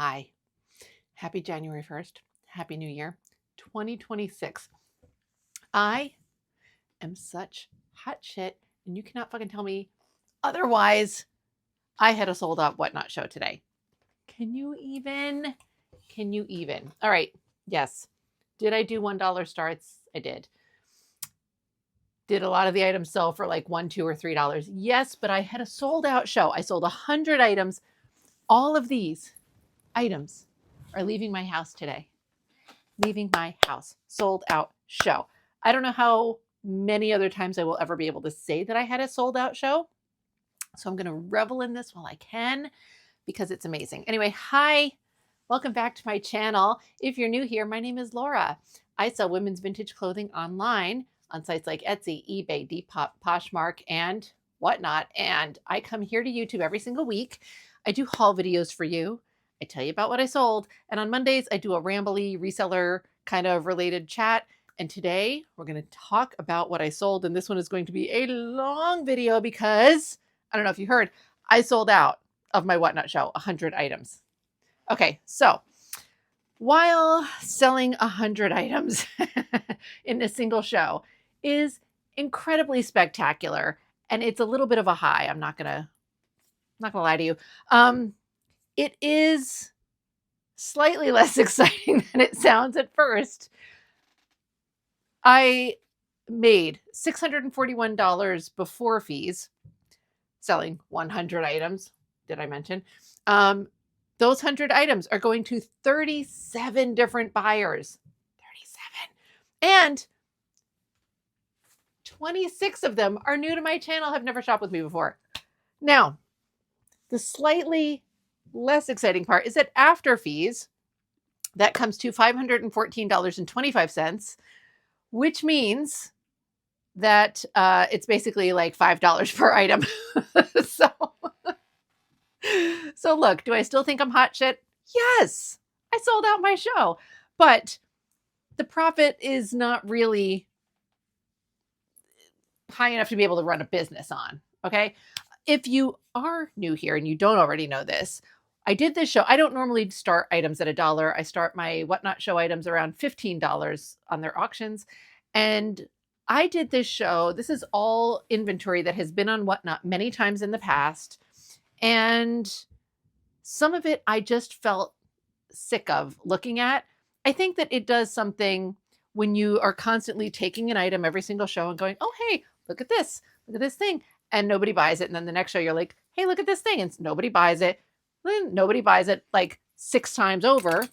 Hi. Happy January 1st. Happy New Year 2026. I am such hot shit, and you cannot fucking tell me otherwise. I had a sold out whatnot show today. Can you even? All right. Yes. Did I do $1 starts? I did. Did a lot of the items sell for like $1, $2, or $3? Yes, but I had a sold out show. I sold 100 items. All of these items are leaving my house today. Leaving my house. Sold out show. I don't know how many other times I will ever be able to say that I had a sold out show. So I'm going to revel in this while I can because it's amazing. Anyway, hi. Welcome back to my channel. If you're new here, my name is Laura. I sell women's vintage clothing online on sites like Etsy, eBay, Depop, Poshmark, and whatnot. And I come here to YouTube every single week. I do haul videos for you. I tell you about what I sold. And on Mondays, I do a rambly reseller kind of related chat. And today we're going to talk about what I sold. And this one is going to be a long video because I don't know if you heard, I sold out of my whatnot show, 100 items. Okay, so while selling 100 items in a single show is incredibly spectacular, and it's a little bit of a high, I'm not gonna lie to you. It is slightly less exciting than it sounds at first. I made $641 before fees selling 100 items. Did I mention? Those 100 items are going to 37 different buyers. 37. And 26 of them are new to my channel, have never shopped with me before. Now, the slightly less exciting part is that after fees, that comes to $514.25, which means that it's basically like $5 per item. So look, do I still think I'm hot shit? Yes, I sold out my show, but the profit is not really high enough to be able to run a business on. Okay. If you are new here and you don't already know this, I did this show. I don't normally start items at $1. I start my whatnot show items around $15 on their auctions. And I did this show. This is all inventory that has been on whatnot many times in the past. And some of it I just felt sick of looking at. I think that it does something when you are constantly taking an item every single show and going, oh, hey, look at this thing. And nobody buys it. And then the next show you're like, hey, look at this thing. And nobody buys it. Then nobody buys it like 6 times over.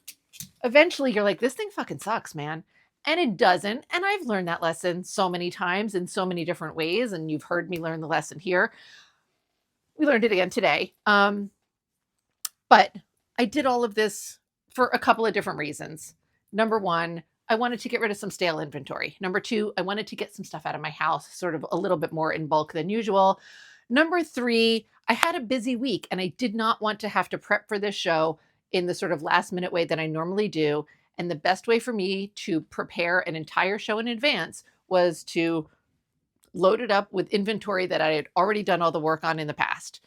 Eventually you're like, this thing fucking sucks, man. And it doesn't. And I've learned that lesson so many times in so many different ways. And you've heard me learn the lesson here. We learned it again today. But I did all of this for a couple of different reasons. Number one, I wanted to get rid of some stale inventory. Number two, I wanted to get some stuff out of my house, sort of a little bit more in bulk than usual. Number three, I had a busy week and I did not want to have to prep for this show in the sort of last minute way that I normally do. And the best way for me to prepare an entire show in advance was to load it up with inventory that I had already done all the work on in the past.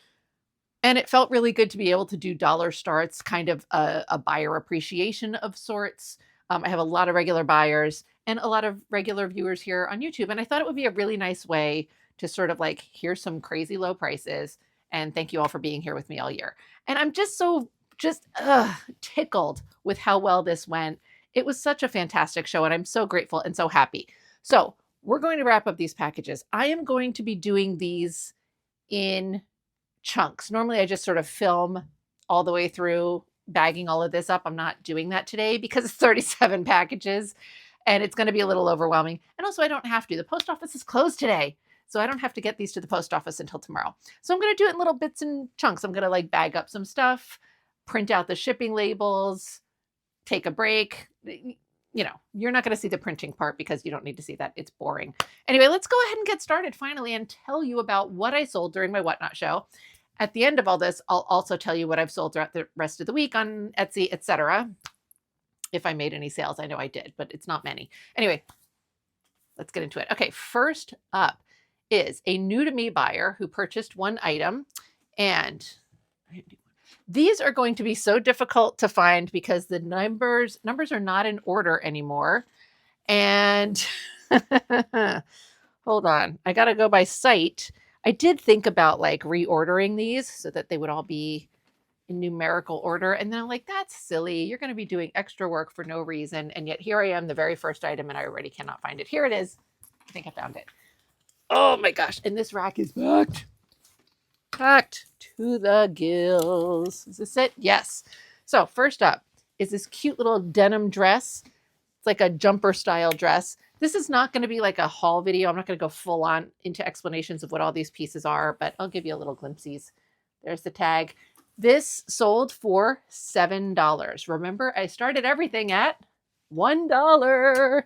And it felt really good to be able to do dollar starts, kind of a buyer appreciation of sorts. I have a lot of regular buyers and a lot of regular viewers here on YouTube. And I thought it would be a really nice way to sort of like, here's some crazy low prices. And thank you all for being here with me all year. And I'm just so tickled with how well this went. It was such a fantastic show and I'm so grateful and so happy. So we're going to wrap up these packages. I am going to be doing these in chunks. Normally I just sort of film all the way through bagging all of this up. I'm not doing that today because it's 37 packages and it's going to be a little overwhelming. And also I don't have to. The post office is closed today. So I don't have to get these to the post office until tomorrow. So I'm going to do it in little bits and chunks. I'm going to like bag up some stuff, print out the shipping labels, take a break. You know, you're not going to see the printing part because you don't need to see that. It's boring. Anyway, let's go ahead and get started finally and tell you about what I sold during my whatnot show. At the end of all this, I'll also tell you what I've sold throughout the rest of the week on Etsy, etc. If I made any sales, I know I did, but it's not many. Anyway, let's get into it. Okay, first up is a new to me buyer who purchased one item, and These are going to be so difficult to find because the numbers are not in order anymore. And hold on, I got to go by site. I did think about like reordering these so that they would all be in numerical order. And then I'm like, that's silly. You're going to be doing extra work for no reason. And yet here I am, the very first item, and I already cannot find it. Here it is. I think I found it. Oh my gosh. And this rack is packed to the gills. Is this it? Yes. So first up is this cute little denim dress. It's like a jumper style dress. This is not going to be like a haul video. I'm not going to go full on into explanations of what all these pieces are, but I'll give you a little glimpses. There's the tag. This sold for $7. Remember, I started everything at $1.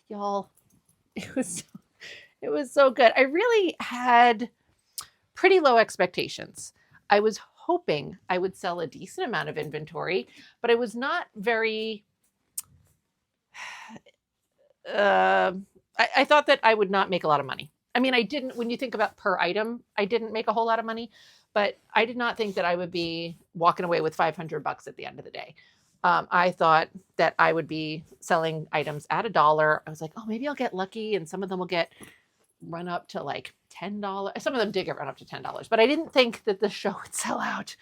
Y'all, it was so good. I really had pretty low expectations. I was hoping I would sell a decent amount of inventory, but I was not very I thought that I would not make a lot of money. I mean, I didn't, when you think about per item, I didn't make a whole lot of money, but I did not think that I would be walking away with $500 at the end of the day. I thought that I would be selling items at $1. I was like, oh, maybe I'll get lucky and some of them will get run up to like $10. Some of them did get run up to $10, but I didn't think that the show would sell out.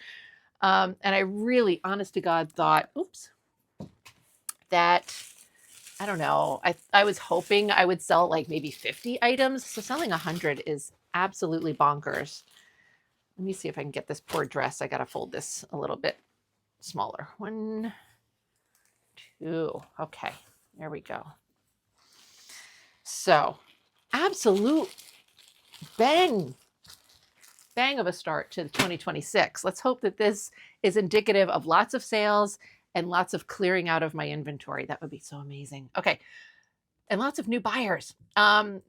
And I really, honest to God, thought, that I don't know. I was hoping I would sell like maybe 50 items. So selling 100 is absolutely bonkers. Let me see if I can get this poor dress. I got to fold this a little bit smaller. 1, 2. Okay, there we go. So absolute bang of a start to 2026. Let's hope that this is indicative of lots of sales and lots of clearing out of my inventory. That would be so amazing. Okay. And lots of new buyers.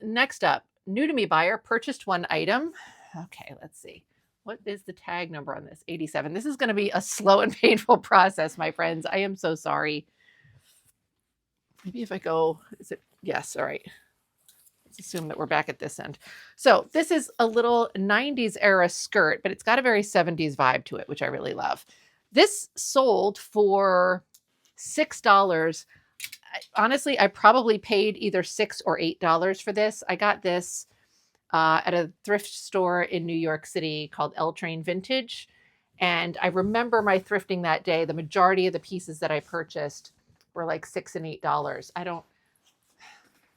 Next up, new to me buyer purchased 1 item. Okay, let's see. What is the tag number on this? 87. This is going to be a slow and painful process, my friends. I am so sorry. Maybe if I go, is it? Yes. All right. Let's assume that we're back at this end. So this is a little 90s era skirt, but it's got a very 70s vibe to it, which I really love. This sold for $6. Honestly, I probably paid either $6 or $8 for this. I got this at a thrift store in New York City called L Train Vintage. And I remember my thrifting that day. The majority of the pieces that I purchased were like $6 and $8.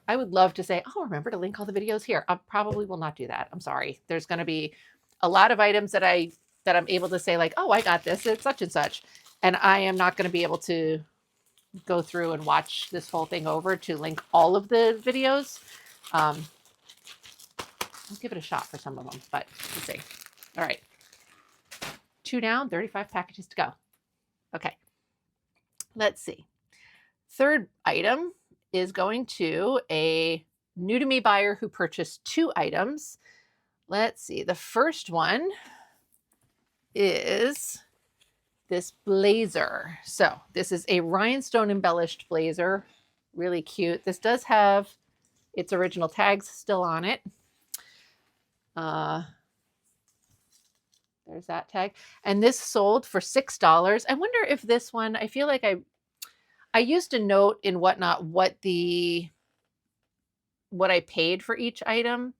I would love to say, oh, remember to link all the videos here. I probably will not do that. I'm sorry. There's going to be a lot of items that I'm able to say like, oh, I got this at such and such. And I am not going to be able to go through and watch this whole thing over to link all of the videos. I'll give it a shot for some of them, but let's see. All right. 2 down, 35 packages to go. Okay. Let's see. Third item is going to a new to me buyer who purchased 2 items. Let's see. The first one is this blazer. So this is a rhinestone embellished blazer. Really cute. This does have its original tags still on it. There's that tag. And this sold for $6. I wonder if this one, I feel like I used to note in Whatnot what I paid for each item,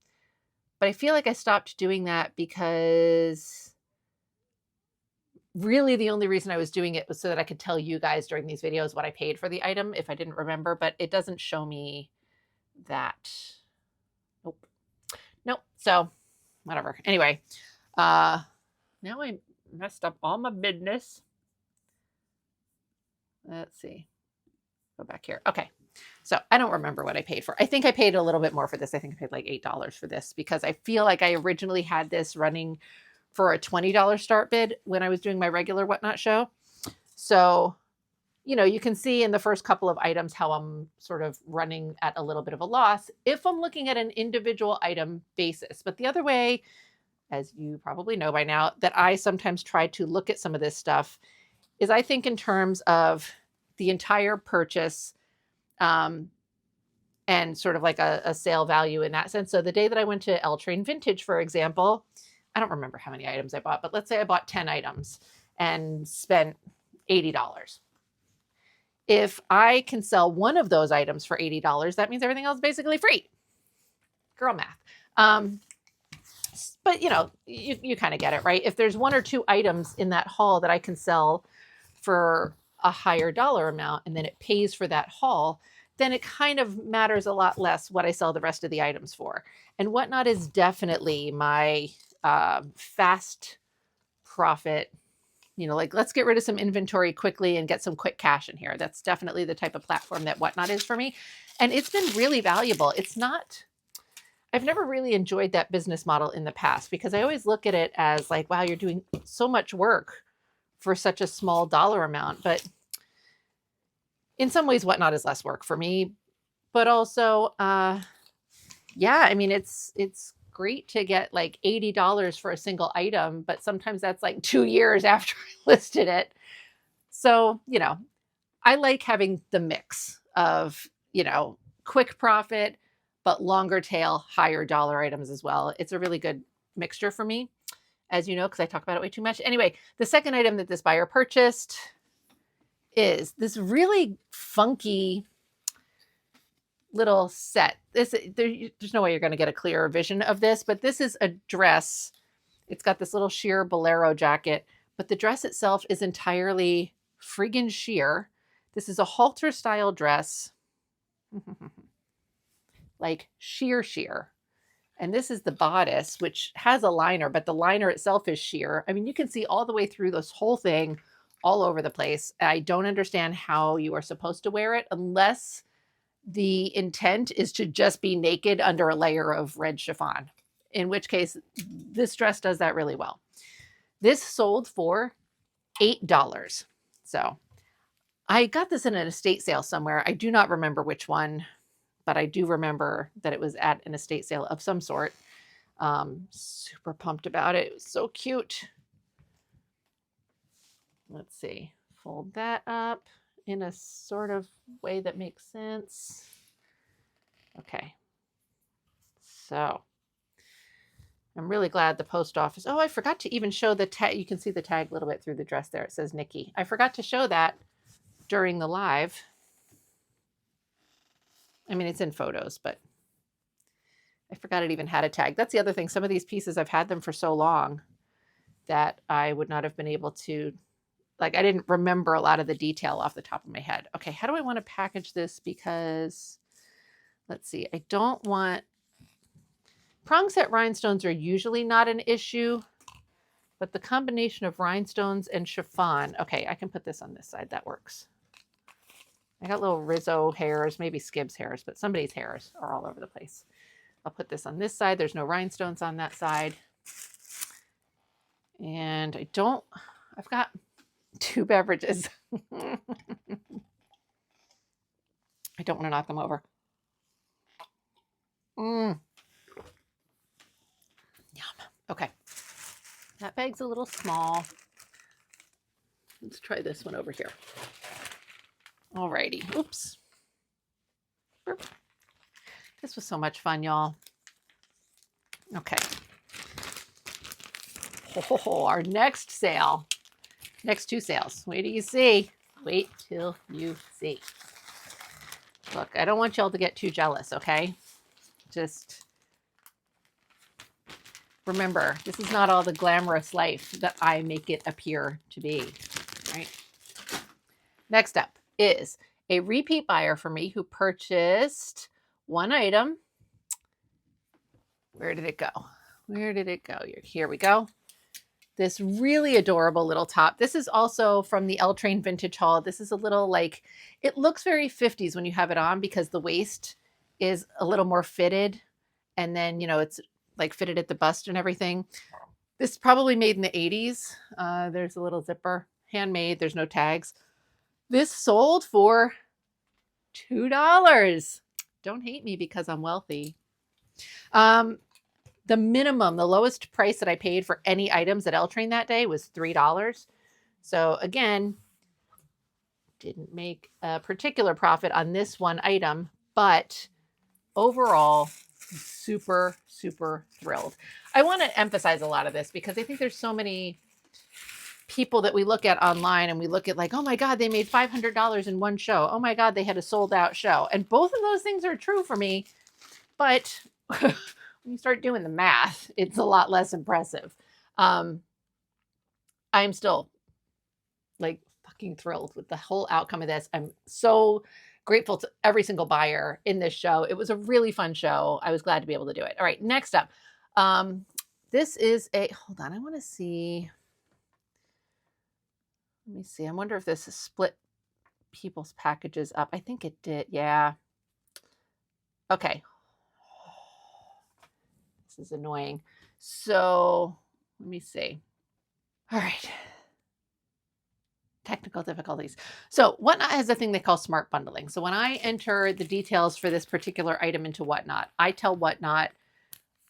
but I feel like I stopped doing that because really the only reason I was doing it was so that I could tell you guys during these videos what I paid for the item if I didn't remember, but it doesn't show me that. Nope. So whatever. Anyway, now I messed up all my business. Let's see. Go back here. Okay. So I don't remember what I paid for. I think I paid a little bit more for this. I think I paid like $8 for this because I feel like I originally had this running for a $20 start bid when I was doing my regular Whatnot show. So, you can see in the first couple of items how I'm sort of running at a little bit of a loss if I'm looking at an individual item basis. But the other way, as you probably know by now, that I sometimes try to look at some of this stuff is I think in terms of the entire purchase and sort of like a sale value in that sense. So the day that I went to L Train Vintage, for example, I don't remember how many items I bought, but let's say I bought 10 items and spent $80. If I can sell one of those items for $80, that means everything else is basically free. Girl math. But you kind of get it, right? If there's one or two items in that haul that I can sell for a higher dollar amount and then it pays for that haul, then it kind of matters a lot less what I sell the rest of the items for. And Whatnot is definitely my fast profit, like let's get rid of some inventory quickly and get some quick cash in here. That's definitely the type of platform that Whatnot is for me. And it's been really valuable. I've never really enjoyed that business model in the past because I always look at it as like, wow, you're doing so much work for such a small dollar amount. But in some ways, Whatnot is less work for me. But also, yeah, I mean, it's great to get like $80 for a single item, but sometimes that's like 2 years after I listed it. So, I like having the mix of, quick profit, but longer tail, higher dollar items as well. It's a really good mixture for me, as you know, because I talk about it way too much. Anyway, the second item that this buyer purchased is this really funky little set. There's no way you're going to get a clearer vision of this, but this is a dress. It's got this little sheer bolero jacket, but the dress itself is entirely friggin' sheer. This is a halter style dress. Like sheer. And this is the bodice, which has a liner, but the liner itself is sheer. I mean, you can see all the way through this whole thing all over the place. I don't understand how you are supposed to wear it unless the intent is to just be naked under a layer of red chiffon, in which case this dress does that really well. This sold for $8. So I got this in an estate sale somewhere. I do not remember which one, but I do remember that it was at an estate sale of some sort. Super pumped about it. It was so cute. Let's see. Fold that up in a sort of way that makes sense. Okay. So I'm really glad the post office. Oh, I forgot to even show the tag. You can see the tag a little bit through the dress there. It says Nikki. I forgot to show that during the live. I mean, it's in photos, but I forgot it even had a tag. That's the other thing. Some of these pieces, I've had them for so long that I would not have been able to, like, I didn't remember a lot of the detail off the top of my head. Okay, how do I want to package this? Because, let's see, I don't want, prong set rhinestones are usually not an issue, but the combination of rhinestones and chiffon, okay, I can put this on this side. That works. I got little Rizzo hairs, maybe Skibbs hairs, but somebody's hairs are all over the place. I'll put this on this side. There's no rhinestones on that side. And I've got 2 beverages. I don't want to knock them over. Yum. Okay. That bag's a little small. Let's try this one over here. Alrighty. Oops. This was so much fun, y'all. Okay. Oh, our next sale. Next 2 sales. Wait till you see. Wait till you see. Look, I don't want y'all to get too jealous, okay? Just remember, this is not all the glamorous life that I make it appear to be, right? Next up is a repeat buyer for me who purchased 1 item. Where did it go? Where did it go? Here we go. This really adorable little top. This is also from the L Train Vintage Haul. This is a little like, it looks very 50s when you have it on because the waist is a little more fitted. And then, it's like fitted at the bust and everything. This is probably made in the 80s. There's a little zipper. Handmade. There's no tags. This sold for $2. Don't hate me because I'm wealthy. The minimum, the lowest price that I paid for any items at L Train that day was $3. So again, didn't make a particular profit on this one item, but overall, super, super thrilled. I want to emphasize a lot of this because I think there's so many people that we look at online and we look at like, oh my God, they made $500 in one show. Oh my God, they had a sold out show. And both of those things are true for me. But when you start doing the math, it's a lot less impressive. I'm still like fucking thrilled with the whole outcome of this. I'm so grateful to every single buyer in this show. It was a really fun show. I was glad to be able to do it. All right, next up. This is hold on, I want to see. Let me see. I wonder if this is split people's packages up. I think it did. Yeah. Okay. This is annoying. So let me see. All right. Technical difficulties. So Whatnot has a thing they call smart bundling. So when I enter the details for this particular item into Whatnot, I tell Whatnot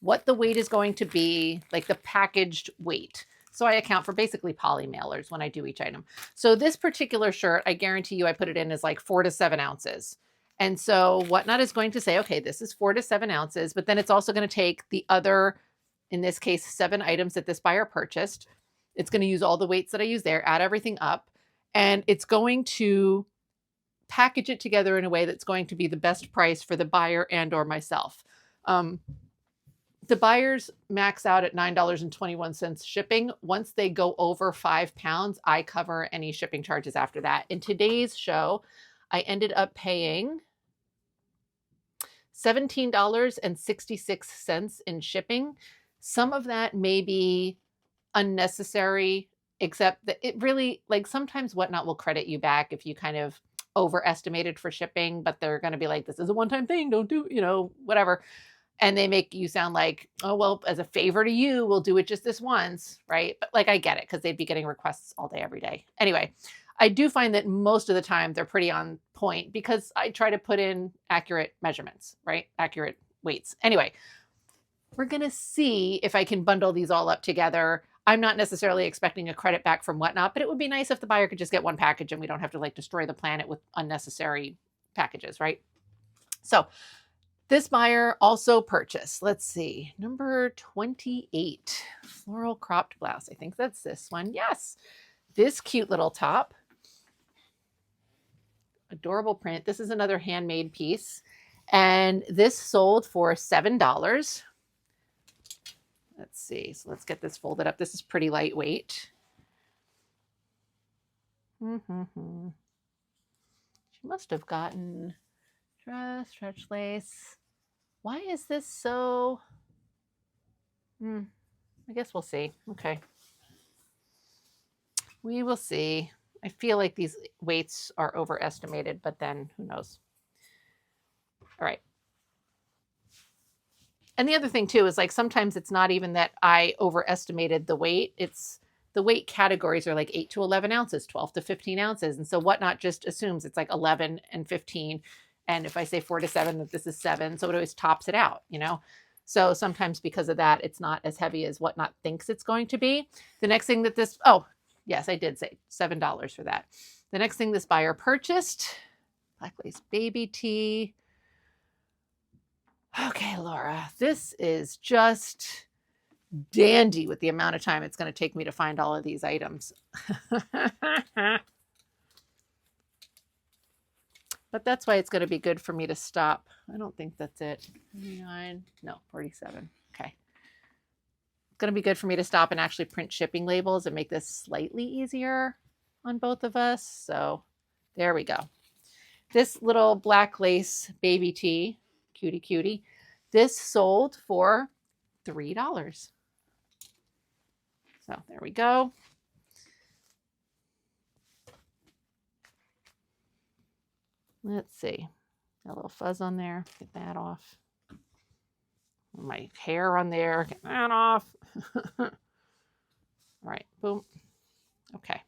what the weight is going to be, like the packaged weight. So I account for basically poly mailers when I do each item. So this particular shirt, I guarantee you I put it in as like 4 to 7 ounces. And so Whatnot is going to say, okay, this is 4 to 7 ounces, but then it's also going to take the other, in this case, 7 items that this buyer purchased. It's going to use all the weights that I use there, add everything up, and it's going to package it together in a way that's going to be the best price for the buyer and or myself. The buyers max out at $9.21 shipping. Once they go over 5 pounds, I cover any shipping charges after that. In today's show, I ended up paying $17.66 in shipping. Some of that may be unnecessary, except that it really, like sometimes Whatnot will credit you back if you kind of overestimated for shipping, but they're going to be like, this is a one-time thing, don't do, whatever. And they make you sound like, oh, well, as a favor to you, we'll do it just this once, right? But like, I get it, because they'd be getting requests all day, every day. Anyway, I do find that most of the time they're pretty on point because I try to put in accurate measurements, right? Accurate weights. Anyway, we're going to see if I can bundle these all up together. I'm not necessarily expecting a credit back from Whatnot, but it would be nice if the buyer could just get one package and we don't have to like destroy the planet with unnecessary packages, right? So this buyer also purchased, let's see, number 28, floral cropped blouse. I think that's this one. Yes. This cute little top. Adorable print. This is another handmade piece. And this sold for $7. Let's see. So let's get this folded up. This is pretty lightweight. She must have gotten dress, stretch lace. Why is this so? I guess we'll see. Okay. We will see. I feel like these weights are overestimated, but then who knows? All right. And the other thing too is like sometimes it's not even that I overestimated the weight. It's the weight categories are like 8 to 11 ounces, 12 to 15 ounces. And so Whatnot just assumes it's like 11 and 15. And if I say 4 to 7, that this is 7. So it always tops it out, So sometimes because of that, it's not as heavy as Whatnot thinks it's going to be. The next thing that this, oh, yes, I did say $7 for that. The next thing this buyer purchased, black lace baby tee. Okay, Laura, this is just dandy with the amount of time it's going to take me to find all of these items. But that's why it's going to be good for me to stop. I don't think that's it. 49, no, 47. Okay. It's going to be good for me to stop and actually print shipping labels and make this slightly easier on both of us. So there we go. This little black lace baby tee, cutie, this sold for $3. So there we go. Let's see. Got a little fuzz on there. Get that off. My hair on there. Get that off. All right. Boom. Okay.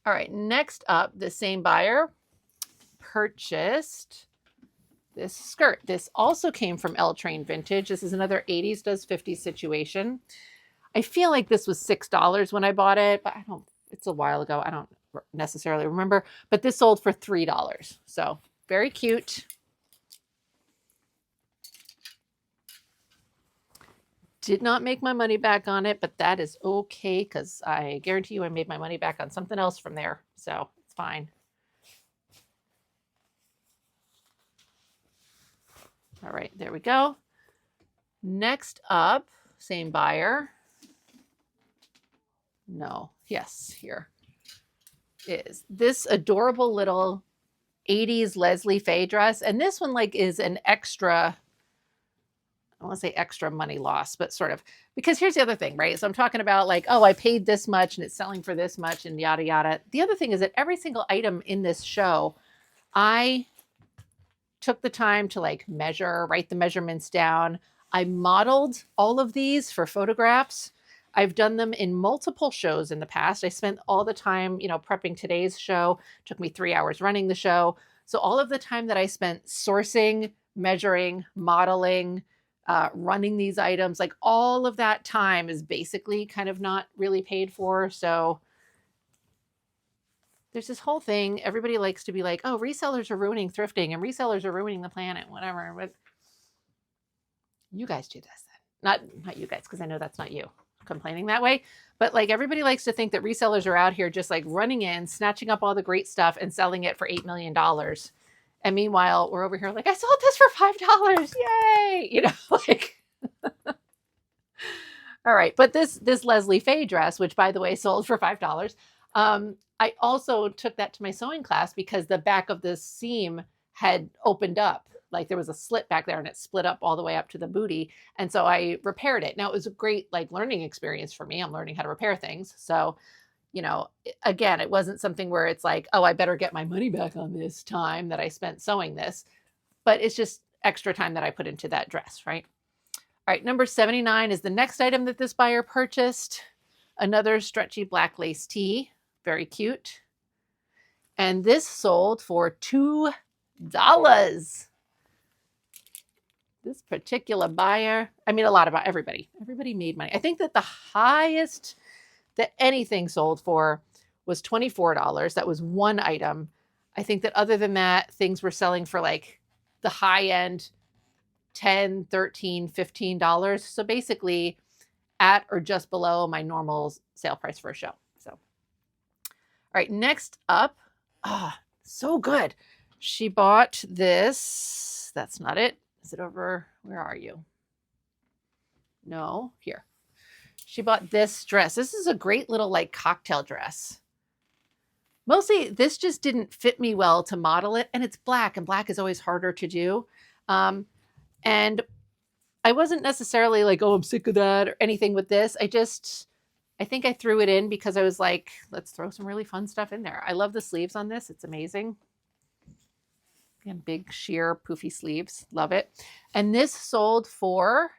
All right. Next up, the same buyer purchased this skirt. This also came from L Train Vintage. This is another 80s does 50s situation. I feel like this was $6 when I bought it, but it's a while ago. I don't necessarily remember, but this sold for $3. So very cute. Did not make my money back on it, but that is okay because I guarantee you I made my money back on something else from there. So it's fine. All right, there we go. Next up, same buyer. No, yes, here is this adorable little 80s Leslie Faye dress. And this one like is an extra, I want to say extra money loss, but sort of, because here's the other thing, right? So I'm talking about like, oh, I paid this much and it's selling for this much and yada, yada. The other thing is that every single item in this show, I took the time to like measure, write the measurements down. I modeled all of these for photographs. I've done them in multiple shows in the past. I spent all the time, prepping today's show. It took me 3 hours running the show. So all of the time that I spent sourcing, measuring, modeling, running these items, like all of that time is basically kind of not really paid for. So there's this whole thing. Everybody likes to be like, oh, resellers are ruining thrifting and resellers are ruining the planet, whatever. But you guys do this then. Not you guys, because I know that's not you complaining that way. But like everybody likes to think that resellers are out here just like running in, snatching up all the great stuff and selling it for $8 million. And meanwhile, we're over here like, I sold this for $5. Yay! Like, all right. But this Leslie Faye dress, which by the way, sold for $5. I also took that to my sewing class because the back of this seam had opened up. Like there was a slit back there and it split up all the way up to the booty. And so I repaired it. Now it was a great like learning experience for me. I'm learning how to repair things. So, again, it wasn't something where it's like, oh, I better get my money back on this time that I spent sewing this. But it's just extra time that I put into that dress, right? All right, number 79 is the next item that this buyer purchased. Another stretchy black lace tee. Very cute. And this sold for $2. This particular buyer, I mean, everybody made money. I think that the highest that anything sold for was $24. That was one item. I think that other than that, things were selling for like the high end, $10, $13, $15. So basically at or just below my normal sale price for a show. So, all right, next up, so good. She bought this. That's not it. Is it over? Where are you? No, here. She bought this dress. This is a great little like cocktail dress. Mostly this just didn't fit me well to model it. And it's black, and black is always harder to do. And I wasn't necessarily like, oh, I'm sick of that or anything with this. I think I threw it in because I was like, let's throw some really fun stuff in there. I love the sleeves on this. It's amazing. Again, big sheer poofy sleeves. Love it. And this sold for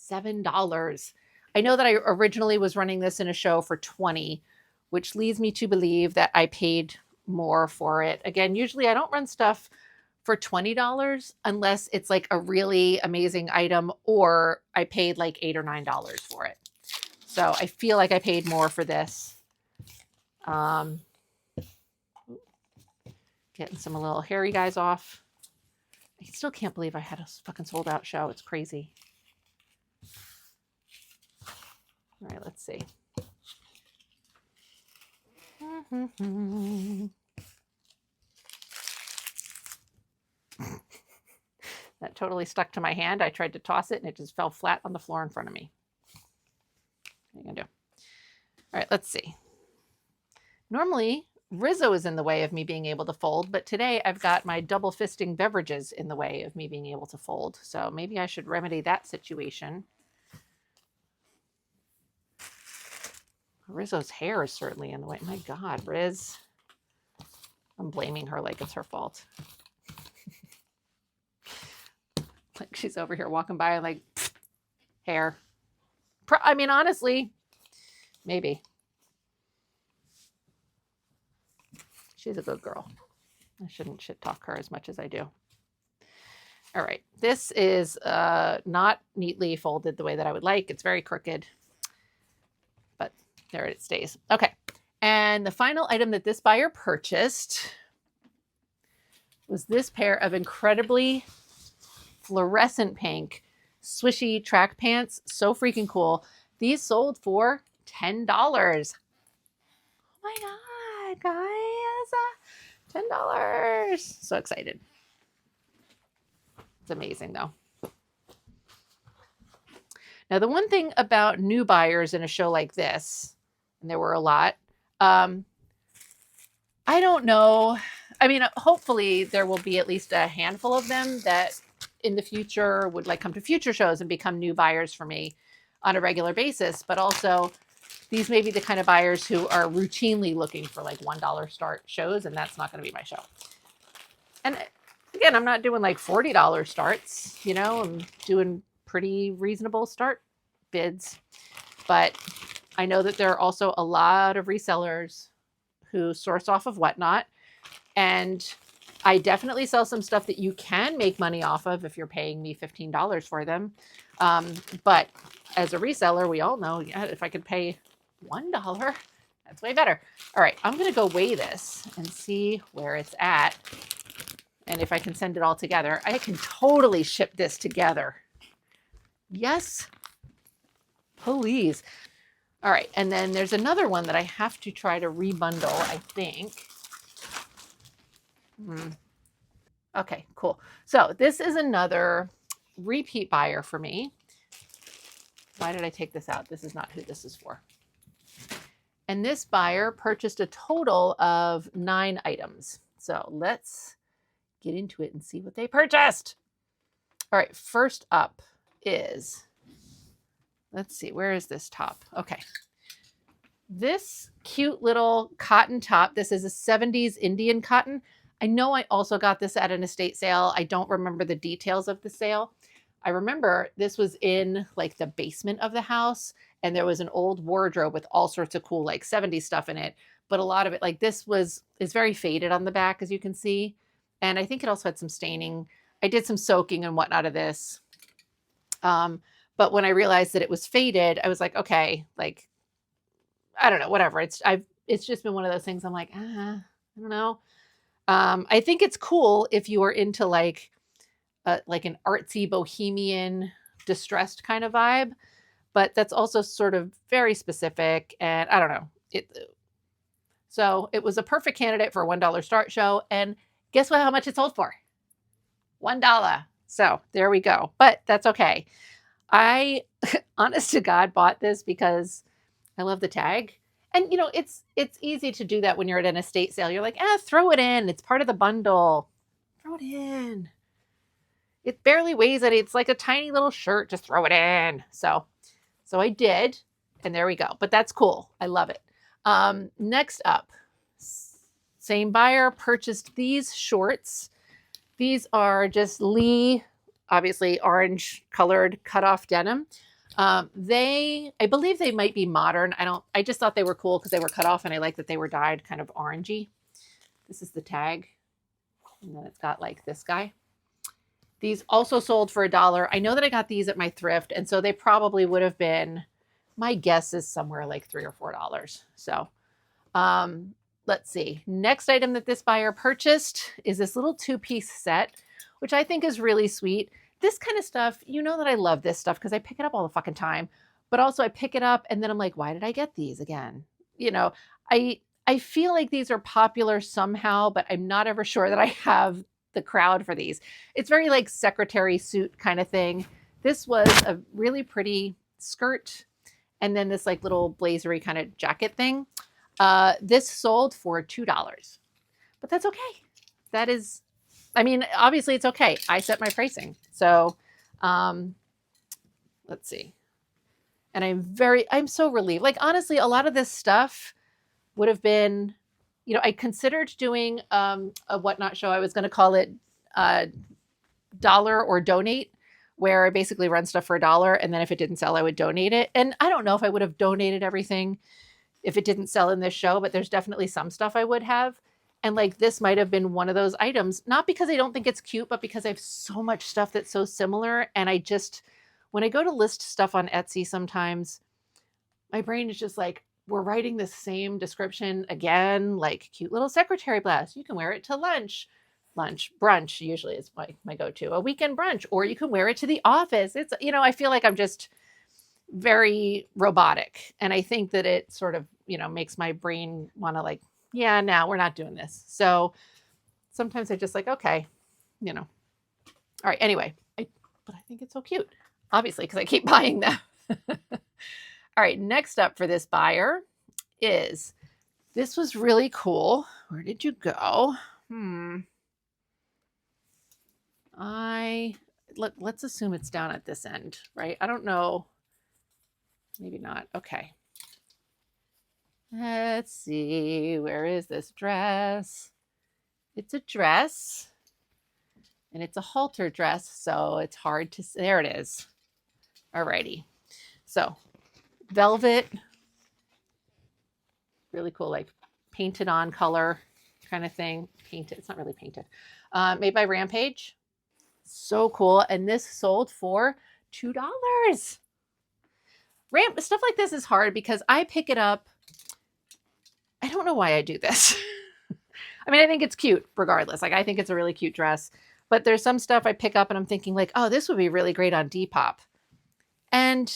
$7. I know that I originally was running this in a show for $20, which leads me to believe that I paid more for it. Again, usually I don't run stuff for $20 unless it's like a really amazing item or I paid like $8 or $9 for it. So I feel like I paid more for this. Getting some little hairy guys off. I still can't believe I had a fucking sold out show. It's crazy. All right, let's see. That totally stuck to my hand. I tried to toss it and it just fell flat on the floor in front of me. What are you gonna do? All right, let's see. Normally, Rizzo is in the way of me being able to fold, but today I've got my double fisting beverages in the way of me being able to fold. So maybe I should remedy that situation. Rizzo's hair is certainly in the way. My God, Riz. I'm blaming her like it's her fault. Like she's over here walking by like, hair. I mean, honestly, maybe. She's a good girl. I shouldn't shit talk her as much as I do. All right. This is not neatly folded the way that I would like. It's very crooked. But there it stays. Okay. And the final item that this buyer purchased was this pair of incredibly fluorescent pink swishy track pants. So freaking cool. These sold for $10. Oh my God, guys. $10. So excited. It's amazing though. Now, the one thing about new buyers in a show like this, and there were a lot, I don't know. I mean, hopefully there will be at least a handful of them that in the future would like come to future shows and become new buyers for me on a regular basis. But also these may be the kind of buyers who are routinely looking for like $1 start shows, and that's not going to be my show. And again, I'm not doing like $40 starts, you know, I'm doing pretty reasonable start bids. But I know that there are also a lot of resellers who source off of Whatnot. And I definitely sell some stuff that you can make money off of if you're paying me $15 for them. But as a reseller, we all know, yeah, if I could pay $1, that's way better. All right, I'm going to go weigh this and see where it's at. And if I can send it all together, I can totally ship this together. Yes, please. All right, and then there's another one that I have to try to rebundle, I think. Okay, cool. So this is another repeat buyer for me. Why did I take this out? This is not who this is for. And this buyer purchased a total of 9 items. So let's get into it and see what they purchased. All right, first up is, let's see, where is this top? Okay. This cute little cotton top. This is a 70s Indian cotton. I know I also got this at an estate sale. I don't remember the details of the sale. I remember this was in like the basement of the house, and there was an old wardrobe with all sorts of cool like 70s stuff in it. But a lot of it, like this is very faded on the back, as you can see. And I think it also had some staining. I did some soaking and whatnot of this. But when I realized that it was faded, I was like, okay, like, I don't know, whatever. It's just been one of those things. I'm like, I don't know. I think it's cool if you are into like an artsy bohemian distressed kind of vibe, but that's also sort of very specific, and I don't know. So it was a perfect candidate for a $1 start show, and guess what? How much it sold for? $1. So there we go. But that's okay. I, honest to God, bought this because I love the tag. And, you know, it's easy to do that when you're at an estate sale. You're like, throw it in. It's part of the bundle. Throw it in. It barely weighs it. It's like a tiny little shirt. Just throw it in. So I did. And there we go. But that's cool. I love it. Next up, same buyer purchased these shorts. These are just Lee, obviously orange colored cutoff denim. I believe they might be modern. I just thought they were cool because they were cut off, and I like that they were dyed kind of orangey. This is the tag. And then it's got like this guy. These also sold for $1. I know that I got these at my thrift, and so they probably would have been, my guess is somewhere like $3 or $4. So, let's see. Next item that this buyer purchased is this little 2-piece set, which I think is really sweet. This kind of stuff, you know that I love this stuff because I pick it up all the fucking time. But also I pick it up and then I'm like, why did I get these again? You know, I feel like these are popular somehow, but I'm not ever sure that I have the crowd for these. It's very like secretary suit kind of thing. This was a really pretty skirt and then this like little blazery kind of jacket thing. This sold for $2, but that's okay. That is, I mean, obviously it's okay. I set my pricing. So, let's see. And I'm so relieved. Like, honestly, a lot of this stuff would have been, you know, I considered doing, a Whatnot show. I was going to call it, Dollar or Donate, where I basically run stuff for $1. And then if it didn't sell, I would donate it. And I don't know if I would have donated everything if it didn't sell in this show, but there's definitely some stuff I would have. And like this might have been one of those items, not because I don't think it's cute, but because I have so much stuff that's so similar. And I just, when I go to list stuff on Etsy, sometimes my brain is just like, we're writing the same description again, like cute little secretary blouse. You can wear it to lunch. lunch. Brunch usually is my go-to. A weekend brunch, or you can wear it to the office. It's, I feel like I'm just very robotic. And I think that it sort of, makes my brain want to like, yeah, no, we're not doing this. So sometimes I just like, okay, all right. Anyway, but I think it's so cute, obviously, because I keep buying them. All right. Next up for this buyer is, this was really cool. Where did you go? Let's assume it's down at this end, right? I don't know. Maybe not. Okay. Let's see. Where is this dress? It's a dress. And it's a halter dress, so it's hard to see. There it is. Alrighty. So, velvet. Really cool, like painted on color kind of thing. Painted. It's not really painted. Made by Rampage. So cool. And this sold for $2. Stuff like this is hard because I pick it up. I don't know why I do this. I mean, I think it's cute regardless. Like, I think it's a really cute dress. But there's some stuff I pick up and I'm thinking like, oh, this would be really great on Depop. And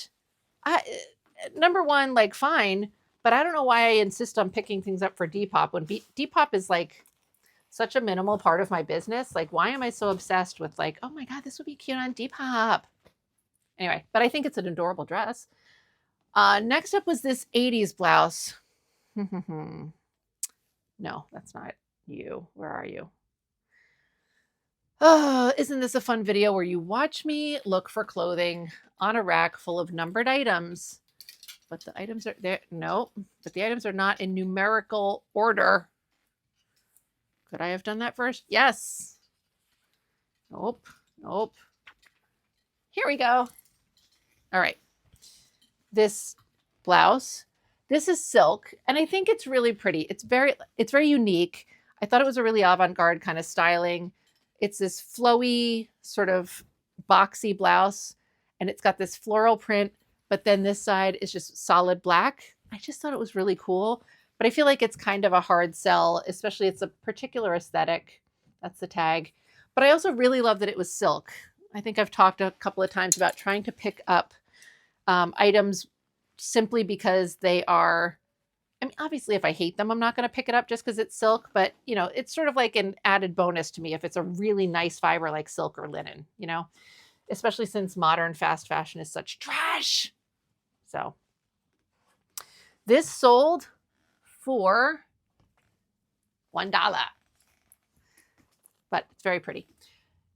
number one, like, fine. But I don't know why I insist on picking things up for Depop when Depop is like such a minimal part of my business. Like, why am I so obsessed with like, oh my God, this would be cute on Depop? Anyway, but I think it's an adorable dress. Next up was this 80s blouse. No, that's not you. Where are you? Oh, isn't this a fun video where you watch me look for clothing on a rack full of numbered items, but the items are there. No, but the items are not in numerical order. Could I have done that first? Yes. Nope. Here we go. All right. This blouse, this is silk, and I think it's really pretty. It's very unique. I thought it was a really avant-garde kind of styling. It's this flowy, sort of boxy blouse, and it's got this floral print, but then this side is just solid black. I just thought it was really cool, but I feel like it's kind of a hard sell, especially it's a particular aesthetic. That's the tag. But I also really love that it was silk. I think I've talked a couple of times about trying to pick up items simply because they are, I mean, obviously, if I hate them, I'm not going to pick it up just because it's silk. But, it's sort of like an added bonus to me if it's a really nice fiber like silk or linen, especially since modern fast fashion is such trash. So this sold for $1, but it's very pretty.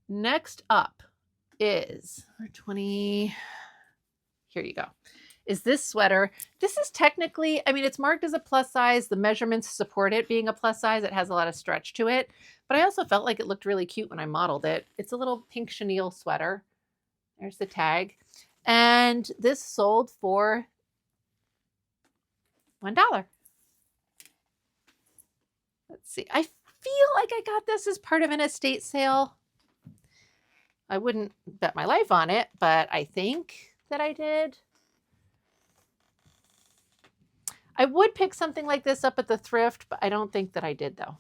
Next up is 20. Here you go. Is this sweater. This is technically, I mean, it's marked as a plus size. The measurements support it being a plus size. It has a lot of stretch to it, but I also felt like it looked really cute when I modeled it. It's a little pink chenille sweater. There's the tag. And this sold for $1. Let's see. I feel like I got this as part of an estate sale. I wouldn't bet my life on it, but I think that I did. I would pick something like this up at the thrift, but I don't think that I did, though. All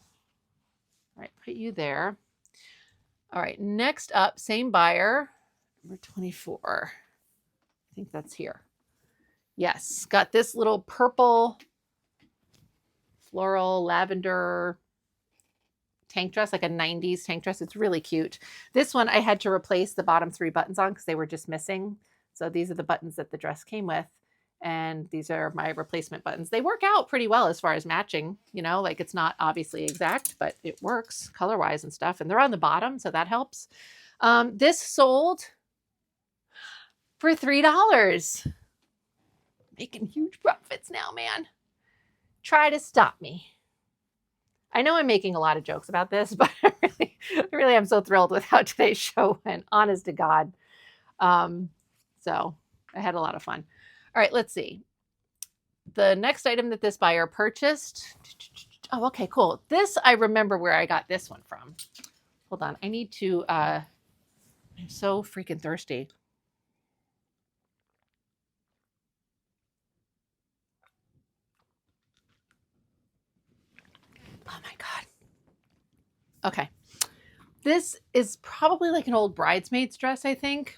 right, put you there. All right, next up, same buyer, number 24. I think that's here. Yes, got this little purple floral lavender tank dress, like a 90s tank dress. It's really cute. This one I had to replace the bottom 3 buttons on because they were just missing. So these are the buttons that the dress came with. And these are my replacement buttons. They work out pretty well as far as matching, like it's not obviously exact, but it works color-wise and stuff. And they're on the bottom, so that helps. This sold for $3. Making huge profits now, man. Try to stop me. I know I'm making a lot of jokes about this, but I really am so thrilled with how today's show went, honest to God. So I had a lot of fun. All right, let's see. The next item that this buyer purchased. Oh, okay, cool. This, I remember where I got this one from. Hold on. I need to, I'm so freaking thirsty. Oh my God. Okay. This is probably like an old bridesmaid's dress, I think.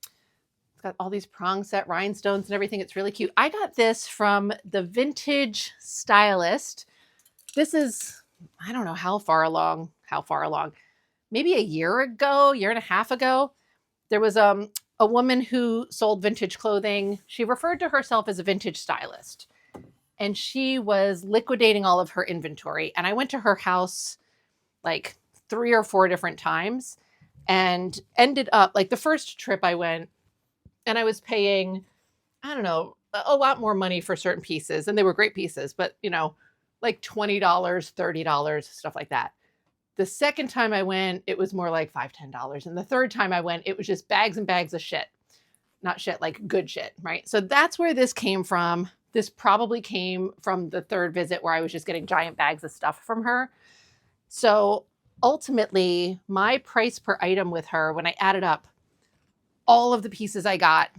It's got all these prong set rhinestones and everything. It's really cute. I got this from the Vintage Stylist. This is, I don't know how far along, maybe a year ago, year and a half ago. There was a woman who sold vintage clothing. She referred to herself as a vintage stylist, and she was liquidating all of her inventory. And I went to her house like 3 or 4 different times and ended up, like, the first trip I went and I was paying, I don't know, a lot more money for certain pieces, and they were great pieces, but like $20, $30, stuff like that. The second time I went, it was more like $5, $10. And the third time I went, it was just bags and bags of shit. Not shit, like good shit, right? So that's where this came from. This probably came from the third visit where I was just getting giant bags of stuff from her. So ultimately, my price per item with her, when I added up all of the pieces I got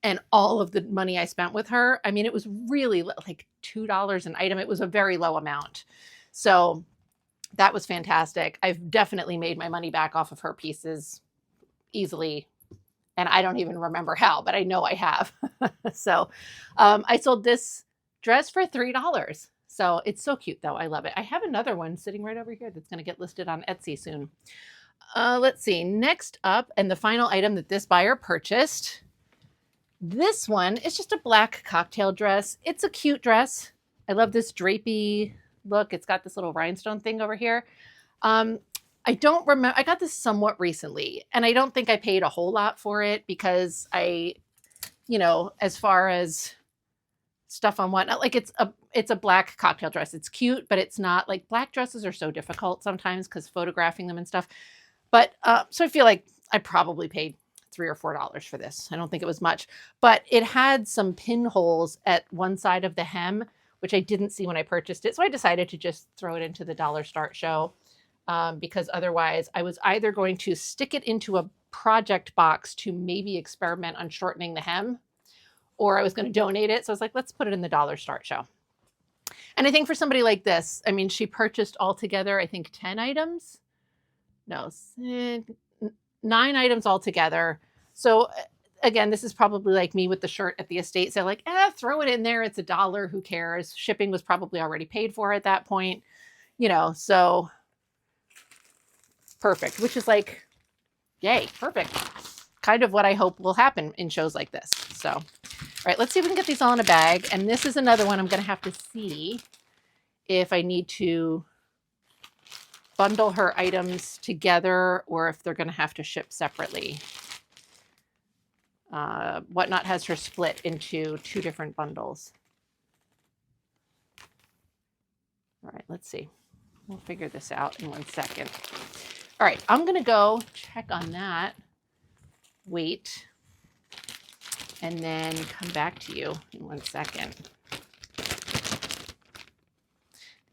and all of the money I spent with her, I mean, it was really like $2 an item. It was a very low amount. So that was fantastic. I've definitely made my money back off of her pieces easily. And I don't even remember how, but I know I have. So I sold this dress for $3. So it's so cute, though. I love it. I have another one sitting right over here that's going to get listed on Etsy soon. Let's see. Next up, and the final item that this buyer purchased. This one is just a black cocktail dress. It's a cute dress. I love this drapey look. It's got this little rhinestone thing over here. I don't remember. I got this somewhat recently, and I don't think I paid a whole lot for it because as far as stuff on whatnot, like it's a black cocktail dress. It's cute, but it's not, like, black dresses are so difficult sometimes because photographing them and stuff. But so I feel like I probably paid $3 or $4 for this. I don't think it was much, but it had some pinholes at one side of the hem, which I didn't see when I purchased it. So I decided to just throw it into the Dollar Start show because otherwise I was either going to stick it into a project box to maybe experiment on shortening the hem, or I was going to donate it. So I was like, let's put it in the Dollar Start show. And I think for somebody like this, I mean, she purchased altogether, I think 10 items. No, 9 items altogether. So again, this is probably like me with the shirt at the estate sale, like, throw it in there. It's $1. Who cares? Shipping was probably already paid for at that point, so perfect, which is like, yay, perfect. Kind of what I hope will happen in shows like this. So, all right, let's see if we can get these all in a bag. And this is another one I'm going to have to see if I need to bundle her items together or if they're going to have to ship separately. Whatnot has her split into 2 different bundles. All right, let's see. We'll figure this out in 1 second. All right, I'm going to go check on that, wait, and then come back to you in 1 second.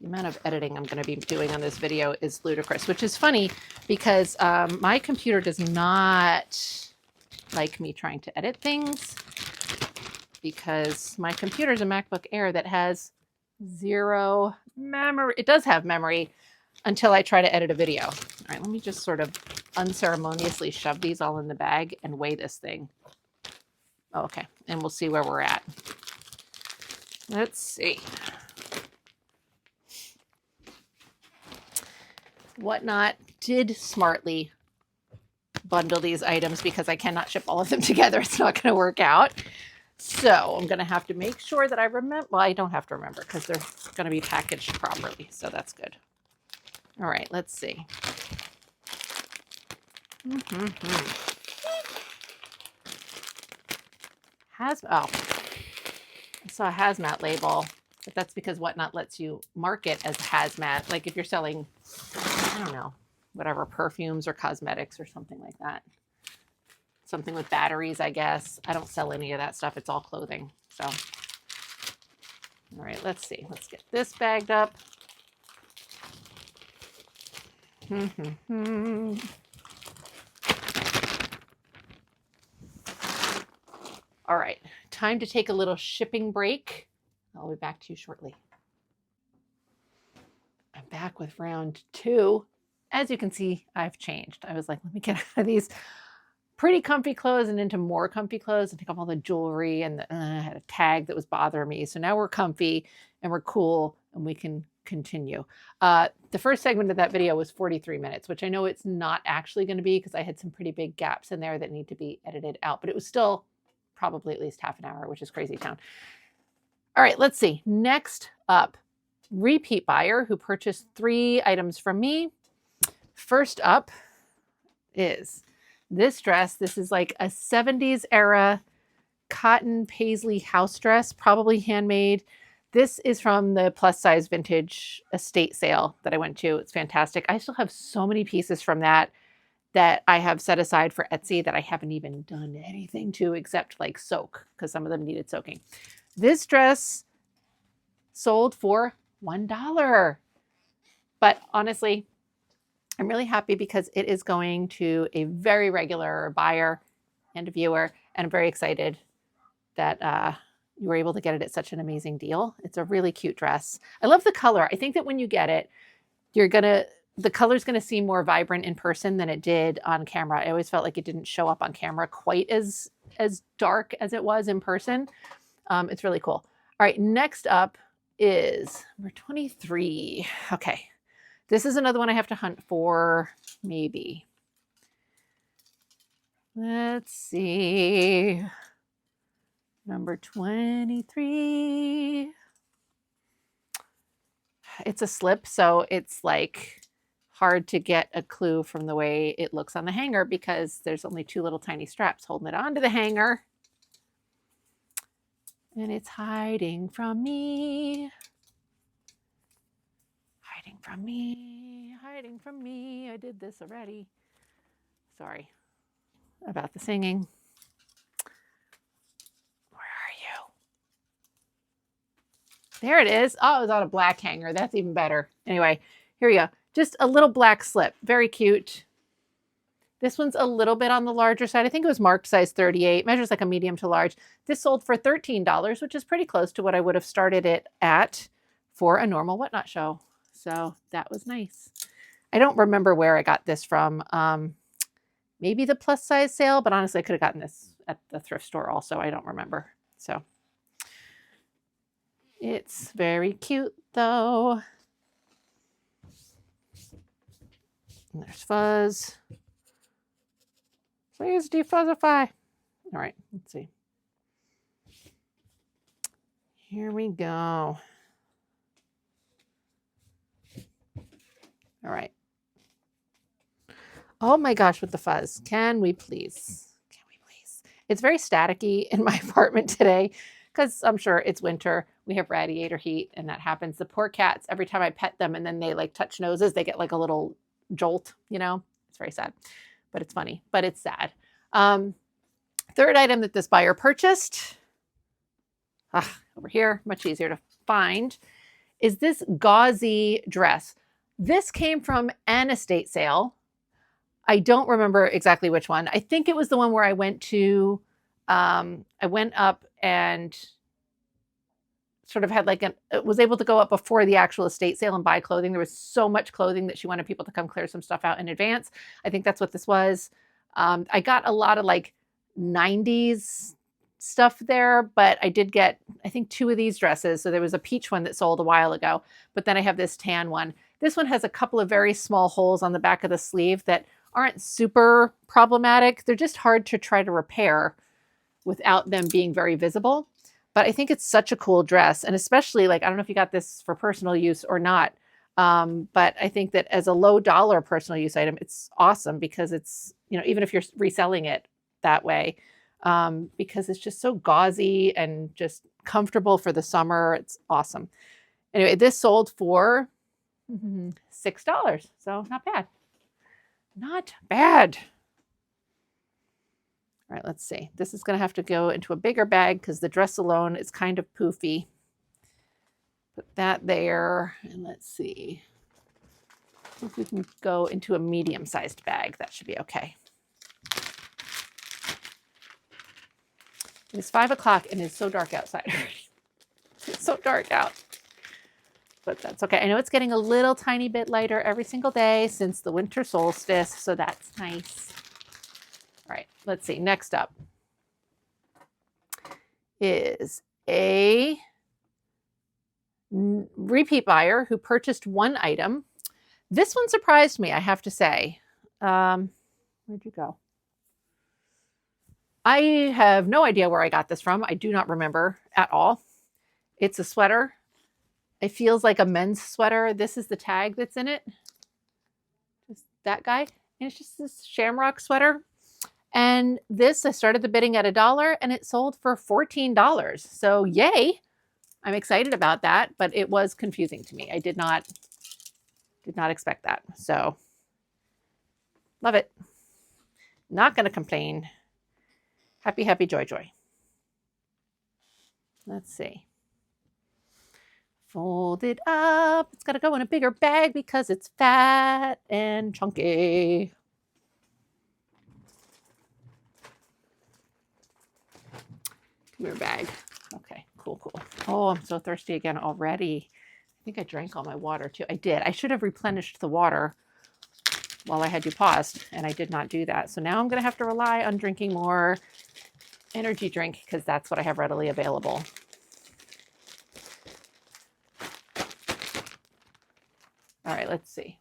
The amount of editing I'm going to be doing on this video is ludicrous, which is funny because my computer does not like me trying to edit things because my computer is a MacBook Air that has 0 memory. It does have memory until I try to edit a video. All right, let me just sort of unceremoniously shove these all in the bag and weigh this thing. Oh, okay, and we'll see where we're at. Let's see. Whatnot did smartly bundle these items because I cannot ship all of them together. It's not going to work out. So I'm going to have to make sure that I remember. Well, I don't have to remember because they're going to be packaged properly. So that's good. All right, let's see. Oh, I saw a hazmat label, but that's because Whatnot lets you mark it as hazmat. Like if you're selling, I don't know, whatever, perfumes or cosmetics or something like that. Something with batteries, I guess. I don't sell any of that stuff. It's all clothing. So, all right, let's see. Let's get this bagged up. All right, time to take a little shipping break. I'll be back to you shortly. I'm back with round 2. as you can see, I've changed. I was like, let me get out of these pretty comfy clothes and into more comfy clothes and take off all the jewelry, and I had a tag that was bothering me. So now we're comfy and we're cool and we can continue. The first segment of that video was 43 minutes, which I know it's not actually going to be because I had some pretty big gaps in there that need to be edited out, but it was still probably at least half an hour, which is crazy town. All right, let's see. Next up, repeat buyer who purchased 3 items from me. First up is this dress. This is like a 70s era cotton paisley house dress, probably handmade. This is from the plus size vintage estate sale that I went to. It's fantastic. I still have so many pieces from that I have set aside for Etsy that I haven't even done anything to except like soak, because some of them needed soaking. This dress sold for $1. But honestly, I'm really happy because it is going to a very regular buyer and a viewer, and I'm very excited that you were able to get it at such an amazing deal. It's a really cute dress. I love the color. I think that when you get it, the color's gonna seem more vibrant in person than it did on camera. I always felt like it didn't show up on camera quite as dark as it was in person. It's really cool. All right, next up is number 23. Okay. This is another one I have to hunt for, maybe. Let's see. Number 23. It's a slip, so it's like hard to get a clue from the way it looks on the hanger because there's only 2 little tiny straps holding it onto the hanger. And it's hiding from me. Hiding from me, hiding from me. I did this already. Sorry about the singing. Where are you? There it is. Oh, it was on a black hanger. That's even better. Anyway, here we go. Just a little black slip. Very cute. This one's a little bit on the larger side. I think it was marked size 38. Measures like a medium to large. This sold for $13, which is pretty close to what I would have started it at for a normal Whatnot show. So that was nice. I don't remember where I got this from. Maybe the plus size sale, but honestly, I could have gotten this at the thrift store also. I don't remember. So it's very cute though. And there's fuzz. Please defuzzify. All right, let's see. Here we go. All right. Oh my gosh, with the fuzz. Can we please? Can we please? It's very staticky in my apartment today because I'm sure it's winter. We have radiator heat and that happens. The poor cats, every time I pet them and then they like touch noses, they get like a little jolt, you know? It's very sad, but it's funny, but it's sad. Third item that this buyer purchased, over here, much easier to find, is this gauzy dress. This came from an estate sale. I don't remember exactly which one. I think it was the one where I went to, I went up and sort of had like was able to go up before the actual estate sale and buy clothing. There was so much clothing that she wanted people to come clear some stuff out in advance. I think that's what this was. I got a lot of like 90s stuff there, but I did get, I think 2 of these dresses. So there was a peach one that sold a while ago, but then I have this tan one. This one has a couple of very small holes on the back of the sleeve that aren't super problematic. They're just hard to try to repair without them being very visible. But I think it's such a cool dress. And especially like, I don't know if you got this for personal use or not. But I think that as a low dollar personal use item, it's awesome because it's, you know, even if you're reselling it that way, because it's just so gauzy and just comfortable for the summer. It's awesome. Anyway, this sold for $6. So not bad. Not bad. All right, let's see. This is going to have to go into a bigger bag because the dress alone is kind of poofy. Put that there, and let's see. I think we can go into a medium-sized bag. That should be okay. It's 5 o'clock and it's so dark outside already. It's so dark out. but that's okay. I know it's getting a little tiny bit lighter every single day since the winter solstice, so that's nice. All right, let's see. Next up is a repeat buyer who purchased one item. This one surprised me, I have to say. Where'd you go? I have no idea where I got this from. I do not remember at all. It's a sweater. It feels like a men's sweater. This is the tag that's in it. Just that guy. And it's just this shamrock sweater. And this, I started the bidding at $1 and it sold for $14. So yay. I'm excited about that, but it was confusing to me. I did not expect that. So love it. Not going to complain. Happy, happy, joy, joy. Let's see. Fold it up. It's got to go in a bigger bag because it's fat and chunky. Come here, bag. Okay, cool, cool. Oh, I'm so thirsty again already. I think I drank all my water too. I did. I should have replenished the water while I had you paused, and I did not do that. So now I'm going to have to rely on drinking more energy drink because that's what I have readily available. All right, let's see.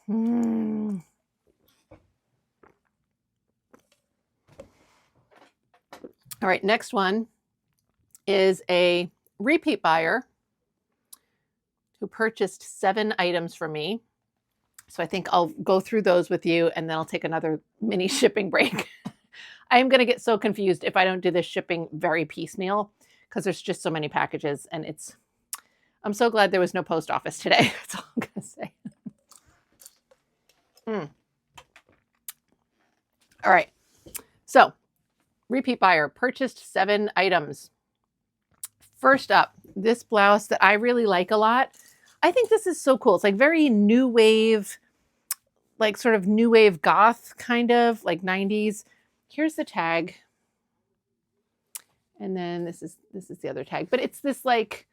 All right, next one is a repeat buyer who purchased 7 items from me. So I think I'll go through those with you and then I'll take another mini shipping break. I'm going to get so confused if I don't do this shipping very piecemeal because there's just so many packages and I'm so glad there was no post office today. That's all I'm going to say. All right. So repeat buyer purchased 7 items. First up, this blouse that I really like a lot. I think this is so cool. It's like very new wave, like sort of new wave goth kind of like 90s. Here's the tag. And then this is the other tag, but it's this like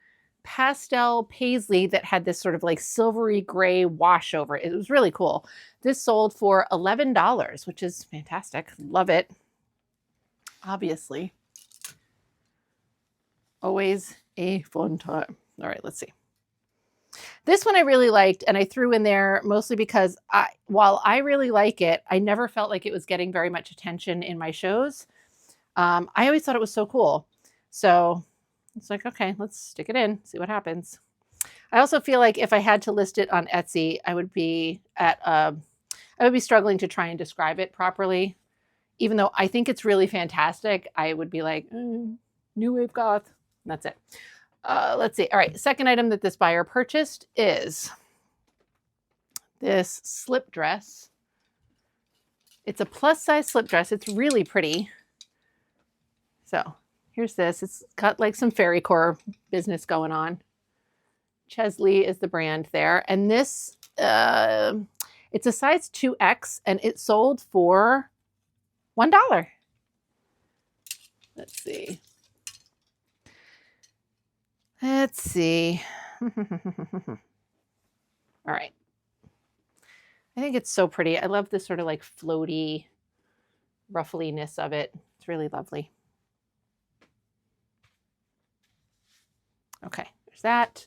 pastel paisley that had this sort of like silvery gray wash over it. It was really cool. This sold for $11, which is fantastic. Love it. Obviously. Always a fun time. All right, let's see. This one I really liked, and I threw in there mostly because while I really like it, I never felt like it was getting very much attention in my shows. I always thought it was so cool. So it's like, okay, let's stick it in, see what happens. I also feel like if I had to list it on Etsy, I would be struggling to try and describe it properly. Even though I think it's really fantastic, I would be like, new wave goth. And that's it. Let's see. All right. Second item that this buyer purchased is this slip dress. It's a plus size slip dress. It's really pretty. So here's this. It's got like some fairy core business going on. Chesley is the brand there. And this, it's a size 2X and it sold for $1. Let's see. Let's see. All right. I think it's so pretty. I love this sort of like floaty ruffliness of it. It's really lovely. Okay, there's that.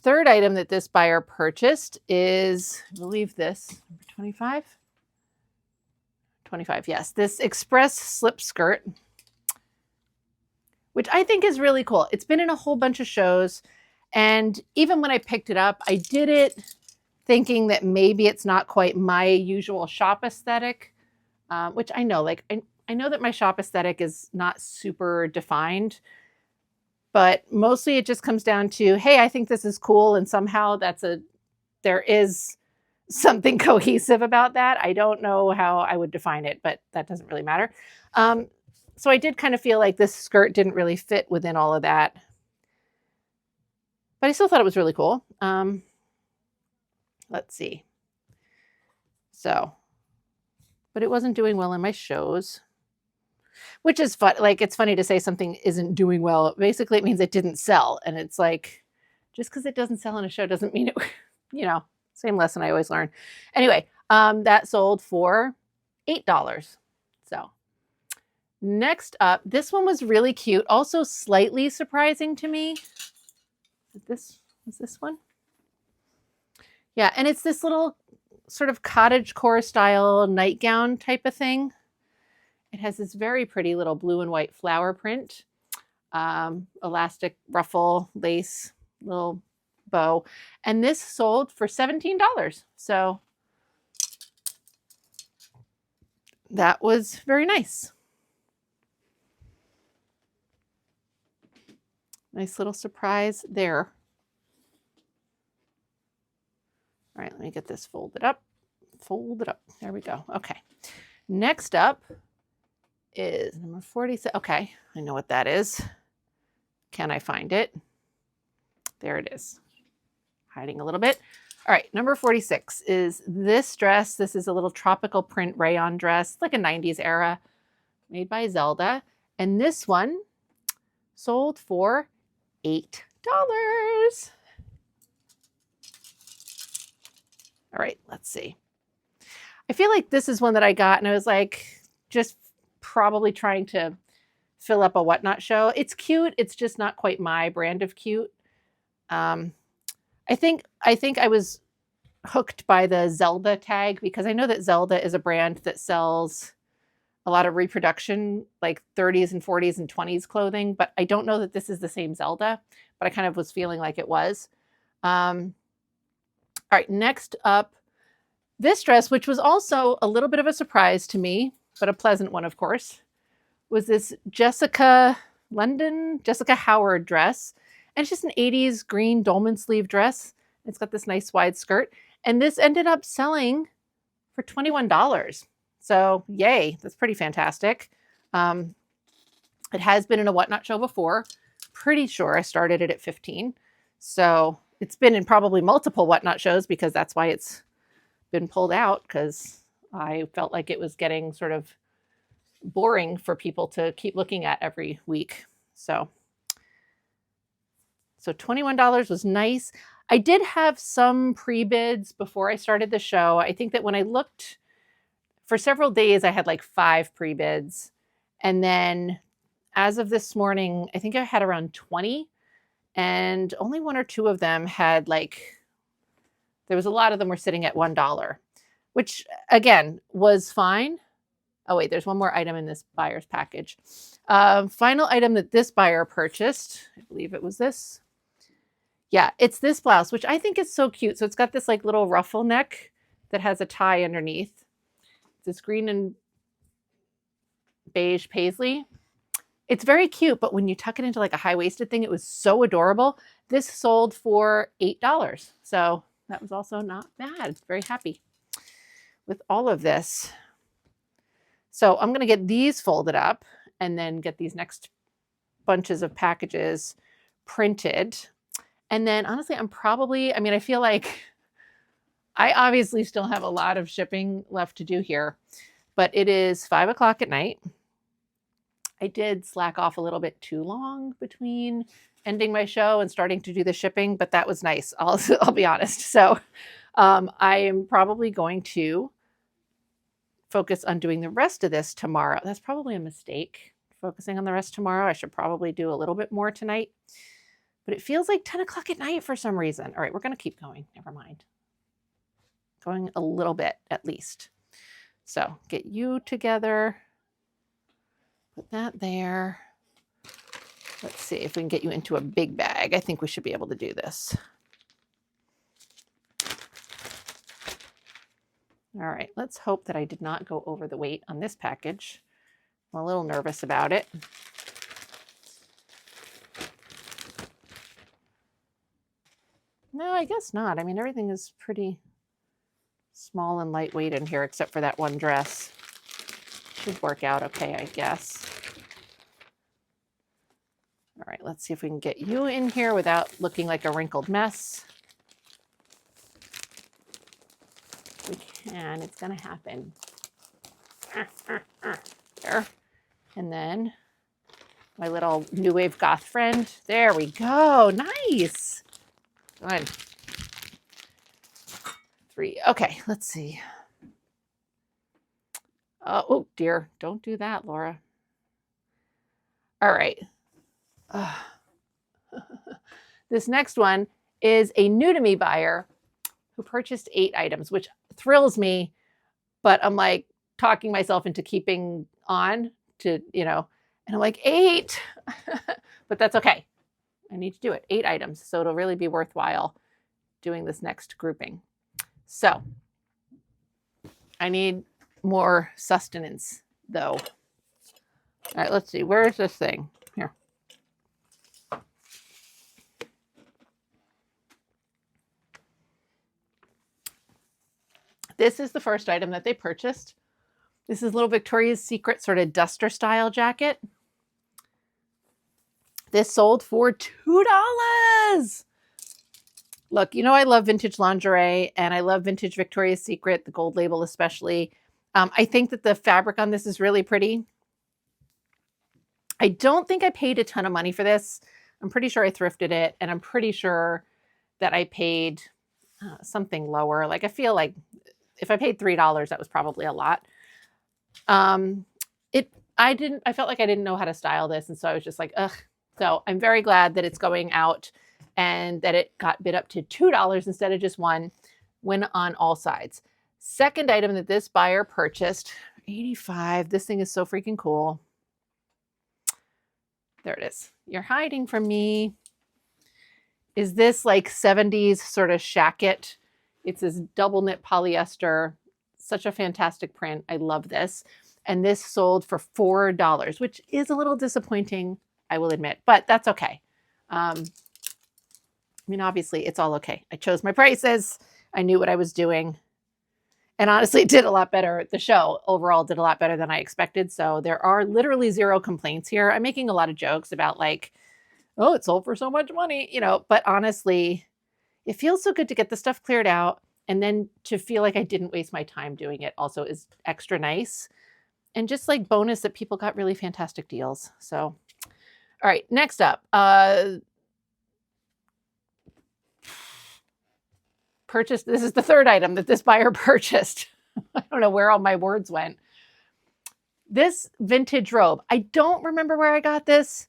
Third item that this buyer purchased is, I believe this, number 25? 25, yes. This express slip skirt, which I think is really cool. It's been in a whole bunch of shows. And even when I picked it up, I did it thinking that maybe it's not quite my usual shop aesthetic, which I know, like, I know that my shop aesthetic is not super defined, but mostly it just comes down to, hey, I think this is cool. And somehow there is something cohesive about that. I don't know how I would define it, but that doesn't really matter. So I did kind of feel like this skirt didn't really fit within all of that, but I still thought it was really cool. Let's see. So, but it wasn't doing well in my shows. which is fun. Like, it's funny to say something isn't doing well. Basically, it means it didn't sell. And it's like, just because it doesn't sell in a show doesn't mean it, you know, same lesson I always learn. Anyway, that sold for $8. So next up, this one was really cute. Also slightly surprising to me. Was this one? Yeah, and it's this little sort of cottagecore style nightgown type of thing. It has this very pretty little blue and white flower print, elastic ruffle, lace, little bow. And this sold for $17. So that was very nice. Nice little surprise there. All right, let me get this folded up. Fold it up. There we go. Okay. Next up is number 46. Okay, I know what that is. Can I find it? There it is. Hiding a little bit. All right, number 46 is this dress. This is a little tropical print rayon dress, like a 90s era, made by Zelda. And this one sold for $8. All right, let's see. I feel like this is one that I got and I was like, just probably trying to fill up a Whatnot show. It's cute. It's just not quite my brand of cute. I think I was hooked by the Zelda tag because I know that Zelda is a brand that sells a lot of reproduction, like 30s and 40s and 20s clothing, but I don't know that this is the same Zelda, but I kind of was feeling like it was. All right, next up, this dress, which was also a little bit of a surprise to me, but a pleasant one, of course, was this Jessica Howard dress. And it's just an 80s green dolman sleeve dress. It's got this nice wide skirt. And this ended up selling for $21. So yay, that's pretty fantastic. It has been in a Whatnot show before. Pretty sure I started it at 15. So it's been in probably multiple Whatnot shows because that's why it's been pulled out, because I felt like it was getting sort of boring for people to keep looking at every week. So $21 was nice. I did have some pre-bids before I started the show. I think that when I looked for several days, I had like 5 pre-bids. And then as of this morning, I think I had around 20. And only 1 or 2 of them had there was a lot of them were sitting at $1, which again was fine. Oh wait, there's one more item in this buyer's package. Final item that this buyer purchased, I believe it was this. Yeah, it's this blouse, which I think is so cute. So it's got this like little ruffle neck that has a tie underneath. It's this green and beige paisley. It's very cute, but when you tuck it into like a high-waisted thing, it was so adorable. This sold for $8. So that was also not bad. Very happy with all of this. So I'm going to get these folded up and then get these next bunches of packages printed. And then honestly, I feel like I obviously still have a lot of shipping left to do here, but it is 5 o'clock at night. I did slack off a little bit too long between ending my show and starting to do the shipping, but that was nice. I'll be honest. So I am probably going to focus on doing the rest of this tomorrow. That's probably a mistake, focusing on the rest tomorrow. I should probably do a little bit more tonight, but it feels like 10 o'clock at night for some reason. All right, we're going to keep going. Never mind. Going a little bit at least. So get you together. Put that there. Let's see if we can get you into a big bag. I think we should be able to do this. All right, let's hope that I did not go over the weight on this package. I'm a little nervous about it. No, I guess not. I mean, everything is pretty small and lightweight in here except for that one dress. Should work out okay, I guess. All right, let's see if we can get you in here without looking like a wrinkled mess. We can. It's going to happen. There. And then my little new wave goth friend. There we go. Nice. Good. 3. Okay, let's see. Oh dear, don't do that, Laura. All right. This next one is a new to me buyer who purchased 8 items, which thrills me, but I'm like talking myself into keeping on to, and I'm like, 8, but that's okay. I need to do it. 8 items. So it'll really be worthwhile doing this next grouping. So I need more sustenance though. All right, let's see. Where is this thing? Here. This is the first item that they purchased. This is little Victoria's Secret sort of duster style jacket. This sold for $2. Look, I love vintage lingerie and I love vintage Victoria's Secret, the gold label especially. I think that the fabric on this is really pretty. I don't think I paid a ton of money for this. I'm pretty sure I thrifted it, and I'm pretty sure that I paid something lower. Like, I feel like if I paid $3, that was probably a lot. I felt like I didn't know how to style this, and so I was just like, ugh. So I'm very glad that it's going out and that it got bid up to $2 instead of just $1, went on all sides. Second item that this buyer purchased, $85. This thing is so freaking cool. There it is. You're hiding from me. Is this like 70s sort of shacket? It's this double knit polyester. Such a fantastic print. I love this. And this sold for $4, which is a little disappointing, I will admit, but that's okay. Obviously it's all okay. I chose my prices. I knew what I was doing. And honestly, it did a lot better. The show overall did a lot better than I expected. So there are literally 0 complaints here. I'm making a lot of jokes about like, oh, it sold for so much money, but honestly, it feels so good to get the stuff cleared out. And then to feel like I didn't waste my time doing it also is extra nice. And just like bonus that people got really fantastic deals. So, all right, next up, purchased. This is the third item that this buyer purchased. I don't know where all my words went. This vintage robe. I don't remember where I got this.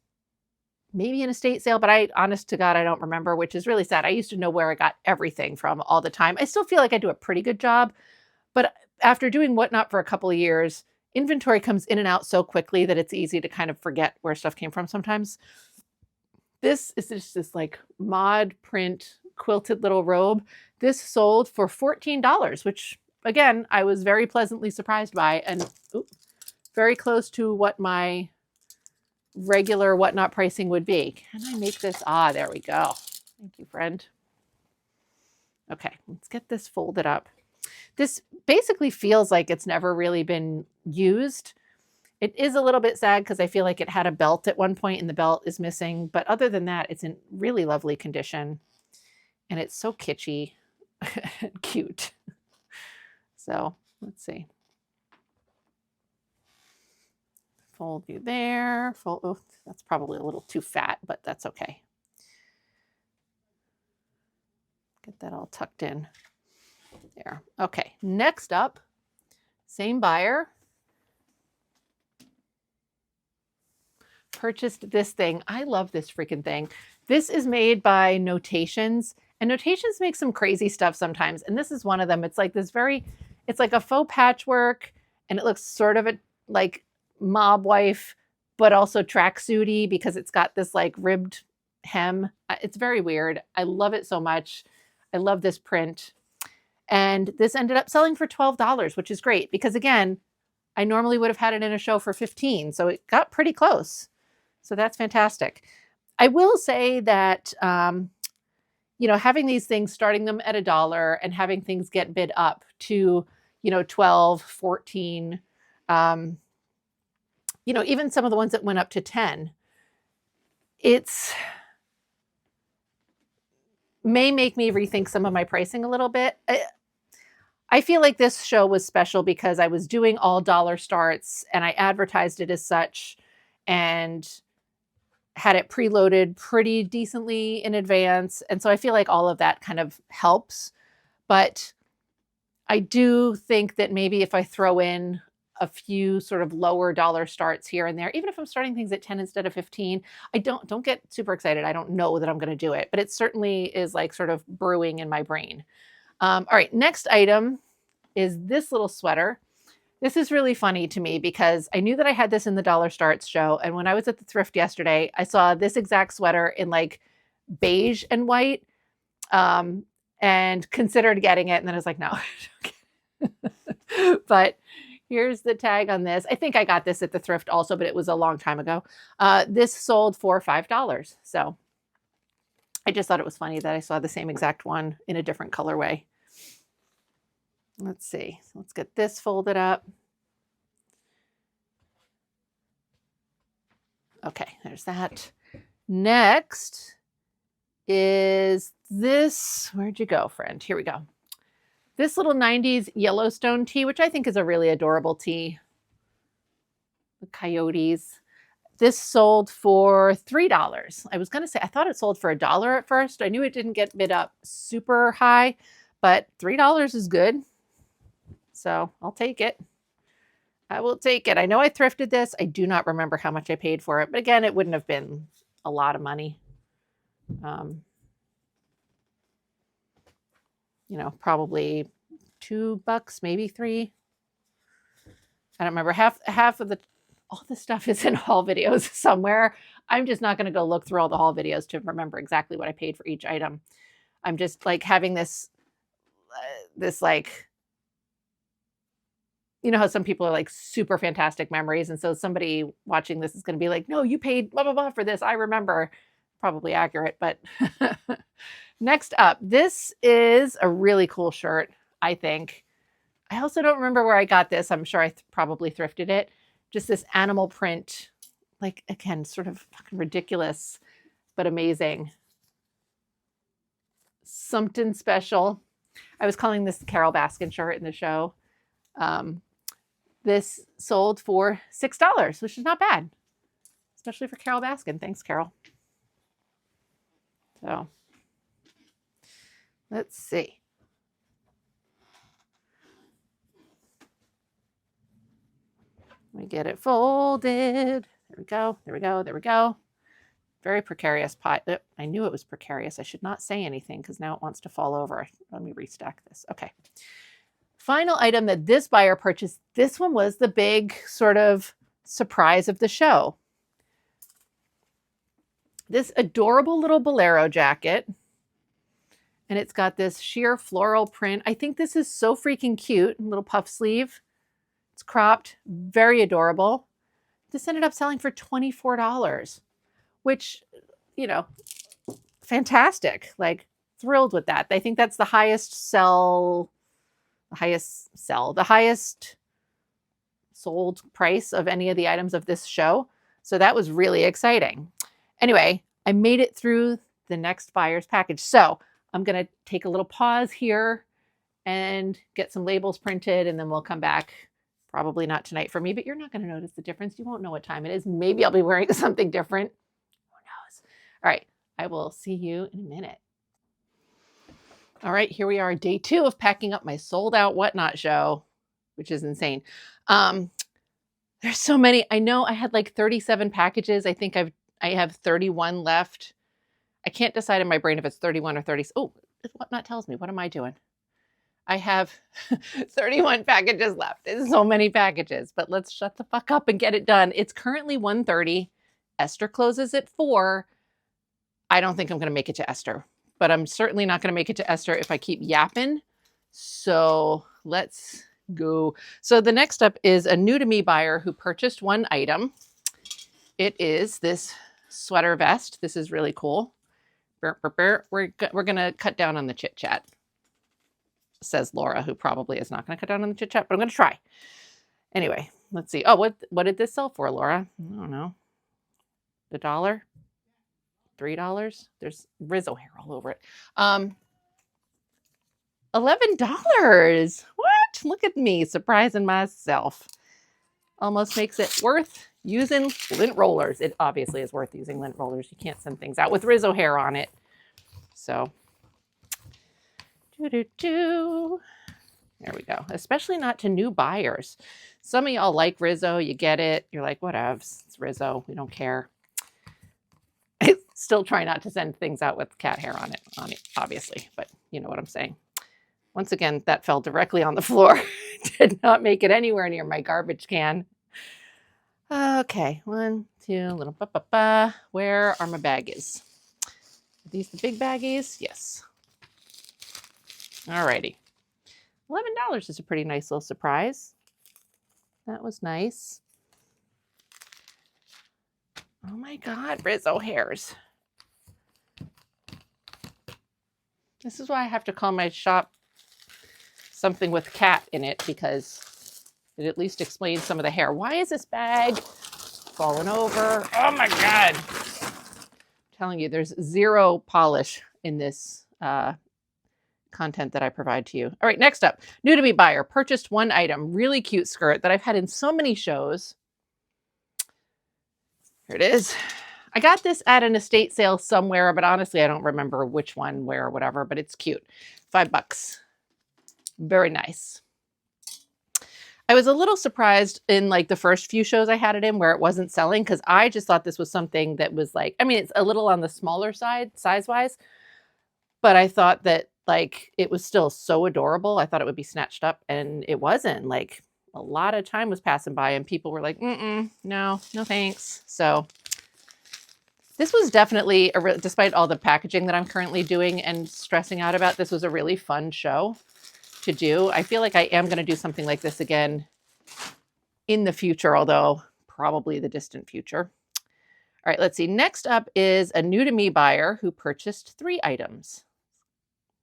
Maybe an estate sale, but honest to God, I don't remember, which is really sad. I used to know where I got everything from all the time. I still feel like I do a pretty good job, but after doing Whatnot for a couple of years, inventory comes in and out so quickly that it's easy to kind of forget where stuff came from sometimes. This is just this like mod print quilted little robe. This sold for $14, which again, I was very pleasantly surprised by, and very close to what my regular Whatnot pricing would be. Can I make this? There we go. Thank you, friend. Okay, let's get this folded up. This basically feels like it's never really been used. It is a little bit sad because I feel like it had a belt at one point and the belt is missing. But other than that, it's in really lovely condition. And it's so kitschy and cute. So let's see. Fold you there. That's probably a little too fat, but that's okay. Get that all tucked in there. Okay, next up, same buyer purchased this thing. I love this freaking thing. This is made by Notations, and Notations make some crazy stuff sometimes, and this is one of them. It's like this it's like a faux patchwork, and it looks sort of like mob wife, but also tracksuity because it's got this like ribbed hem. It's very weird. I love it so much. I love this print. And this ended up selling for $12, which is great because again, I normally would have had it in a show for $15. So it got pretty close. So that's fantastic. I will say that, having these things, starting them at $1 and having things get bid up to, 12, 14, even some of the ones that went up to 10, it's may make me rethink some of my pricing a little bit. I feel like this show was special because I was doing all dollar starts and I advertised it as such and had it preloaded pretty decently in advance. And so I feel like all of that kind of helps. But I do think that maybe if I throw in a few sort of lower dollar starts here and there, even if I'm starting things at 10 instead of 15, I don't get super excited. I don't know that I'm going to do it, but it certainly is like sort of brewing in my brain. All right, next item is this little sweater. This is really funny to me because I knew that I had this in the Dollar Starts show. And when I was at the thrift yesterday, I saw this exact sweater in like beige and white, and considered getting it. And then I was like, no. But here's the tag on this. I think I got this at the thrift also, but it was a long time ago. This sold for $5. So I just thought it was funny that I saw the same exact one in a different colorway. Let's see. Let's get this folded up. Okay, there's that. Next is this. Where'd you go, friend? Here we go. This little 90s Yellowstone tee, which I think is a really adorable tee. The coyotes. This sold for $3. I was going to say, I thought it sold for $1 at first. I knew it didn't get bid up super high, but $3 is good. So I'll take it. I will take it. I know I thrifted this. I do not remember how much I paid for it. But again, it wouldn't have been a lot of money. Probably $2, maybe $3. I don't remember. Half of all the stuff is in haul videos somewhere. I'm just not going to go look through all the haul videos to remember exactly what I paid for each item. I'm just like having this like, you know how some people are like super fantastic memories. And so somebody watching this is going to be like, no, you paid blah, blah, blah for this. I remember. Probably accurate, but next up, this is a really cool shirt, I think. I also don't remember where I got this. I'm sure I probably thrifted it. Just this animal print, like, again, sort of fucking ridiculous, but amazing. Something special. I was calling this Carol Baskin shirt in the show. This sold for $6, which is not bad, especially for Carol Baskin. Thanks, Carol. So let's see. Let me get it folded. There we go. There we go. There we go. Very precarious pie. I knew it was precarious. I should not say anything because now it wants to fall over. Let me restack this. Okay. Final item that this buyer purchased. This one was the big sort of surprise of the show. This adorable little bolero jacket. And it's got this sheer floral print. I think this is so freaking cute. Little puff sleeve. It's cropped. Very adorable. This ended up selling for $24, which, fantastic. Like, thrilled with that. I think that's the highest sold price of any of the items of this show. So that was really exciting. Anyway, I made it through the next buyer's package. So I'm going to take a little pause here and get some labels printed, and then we'll come back. Probably not tonight for me, but you're not going to notice the difference. You won't know what time it is. Maybe I'll be wearing something different. Who knows? All right. I will see you in a minute. All right. Here we are, day 2 of packing up my sold out whatnot show, which is insane. There's so many. I know I had like 37 packages. I think I have 31 left. I can't decide in my brain if it's 31 or 30. Oh, whatnot tells me. What am I doing? I have 31 packages left. There's so many packages, but let's shut the fuck up and get it done. It's currently 1:30. Esther closes at 4. I don't think I'm going to make it to Esther, but I'm certainly not going to make it to Esther if I keep yapping. So let's go. So the next up is a new to me buyer who purchased one item. It is this sweater vest. This is really cool. We're going to cut down on the chit chat, says Laura, who probably is not going to cut down on the chit chat, but I'm going to try. Anyway, let's see. Oh, what did this sell for, Laura? I don't know. $1? $3? There's Rizzo hair all over it. $11. What? Look at me surprising myself. Almost makes it worth using lint rollers. It obviously is worth using lint rollers. You can't send things out with Rizzo hair on it. So, there we go. Especially not to new buyers. Some of y'all like Rizzo. You get it. You're like, whatevs. It's Rizzo. We don't care. I still try not to send things out with cat hair on it, obviously. But you know what I'm saying. Once again, that fell directly on the floor. Did not make it anywhere near my garbage can. Okay, 1, 2, little ba-ba-ba. Where are my baggies? Are these the big baggies? Yes. Alrighty. $11 is a pretty nice little surprise. That was nice. Oh my God, Rizzo hairs. This is why I have to call my shop something with cat in it, because it at least explains some of the hair. Why is this bag falling over? Oh my God. I'm telling you, there's zero polish in this content that I provide to you. All right, next up, new to me buyer, purchased one item, really cute skirt that I've had in so many shows. Here it is. I got this at an estate sale somewhere, but honestly, I don't remember which one, where, or whatever, but it's cute. $5. Very nice. I was a little surprised in like the first few shows I had it in where it wasn't selling, because I just thought this was something that was like, I mean, it's a little on the smaller side, size-wise, but I thought that like it was still so adorable. I thought it would be snatched up, and it wasn't. Like a lot of time was passing by and people were like, no thanks. So this was definitely, despite all the packaging that I'm currently doing and stressing out about, this was a really fun show to do. I feel like I am going to do something like this again in the future, although probably the distant future. All right, let's see. Next up is a new to me buyer who purchased 3 items.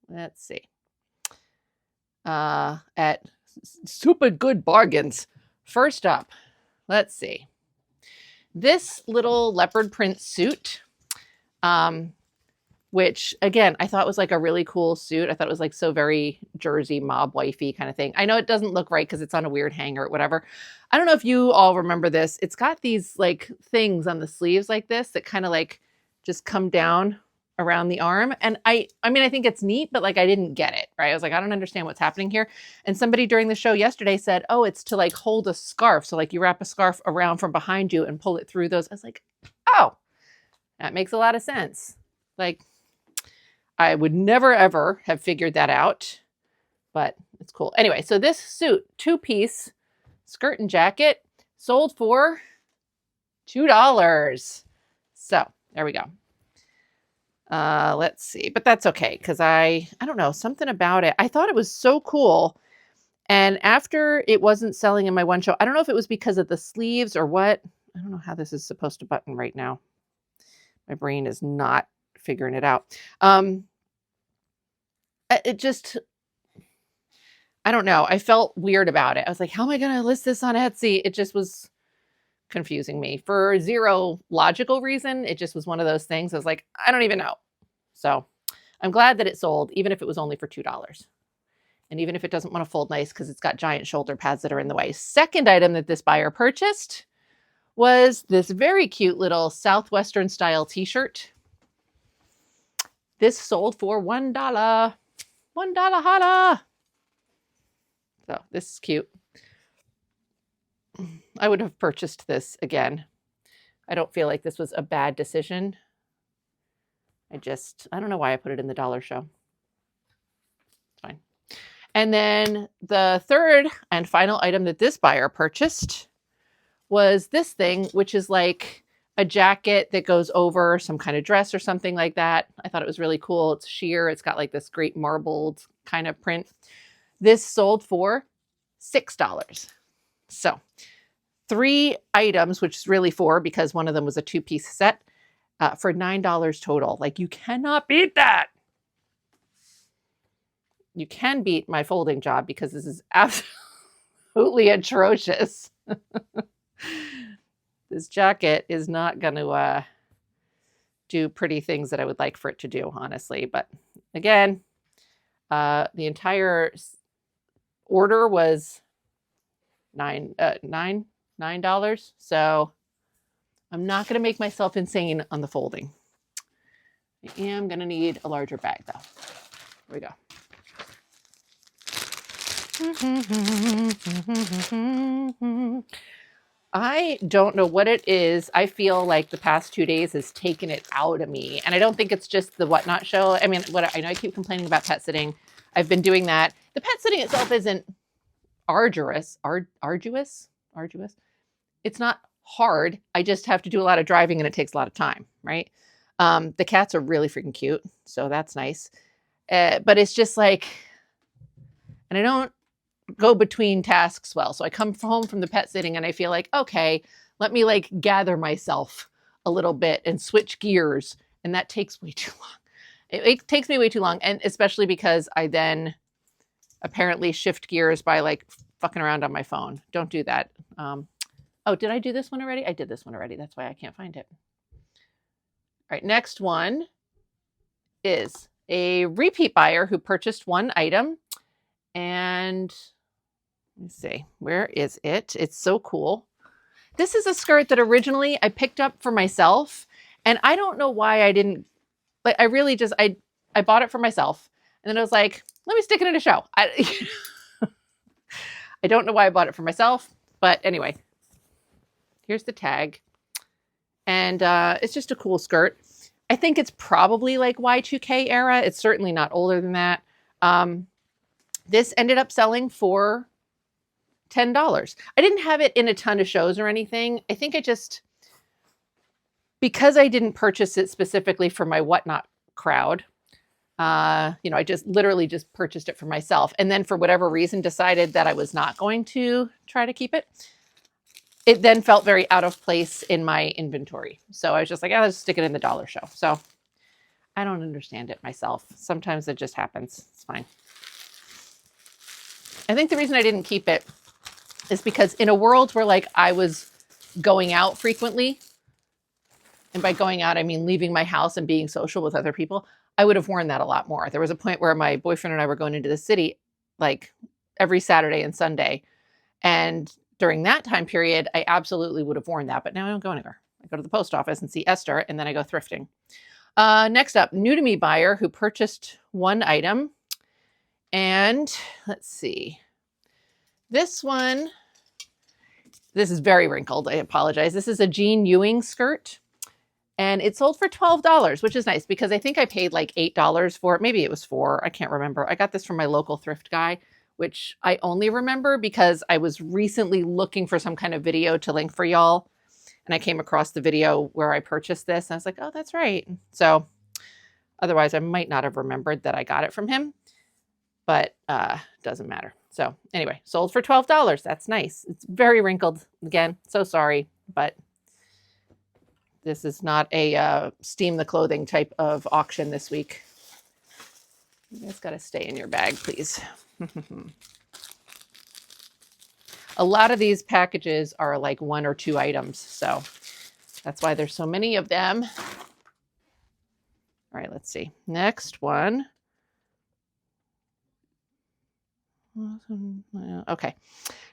Let's see. At super good bargains. First up, let's see. This little leopard print suit, which again, I thought was like a really cool suit. I thought it was like so very Jersey mob wifey kind of thing. I know it doesn't look right because it's on a weird hanger or whatever. I don't know if you all remember this. It's got these like things on the sleeves like this that kind of like just come down around the arm. And I mean, I think it's neat, but like I didn't get it, right? I was like, I don't understand what's happening here. And somebody during the show yesterday said, oh, it's to like hold a scarf. So like you wrap a scarf around from behind you and pull it through those. I was like, oh, that makes a lot of sense. Like I would never, ever have figured that out, but it's cool. Anyway, so this suit, 2-piece skirt and jacket, sold for $2. So there we go. Let's see, but that's okay. Cause I don't know, something about it. I thought it was so cool. And after it wasn't selling in my one show, I don't know if it was because of the sleeves or what. I don't know how this is supposed to button right now. My brain is not figuring it out. It just, I don't know. I felt weird about it. I was like, how am I going to list this on Etsy? It just was confusing me for zero logical reason. It just was one of those things. I was like, I don't even know. So I'm glad that it sold, even if it was only for $2. And even if it doesn't want to fold nice because it's got giant shoulder pads that are in the way. Second item that this buyer purchased was this very cute little Southwestern style t-shirt. This sold for $1. $1 holla. So this is cute. I would have purchased this again. I don't feel like this was a bad decision. I don't know why I put it in the dollar show. It's fine. And then the third and final item that this buyer purchased was this thing, which is like a jacket that goes over some kind of dress or something like that. I thought it was really cool. It's sheer. It's got like this great marbled kind of print. This sold for $6. So 3 items, which is really 4 because one of them was a 2-piece set, for $9 total. Like you cannot beat that. You can beat my folding job because this is absolutely atrocious. This jacket is not going to do pretty things that I would like for it to do, honestly. But again, The entire order was $9. So I'm not going to make myself insane on the folding. I am going to need a larger bag though. Here we go. I don't know what it is. I feel like the past 2 days has taken it out of me. And I don't think it's just the Whatnot show. I mean, I know I keep complaining about pet sitting. I've been doing that. The pet sitting itself isn't arduous. It's not hard. I just have to do a lot of driving and it takes a lot of time, right? The cats are really freaking cute. So that's nice. But it's just like, and I don't go between tasks well. So I come home from the pet sitting and I feel like, okay, let me like gather myself a little bit and switch gears. And that takes way too long. It takes me way too long. And especially because I then apparently shift gears by like fucking around on my phone. Don't do that. Oh, did I do this one already? I did this one already. That's why I can't find it. All right, next one is a repeat buyer who purchased one item. And let me see, where is it? It's so cool. This is a skirt that originally I picked up for myself. And I don't know why I didn't, like, I really just, I bought it for myself. And then I was like, let me stick it in a show. I don't know why I bought it for myself. But anyway, here's the tag. And it's just a cool skirt. I think it's probably like Y2K era. It's certainly not older than that. This ended up selling for $10. I didn't have it in a ton of shows or anything. I think because I didn't purchase it specifically for my Whatnot crowd, I just literally just purchased it for myself. And then for whatever reason decided that I was not going to try to keep it. It then felt very out of place in my inventory. So I was just like, I'll just stick it in the dollar show. So I don't understand it myself. Sometimes it just happens. It's fine. I think the reason I didn't keep it is because in a world where like I was going out frequently, and by going out, I mean leaving my house and being social with other people, I would have worn that a lot more. There was a point where my boyfriend and I were going into the city like every Saturday and Sunday. And during that time period, I absolutely would have worn that. But now I don't go anywhere. I go to the post office and see Esther, and then I go thrifting. Next up, new to me buyer who purchased one item. And let's see. This one, this is very wrinkled. I apologize. This is a Jean Ewing skirt. And it sold for $12, which is nice because I think I paid like $8 for it. Maybe it was $4. I can't remember. I got this from my local thrift guy, which I only remember because I was recently looking for some kind of video to link for y'all. And I came across the video where I purchased this. And I was like, oh, that's right. So otherwise, I might not have remembered that I got it from him. But doesn't matter. So anyway, sold for $12. That's nice. It's very wrinkled. Again, so sorry. But this is not a steam the clothing type of auction this week. You guys got to stay in your bag, please. A lot of these packages are like 1 or 2 items. So that's why there's so many of them. All right, let's see. Next one. Okay.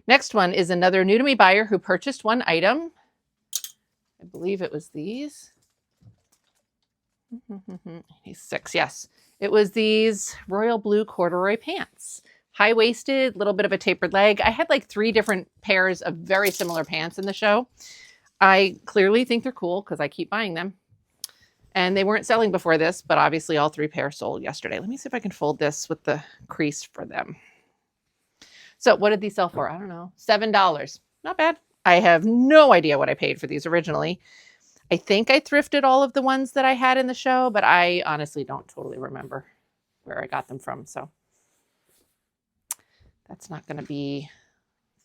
Next one is another new to me buyer who purchased one item. I believe it was these. 6, yes. It was these royal blue corduroy pants. High-waisted, little bit of a tapered leg. I had like 3 different pairs of very similar pants in the show. I clearly think they're cool because I keep buying them. And they weren't selling before this, but obviously all 3 pairs sold yesterday. Let me see if I can fold this with the crease for them. So what did these sell for? I don't know. $7. Not bad. I have no idea what I paid for these originally. I think I thrifted all of the ones that I had in the show, but I honestly don't totally remember where I got them from. So that's not going to be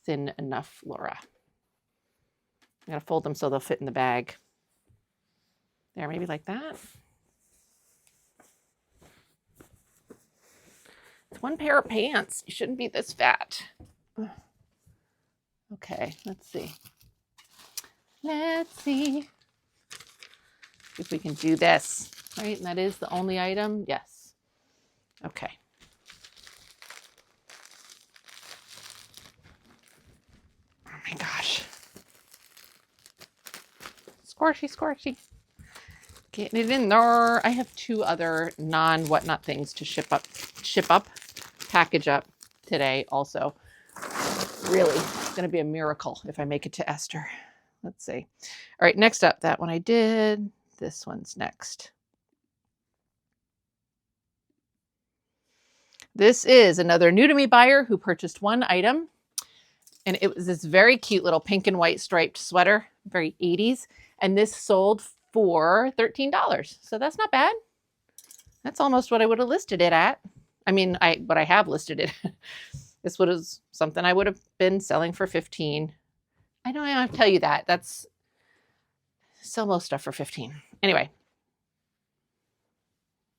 thin enough, Laura. I got to fold them so they'll fit in the bag. There, maybe like that. It's 1 pair of pants. You shouldn't be this fat. Okay, let's see. Let's see if we can do this. Right, and that is the only item. Yes. Okay. my gosh. Squishy, squishy. Getting it in there. I have 2 other non-whatnot things to ship up, package up today also. Really, it's going to be a miracle if I make it to Esther. Let's see. All right, next up, that one I did. This one's next. This is another new to me buyer who purchased 1 item. And it was this very cute little pink and white striped sweater, very 80s. And this sold for $13. So that's not bad. That's almost what I would have listed it at. I mean, but I have listed it. This was something I would have been selling for 15. I don't have to tell you that. That's sell most stuff for 15. Anyway,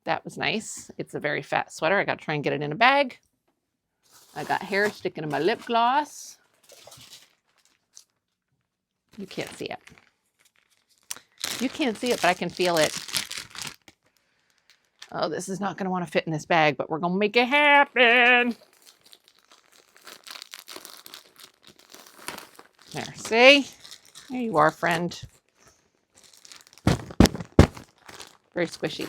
that was nice. It's a very fat sweater. I got to try and get it in a bag. I got hair sticking in my lip gloss. You can't see it. You can't see it, but I can feel it. Oh, this is not going to want to fit in this bag, but we're going to make it happen. There, see? There you are, friend. Very squishy.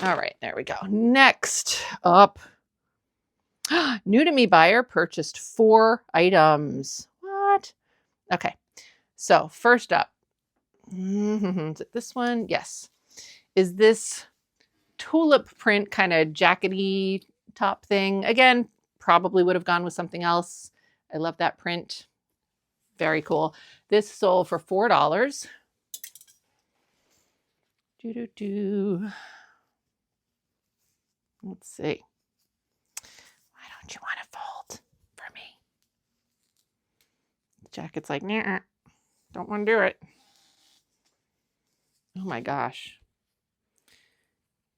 All right, there we go. Next up, new to me buyer purchased 4 items. What? Okay, so first up, is it this one? Yes. Is this tulip print kind of jackety top thing? Again, probably would have gone with something else. I love that print. Very cool. This sold for $4. Let's see. Why don't you want to fold for me? The jacket's like, nah, don't want to do it. Oh my gosh.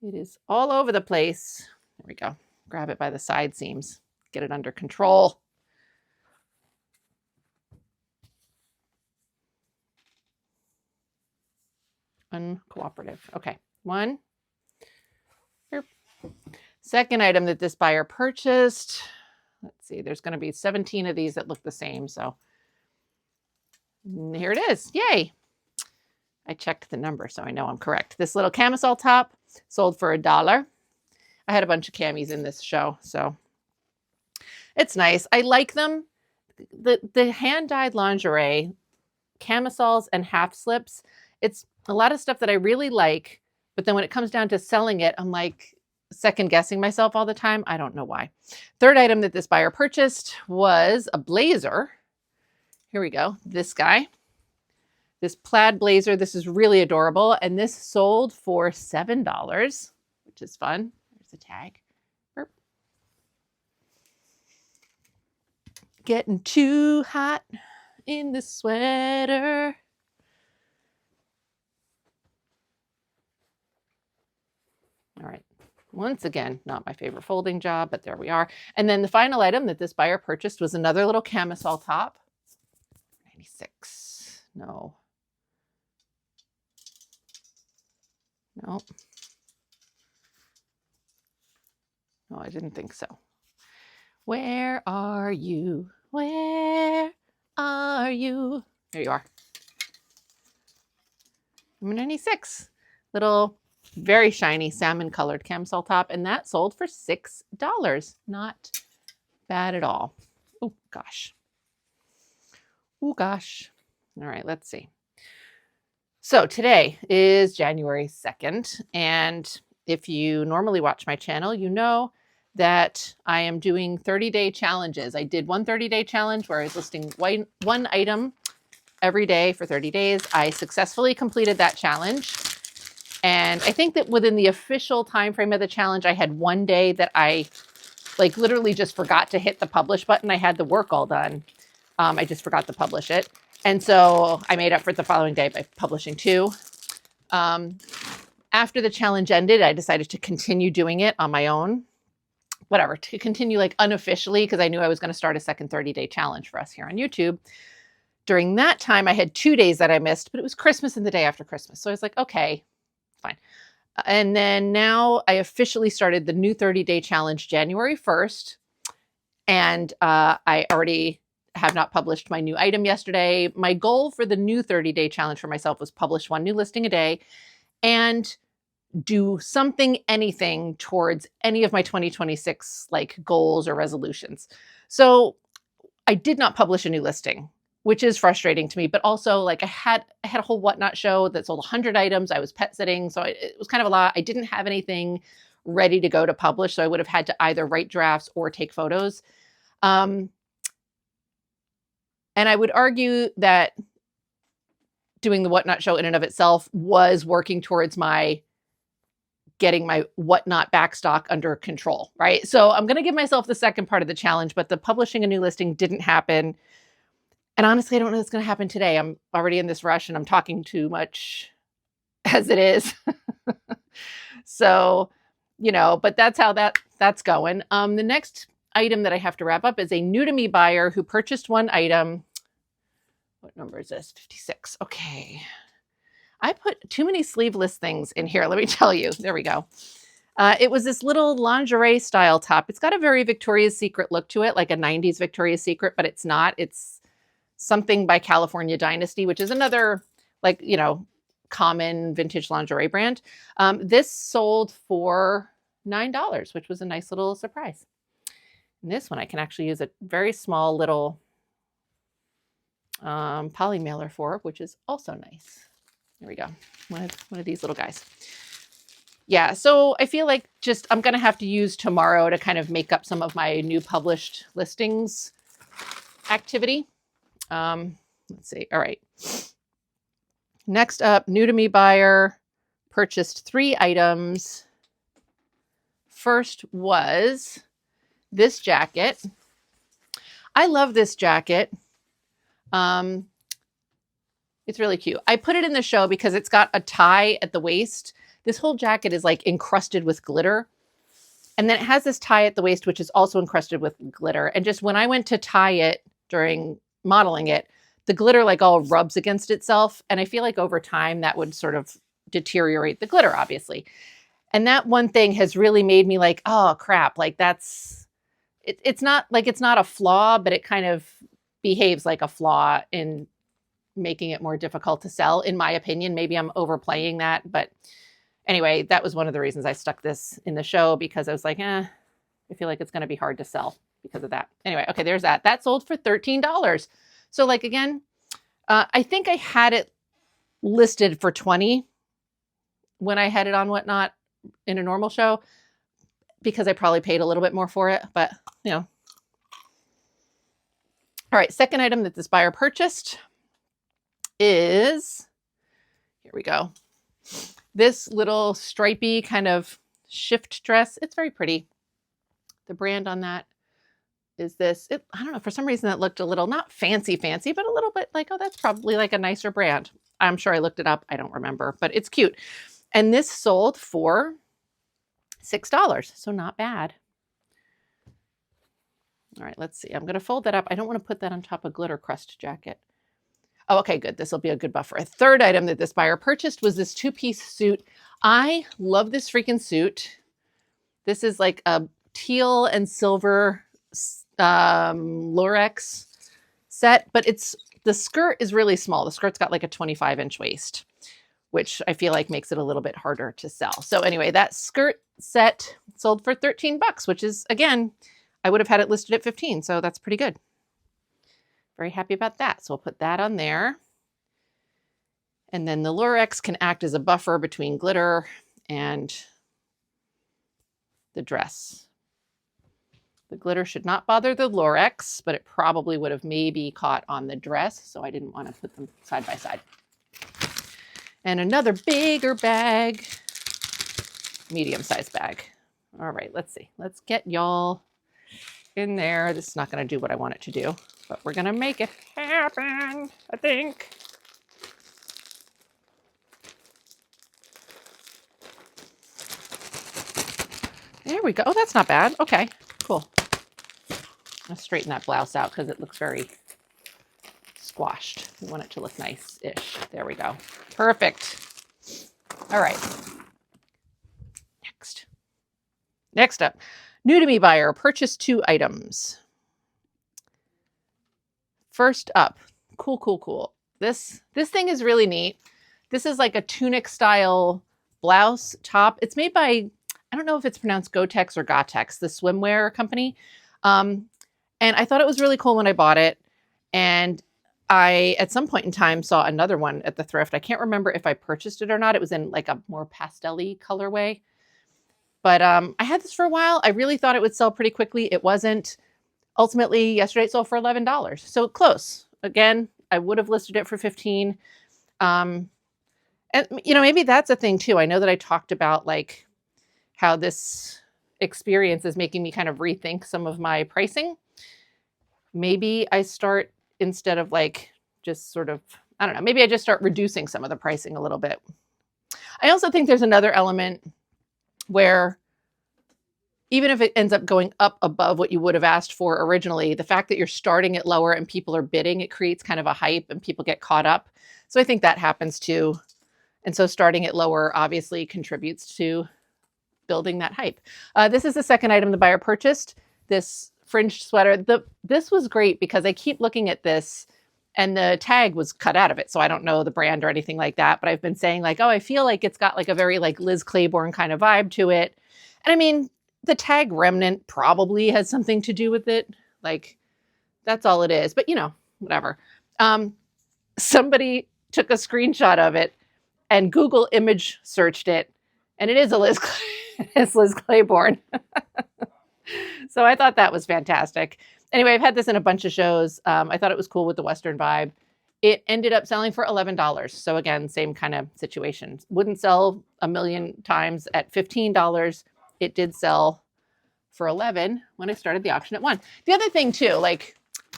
It is all over the place. There we go. Grab it by the side seams. Get it under control. Uncooperative. Okay. 1. Here. Second item that this buyer purchased. Let's see. There's going to be 17 of these that look the same. So here it is. Yay. I checked the number, so I know I'm correct. This little camisole top sold for $1. I had a bunch of camis in this show, so it's nice. I like them. The hand-dyed lingerie, camisoles and half slips, it's a lot of stuff that I really like, but then when it comes down to selling it, I'm like second guessing myself all the time. I don't know why. Third item that this buyer purchased was a blazer. Here we go. This guy. This plaid blazer, this is really adorable. And this sold for $7, which is fun. There's the tag. Burp. Getting too hot in the sweater. All right. Once again, not my favorite folding job, but there we are. And then the final item that this buyer purchased was another little camisole top. 96. No. No, I didn't think so. Where are you? Where are you? There you are. Number 96. Little, very shiny salmon colored camisole top. And that sold for $6. Not bad at all. Oh, gosh. Oh, gosh. All right, let's see. So today is January 2nd, and if you normally watch my channel, you know that I am doing 30-day challenges. I did one 30-day challenge where I was listing one item every day for 30 days. I successfully completed that challenge, and I think that within the official time frame of the challenge, I had one day that I like literally just forgot to hit the publish button. I had the work all done. I just forgot to publish it. And so I made up for it the following day by publishing 2. After the challenge ended, I decided to continue doing it on my own. Whatever, to continue like unofficially, because I knew I was going to start a second 30-day challenge for us here on YouTube. During that time, I had 2 days that I missed, but it was Christmas and the day after Christmas. So I was like, okay, fine. And then now I officially started the new 30-day challenge January 1st. And I already have not published my new item yesterday. My goal for the new 30-day challenge for myself was publish 1 new listing a day and do something, anything towards any of my 2026 like goals or resolutions. So I did not publish a new listing, which is frustrating to me, but also like I had a whole whatnot show that sold 100 items. I was pet sitting, so it was kind of a lot. I didn't have anything ready to go to publish, so I would have had to either write drafts or take photos. And I would argue that doing the whatnot show in and of itself was working towards my getting my whatnot backstock under control, right? So I'm going to give myself the second part of the challenge, but the publishing a new listing didn't happen. And honestly, I don't know what's going to happen today. I'm already in this rush and I'm talking too much as it is. So, but that's how that's going. The next item that I have to wrap up is a new to me buyer who purchased 1 item. What number is this? 56. Okay. I put too many sleeveless things in here. Let me tell you. There we go. It was this little lingerie style top. It's got a very Victoria's Secret look to it, like a 90s Victoria's Secret, but it's not. It's something by California Dynasty, which is another common vintage lingerie brand. This sold for $9, which was a nice little surprise. And this one I can actually use a very small little poly mailer for, which is also nice. There we go. One of these little guys. Yeah, so I feel like I'm going to have to use tomorrow to kind of make up some of my new published listings activity. Let's see. All right. Next up, new to me buyer purchased 3 items. First was this jacket. I love this jacket. It's really cute. I put it in the show because it's got a tie at the waist. This whole jacket is like encrusted with glitter. And then it has this tie at the waist, which is also encrusted with glitter. And just when I went to tie it during modeling it, the glitter like all rubs against itself. And I feel like over time that would sort of deteriorate the glitter, obviously. And that one thing has really made me like, oh crap, like it's not a flaw, but it kind of behaves like a flaw in making it more difficult to sell, in my opinion. Maybe I'm overplaying that, but anyway, that was one of the reasons I stuck this in the show, because I was like, I feel like it's going to be hard to sell because of that. Anyway, okay, there's that. That sold for $13. So like, again, I think I had it listed for 20 when I had it on Whatnot in a normal show, because I probably paid a little bit more for it, but All right, second item that this buyer purchased is, here we go, this little stripy kind of shift dress. It's very pretty. The brand on that is this. I don't know, for some reason that looked a little, not fancy, but a little bit like, oh, that's probably like a nicer brand. I'm sure I looked it up. I don't remember, but it's cute. And this sold for $6, so not bad. All right, let's see. I'm going to fold that up. I don't want to put that on top of glitter crust jacket. Oh, okay, good. This will be a good buffer. A third item that this buyer purchased was this 2-piece suit. I love this freaking suit. This is like a teal and silver lurex set, but the skirt is really small. The skirt's got like a 25-inch waist, which I feel like makes it a little bit harder to sell. So anyway, that skirt set sold for $13, which is, again, I would have had it listed at 15, so that's pretty good. Very happy about that. So we'll put that on there. And then the lurex can act as a buffer between glitter and the dress. The glitter should not bother the lurex, but it probably would have maybe caught on the dress, so I didn't want to put them side by side. And another bigger bag, medium-sized bag. All right, let's see. Let's get y'all in there. This is not going to do what I want it to do, but we're going to make it happen, I think. There we go. Oh, that's not bad. Okay, cool. I'll straighten that blouse out because it looks very squashed. We want it to look nice-ish. There we go. Perfect. All right. Next up, new to me buyer purchased 2 items. First up, cool. This thing is really neat. This is like a tunic style blouse top. It's made by, I don't know if it's pronounced Gotex or Gotex, the swimwear company. And I thought it was really cool when I bought it. And I, at some point in time, saw another one at the thrift. I can't remember if I purchased it or not. It was in like a more pastel-y colorway. But I had this for a while. I really thought it would sell pretty quickly. It wasn't. Ultimately, yesterday it sold for $11. So close. Again, I would have listed it for $15. And, maybe that's a thing too. I know that I talked about like how this experience is making me kind of rethink some of my pricing. Maybe I start, instead of like just sort of, I don't know, maybe I just start reducing some of the pricing a little bit. I also think there's another element where even if it ends up going up above what you would have asked for originally, the fact that you're starting it lower and people are bidding, it creates kind of a hype and people get caught up. So I think that happens too. And so starting it lower obviously contributes to building that hype. This is the second item the buyer purchased, this fringed sweater. This was great because I keep looking at this and the tag was cut out of it. So I don't know the brand or anything like that, but I've been saying like, oh, I feel like it's got like a very like Liz Claiborne kind of vibe to it. And I mean, the tag remnant probably has something to do with it. Like that's all it is, but whatever. Somebody took a screenshot of it and Google image searched it. And it is it's Liz Claiborne. So I thought that was fantastic. Anyway, I've had this in a bunch of shows. I thought it was cool with the Western vibe. It ended up selling for $11. So again, same kind of situation. Wouldn't sell a million times at $15. It did sell for $11 when I started the auction at $1. The other thing too, like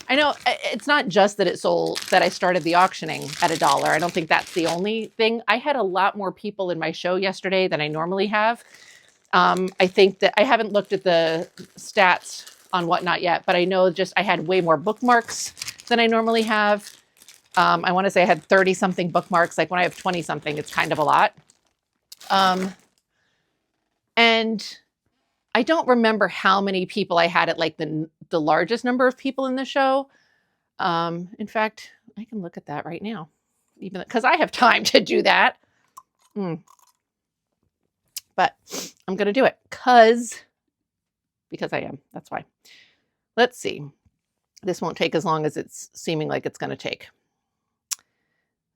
I know it's not just that it sold, that I started the auctioning at $1. I don't think that's the only thing. I had a lot more people in my show yesterday than I normally have. I think that I haven't looked at the stats on Whatnot yet, but I know just I had way more bookmarks than I normally have. I want to say I had 30 something bookmarks. Like when I have 20 something, it's kind of a lot. And I don't remember how many people I had at like the largest number of people in the show. In fact, I can look at that right now, even because I have time to do that. But I'm going to do it because I am. That's why. Let's see. This won't take as long as it's seeming like it's going to take.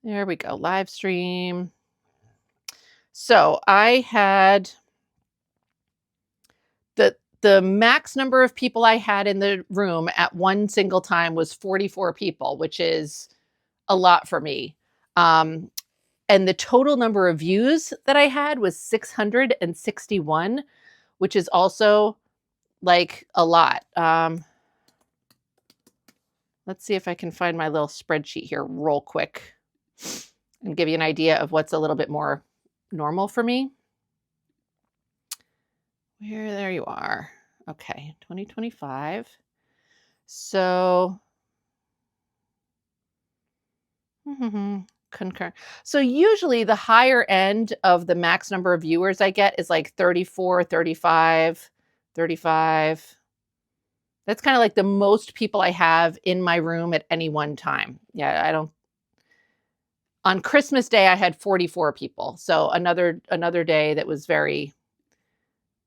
There we go. Live stream. So I had the max number of people I had in the room at one single time was 44 people, which is a lot for me. And the total number of views that I had was 661, which is also like a lot. Let's see if I can find my little spreadsheet here real quick and give you an idea of what's a little bit more normal for me. There you are. Okay, 2025. So, concur. So usually the higher end of the max number of viewers I get is like 34, 35, 35. That's kind of like the most people I have in my room at any one time. Yeah, on Christmas Day, I had 44 people. So another day that was very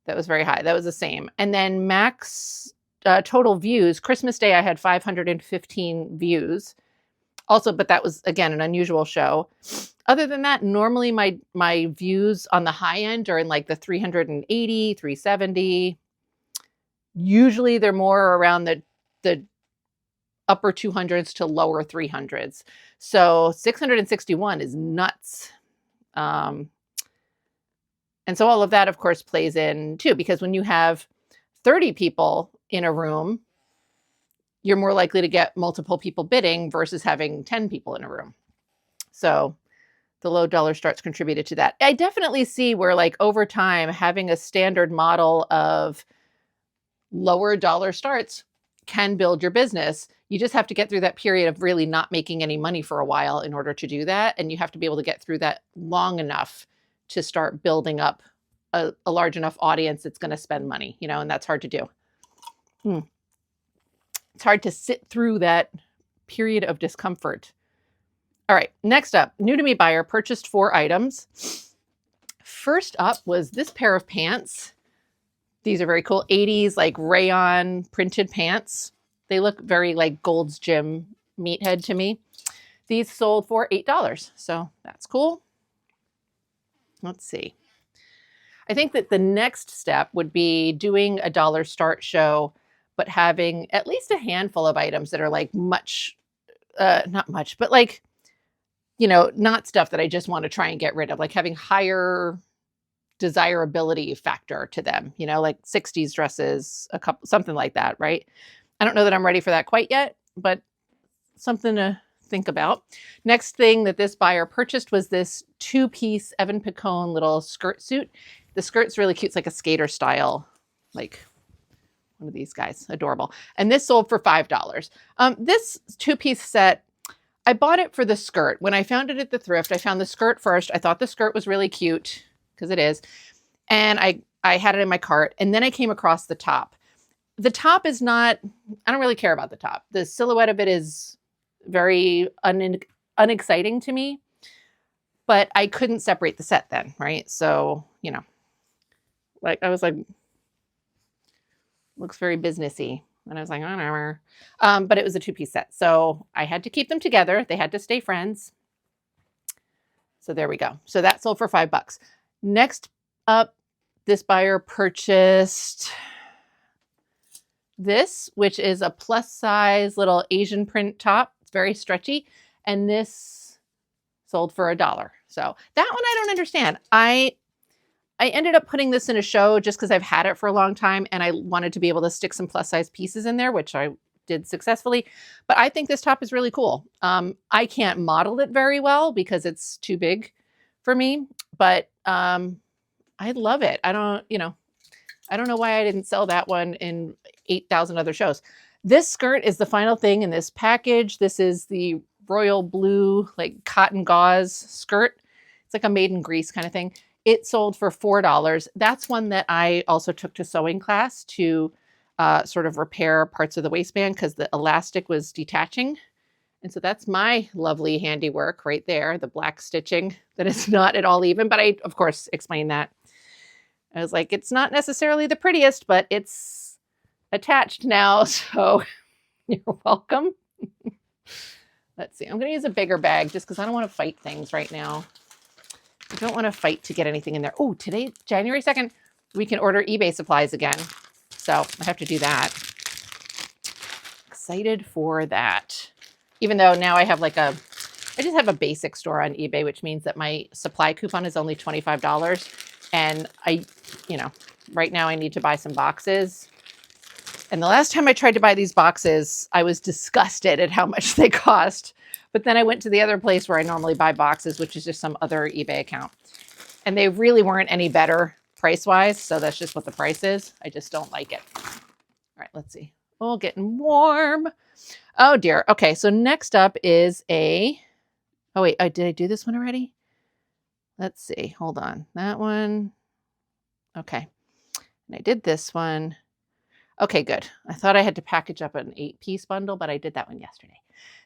high. That was the same. And then max total views, Christmas Day, I had 515 views. Also, but that was, again, an unusual show. Other than that, normally my views on the high end are in like the 380, 370. Usually they're more around the upper 200s to lower 300s. So 661 is nuts. And so all of that, of course, plays in too, because when you have 30 people in a room, you're more likely to get multiple people bidding versus having 10 people in a room. So the low dollar starts contributed to that. I definitely see where like over time, having a standard model of lower dollar starts can build your business. You just have to get through that period of really not making any money for a while in order to do that. And you have to be able to get through that long enough to start building up a large enough audience that's going to spend money, and that's hard to do. It's hard to sit through that period of discomfort. All right, next up, new to me buyer purchased 4 items. First up was this pair of pants. These are very cool, 80s like rayon printed pants. They look very like Gold's Gym meathead to me. These sold for $8, so that's cool. Let's see. I think that the next step would be doing a dollar start show, but having at least a handful of items that are like much, not much, but like, you know, not stuff that I just want to try and get rid of, like having higher desirability factor to them, you know, like 60s dresses, a couple, something like that, right? I don't know that I'm ready for that quite yet, but something to think about. Next thing that this buyer purchased was this 2-piece Evan Picone little skirt suit. The skirt's really cute. It's like a skater style, like one of these guys, adorable. And this sold for $5. This 2-piece set, I bought it for the skirt. When I found it at the thrift, I found the skirt first. I thought the skirt was really cute, because it is. And I had it in my cart. And then I came across the top. The top is not, I don't really care about the top. The silhouette of it is very unexciting to me. But I couldn't separate the set then, right? So, you know, like I was like, looks very businessy. And I was like, whatever. But it was a 2-piece set. So I had to keep them together. They had to stay friends. So there we go. So that sold for $5. Next up, this buyer purchased this, which is a plus size little Asian print top. It's very stretchy. And this sold for $1. So that one I don't understand. I ended up putting this in a show just because I've had it for a long time and I wanted to be able to stick some plus size pieces in there, which I did successfully. But I think this top is really cool. I can't model it very well because it's too big for me, but I love it. I don't know why I didn't sell that one in 8,000 other shows. This skirt is the final thing in this package. This is the royal blue, like cotton gauze skirt. It's like a made in Greece kind of thing. It sold for $4. That's one that I also took to sewing class to sort of repair parts of the waistband because the elastic was detaching. And so that's my lovely handiwork right there, the black stitching that is not at all even. But I, of course, explained that. I was like, it's not necessarily the prettiest, but it's attached now. So you're welcome. Let's see. I'm going to use a bigger bag just because I don't want to fight things right now. I don't want to fight to get anything in there. Oh, today, January 2nd, we can order eBay supplies again. So I have to do that. Excited for that. Even though now I have I just have a basic store on eBay, which means that my supply coupon is only $25. And right now I need to buy some boxes. And the last time I tried to buy these boxes, I was disgusted at how much they cost. But then I went to the other place where I normally buy boxes, which is just some other eBay account. And they really weren't any better price-wise. So that's just what the price is. I just don't like it. All right, let's see. Oh, getting warm. Oh, dear. Okay, so next up is oh, wait. Did I do this one already? Let's see. Hold on. That one. Okay. And I did this one. Okay, good. I thought I had to package up an 8-piece bundle, but I did that one yesterday.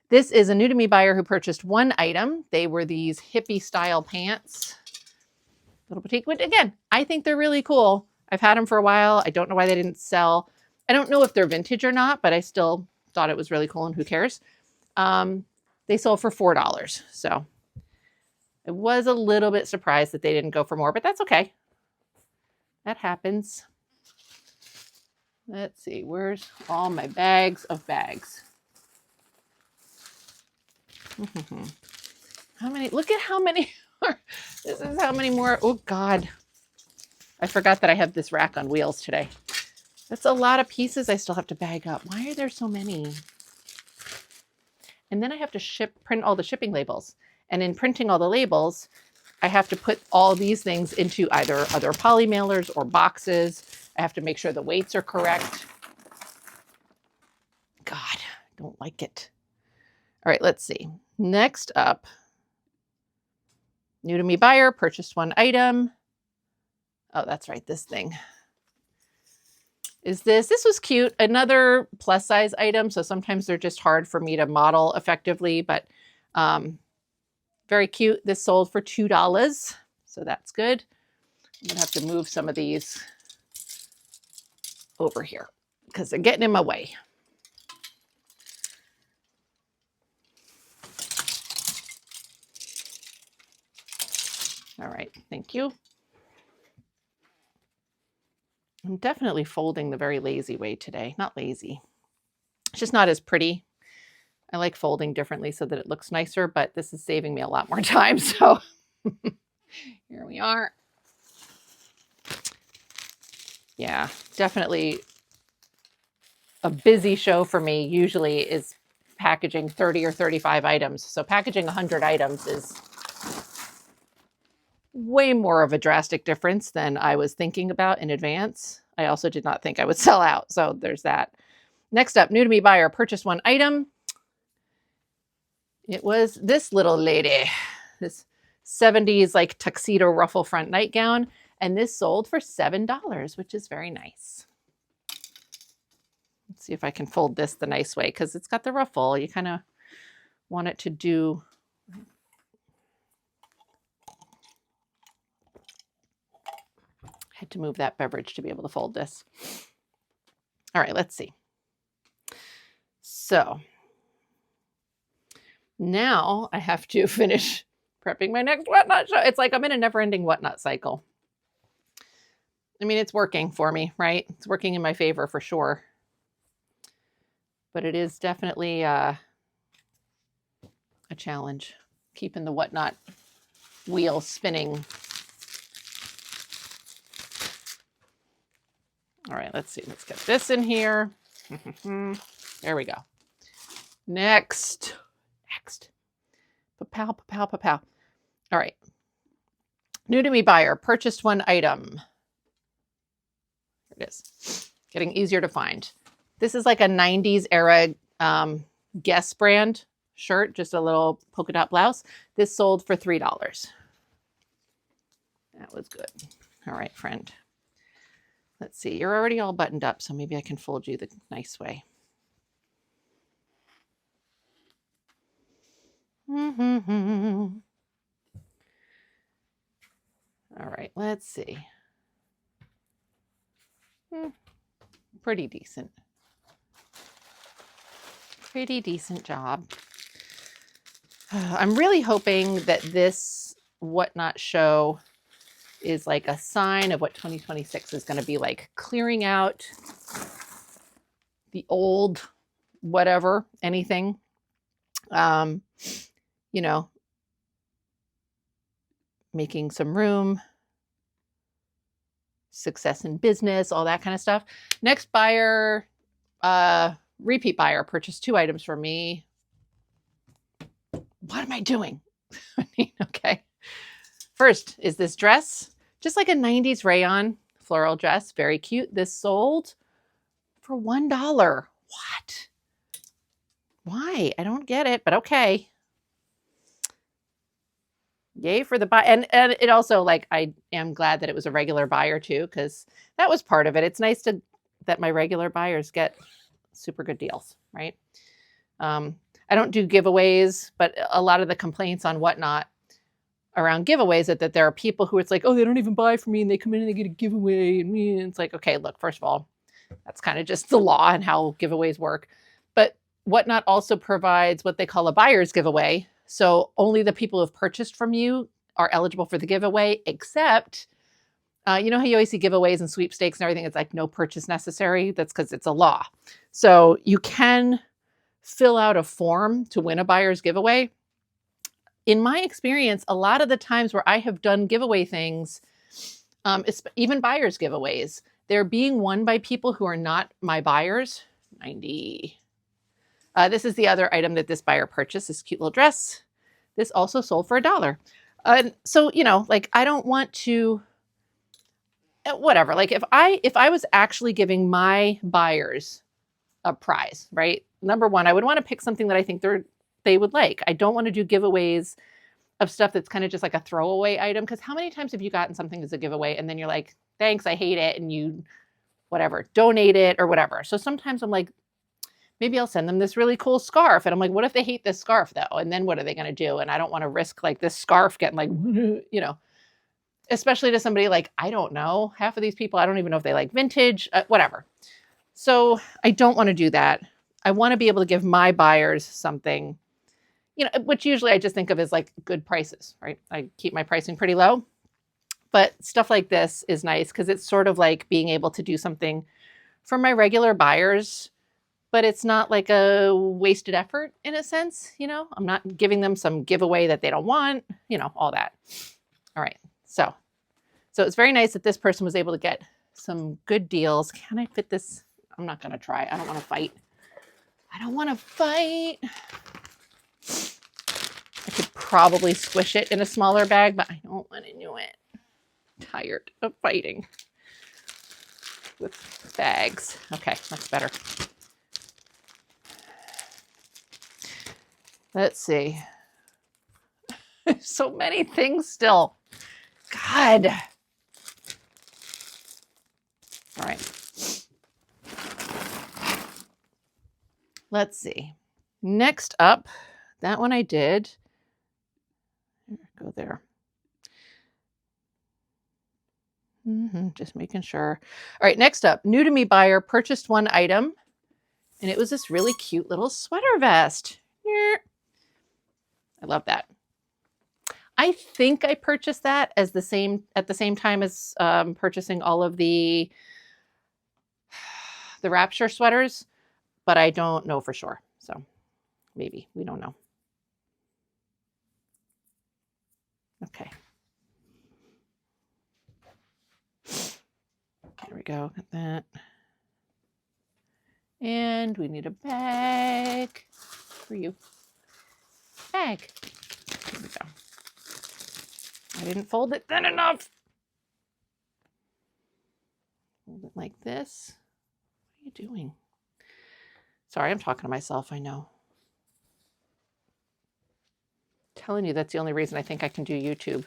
This is a new to me buyer who purchased one item. They were these hippie style pants. Little boutique. But again, I think they're really cool. I've had them for a while. I don't know why they didn't sell. I don't know if they're vintage or not, but I still thought it was really cool and who cares. They sold for $4. So I was a little bit surprised that they didn't go for more, but that's okay. That happens. Let's see. Where's all my bags of bags? How many? Look at how many more. This is how many more. Oh, God. I forgot that I have this rack on wheels today. That's a lot of pieces I still have to bag up. Why are there so many? And then I have to print all the shipping labels. And in printing all the labels, I have to put all these things into either other poly mailers or boxes. I have to make sure the weights are correct. God, don't like it. All right, let's see. Next up, new to me buyer, purchased one item. Oh, that's right, this thing. is this. This was cute. Another plus size item. So sometimes they're just hard for me to model effectively, but very cute. This sold for $2. So that's good. I'm going to have to move some of these over here because they're getting in my way. All right, thank you. I'm definitely folding the very lazy way today. Not lazy. It's just not as pretty. I like folding differently so that it looks nicer, but this is saving me a lot more time. So here we are. Yeah, definitely a busy show for me usually is packaging 30 or 35 items. So packaging 100 items is way more of a drastic difference than I was thinking about in advance. I also did not think I would sell out. So there's that. Next up, new to me buyer purchased one item. It was this little lady, this 70s like tuxedo ruffle front nightgown. And this sold for $7, which is very nice. Let's see if I can fold this the nice way because it's got the ruffle. You kind of want it to do. Had to move that beverage to be able to fold this. All right, let's see. So now I have to finish prepping my next whatnot show. It's like I'm in a never-ending whatnot cycle. I mean, it's working for me, right? It's working in my favor for sure. But it is definitely a challenge, keeping the whatnot wheel spinning. All right, let's see. Let's get this in here. There we go. Next. Pa-pow, pa-pow, pa-pow. All right. New to me buyer purchased one item. Here it is. Getting easier to find. This is like a 90s era Guess brand shirt, just a little polka dot blouse. This sold for $3. That was good. All right, friend. Let's see. You're already all buttoned up, so maybe I can fold you the nice way. All right, let's see. Pretty decent. Pretty decent job. I'm really hoping that this whatnot show is like a sign of what 2026 is going to be like. Clearing out the old whatever, anything. You know, making some room, success in business, all that kind of stuff. Next buyer, repeat buyer, purchased 2 items from me. What am I doing? Okay. First is this dress, just like a 90s rayon floral dress. Very cute. This sold for $1. What? Why? I don't get it, but okay. Yay for the buy. And it also, like, I am glad that it was a regular buyer too, because that was part of it. It's nice that my regular buyers get super good deals, right? I don't do giveaways, but a lot of the complaints on whatnot around giveaways that there are people who it's like, oh, they don't even buy from me and they come in and they get a giveaway. And it's like, okay, look, first of all, that's kind of just the law and how giveaways work. But whatnot also provides what they call a buyer's giveaway. So only the people who have purchased from you are eligible for the giveaway, except, you know how you always see giveaways and sweepstakes and everything? It's like no purchase necessary. That's because it's a law. So you can fill out a form to win a buyer's giveaway. In my experience, a lot of the times where I have done giveaway things, even buyer's giveaways, they're being won by people who are not my buyers. 90. This is the other item that this buyer purchased, this cute little dress. This also sold for $1. So, you know, like, I don't want to, whatever. Like, if I was actually giving my buyers a prize, right? Number one, I would want to pick something that I think they would like. I don't want to do giveaways of stuff that's kind of just like a throwaway item. Because how many times have you gotten something as a giveaway and then you're like, thanks, I hate it, and you whatever, donate it or whatever. So sometimes I'm like, maybe I'll send them this really cool scarf. And I'm like, what if they hate this scarf though? And then what are they going to do? And I don't want to risk like this scarf getting like, you know, especially to somebody like, I don't know, half of these people, I don't even know if they like vintage, whatever. So I don't want to do that. I want to be able to give my buyers something, you know, which usually I just think of as like good prices, right? I keep my pricing pretty low, but stuff like this is nice because it's sort of like being able to do something for my regular buyers, but it's not like a wasted effort in a sense, you know, I'm not giving them some giveaway that they don't want, you know, all that. All right. So it's very nice that this person was able to get some good deals. Can I fit this? I'm not going to try. I don't want to fight. I don't want to fight. I could probably squish it in a smaller bag, but I don't want to do it. I'm tired of fighting with bags. Okay, that's better. Let's see. So many things still. God. All right. Let's see. Next up, that one I did. Go there. Just making sure. All right, next up, new to me buyer purchased one item, and it was this really cute little sweater vest. I love that. I think I purchased that at the same time as purchasing all of the Rapture sweaters, but I don't know for sure. So maybe, we don't know. Okay. There we go. Got that. And we need a bag for you. Bag. Here we go. I didn't fold it thin enough. Hold it like this. What are you doing? Sorry, I'm talking to myself, I know. I'm telling you, that's the only reason I think I can do YouTube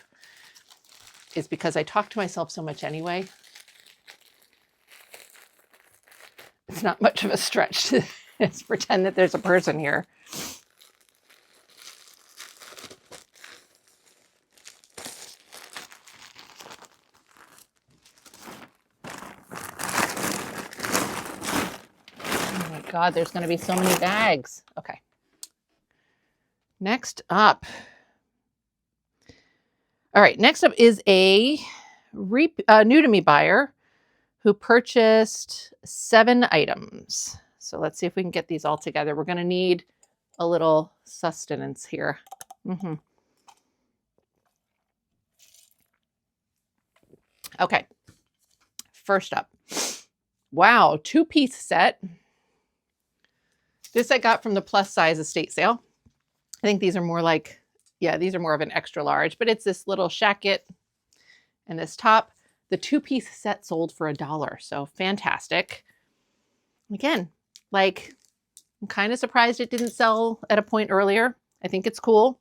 is because I talk to myself so much anyway. It's not much of a stretch to just pretend that there's a person here. Oh my God, there's going to be so many bags. Okay. Next up. All right, next up is a new to me buyer who purchased 7 items. So let's see if we can get these all together. We're going to need a little sustenance here. Okay. First up. Wow, 2-piece set. This I got from the plus size estate sale. I think these are more like, yeah, these are more of an extra large, but it's this little shacket and this top. The 2-piece set sold for $1. So fantastic. Again, like, I'm kind of surprised it didn't sell at a point earlier. I think it's cool.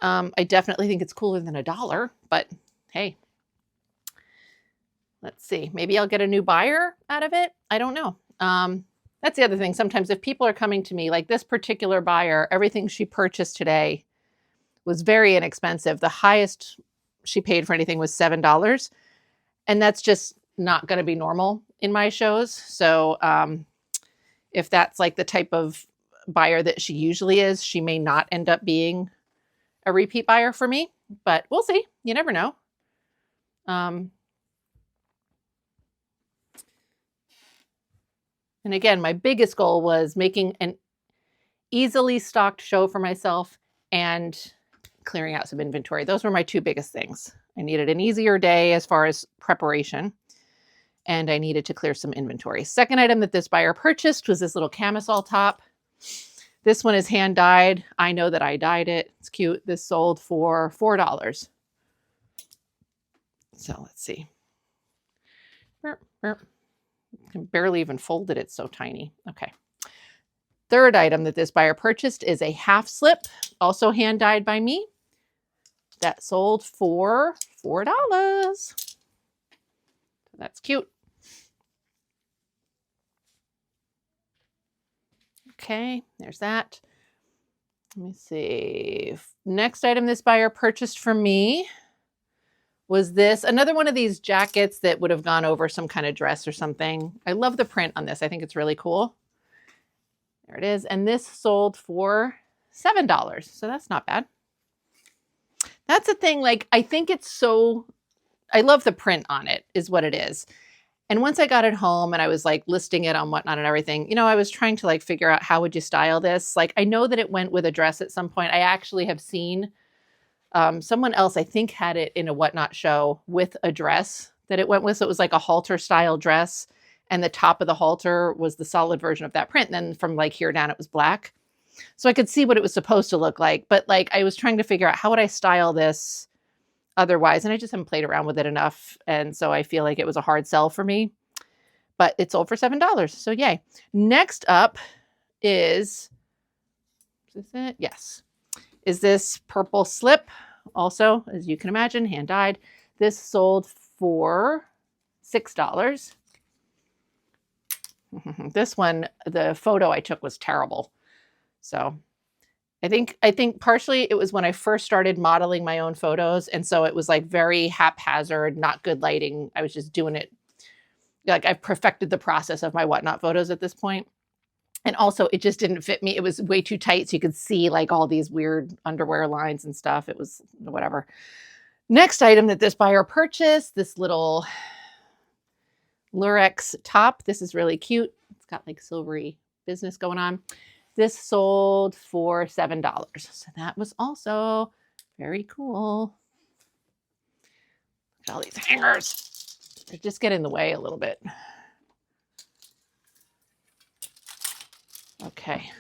I definitely think it's cooler than $1, but hey, let's see. Maybe I'll get a new buyer out of it. I don't know. That's the other thing. Sometimes if people are coming to me, like this particular buyer, everything she purchased today was very inexpensive. The highest she paid for anything was $7. And that's just not going to be normal in my shows. So if that's like the type of buyer that she usually is, she may not end up being a repeat buyer for me, but we'll see. You never know. And again, my biggest goal was making an easily stocked show for myself and clearing out some inventory. Those were my 2 biggest things. I needed an easier day as far as preparation, and I needed to clear some inventory. Second item that this buyer purchased was this little camisole top. This one is hand dyed. I know that I dyed it. It's cute. This sold for $4. So let's see. I can barely even fold it. It's so tiny. Okay. Third item that this buyer purchased is a half slip, also hand dyed by me. That sold for $4. That's cute. Okay, there's that. Let me see. Next item this buyer purchased for me was this. Another one of these jackets that would have gone over some kind of dress or something. I love the print on this. I think it's really cool. There it is. And this sold for $7. So that's not bad. That's the thing. Like, I think it's so, I love the print on it is what it is. And once I got it home and I was like listing it on Whatnot and everything, you know, I was trying to like figure out how would you style this? Like, I know that it went with a dress at some point. I actually have seen someone else, I think, had it in a Whatnot show with a dress that it went with. So it was like a halter style dress. And the top of the halter was the solid version of that print. And then from like here down, it was black. So I could see what it was supposed to look like. But like, I was trying to figure out how would I style this otherwise. And I just haven't played around with it enough. And so I feel like it was a hard sell for me. But it sold for $7. So yay. Next up is this it? Yes. Is this purple slip. Also, as you can imagine, hand dyed. This sold for $6. This one, the photo I took was terrible. So I think partially it was when I first started modeling my own photos. And so it was like very haphazard, not good lighting. I was just doing it. Like I've perfected the process of my Whatnot photos at this point. And also it just didn't fit me. It was way too tight. So you could see like all these weird underwear lines and stuff. It was whatever. Next item that this buyer purchased, this little Lurex top. This is really cute. It's got like silvery business going on. This sold for $7. So that was also very cool. Look at all these hangers. They just get in the way a little bit. Okay.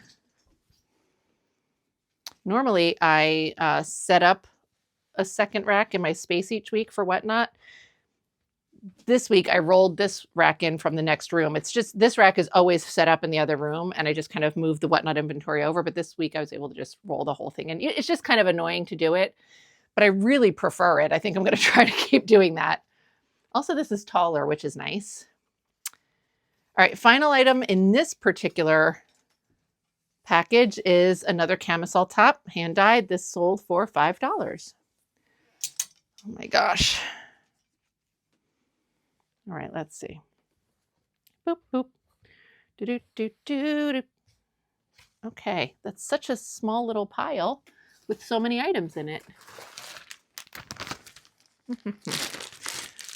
Normally I set up a second rack in my space each week for Whatnot. This week I rolled this rack in from the next room. It's just, this rack is always set up in the other room and I just kind of moved the Whatnot inventory over. But this week I was able to just roll the whole thing in. It's just kind of annoying to do it, but I really prefer it. I think I'm going to try to keep doing that. Also, this is taller, which is nice. All right, final item in this particular package is another camisole top, hand dyed. This sold for $5. Oh my gosh. All right, let's see. Boop, boop. Do, do, do, do, do. Okay, that's such a small little pile with so many items in it.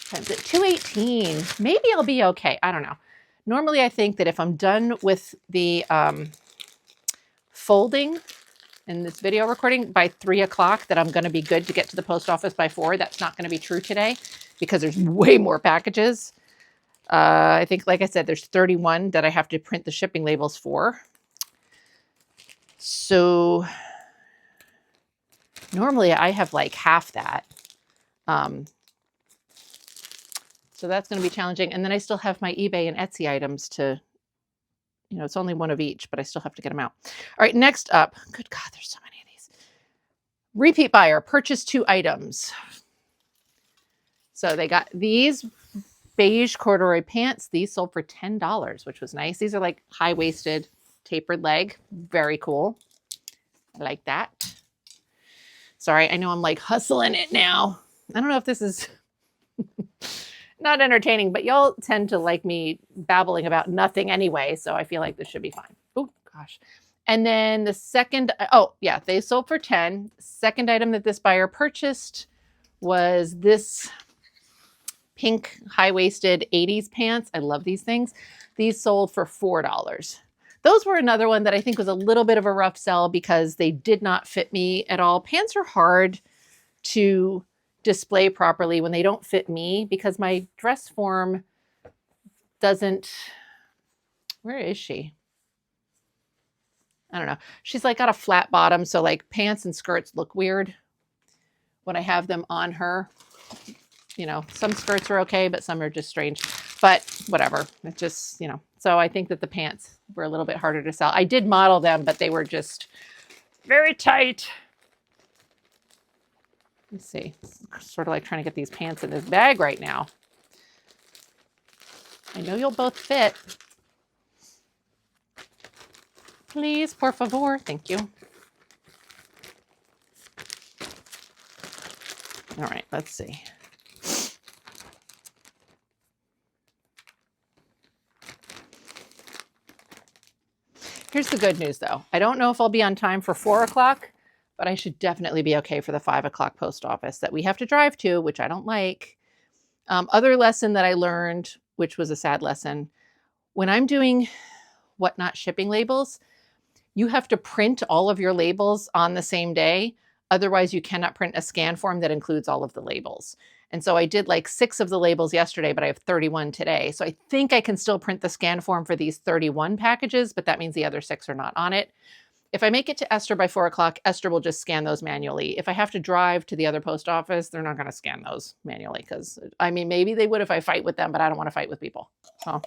Times at 218. Maybe I'll be okay. I don't know. Normally, I think that if I'm done with the folding in this video recording by 3 o'clock, that I'm going to be good to get to the post office by 4. That's not going to be true today because there's way more packages. I think, like I said, there's 31 that I have to print the shipping labels for. So normally I have like half that. So that's going to be challenging. And then I still have my eBay and Etsy items to, you know, it's only one of each, but I still have to get them out. All right, next up. Good God, there's so many of these. Repeat buyer, purchased 2 items. So they got these beige corduroy pants. These sold for $10, which was nice. These are like high-waisted, tapered leg. Very cool. I like that. Sorry, I know I'm like hustling it now. I don't know if this is not entertaining, but y'all tend to like me babbling about nothing anyway, so I feel like this should be fine. Oh, gosh. And then the second, oh, yeah, they sold for $10. Second item that this buyer purchased was this pink high-waisted 80s pants. I love these things. These sold for $4. Those were another one that I think was a little bit of a rough sell because they did not fit me at all. Pants are hard to display properly when they don't fit me because my dress form doesn't, where is she? I don't know. She's like got a flat bottom. So like pants and skirts look weird when I have them on her. You know, some skirts are okay, but some are just strange, but whatever. It just, you know, so I think that the pants were a little bit harder to sell. I did model them, but they were just very tight. Let's see, it's sort of like trying to get these pants in this bag right now. I know you'll both fit. Please, por favor. Thank you. All right, let's see. Here's the good news, though. I don't know if I'll be on time for 4 o'clock, but I should definitely be okay for the 5 o'clock post office that we have to drive to, which I don't like. Other lesson that I learned, which was a sad lesson, when I'm doing whatnot shipping labels, you have to print all of your labels on the same day. Otherwise, you cannot print a scan form that includes all of the labels. And so I did like 6 of the labels yesterday, but I have 31 today. So I think I can still print the scan form for these 31 packages, but that means the other 6 are not on it. If I make it to Esther by 4 o'clock, Esther will just scan those manually. If I have to drive to the other post office, they're not going to scan those manually because, I mean, maybe they would if I fight with them, but I don't want to fight with people. So.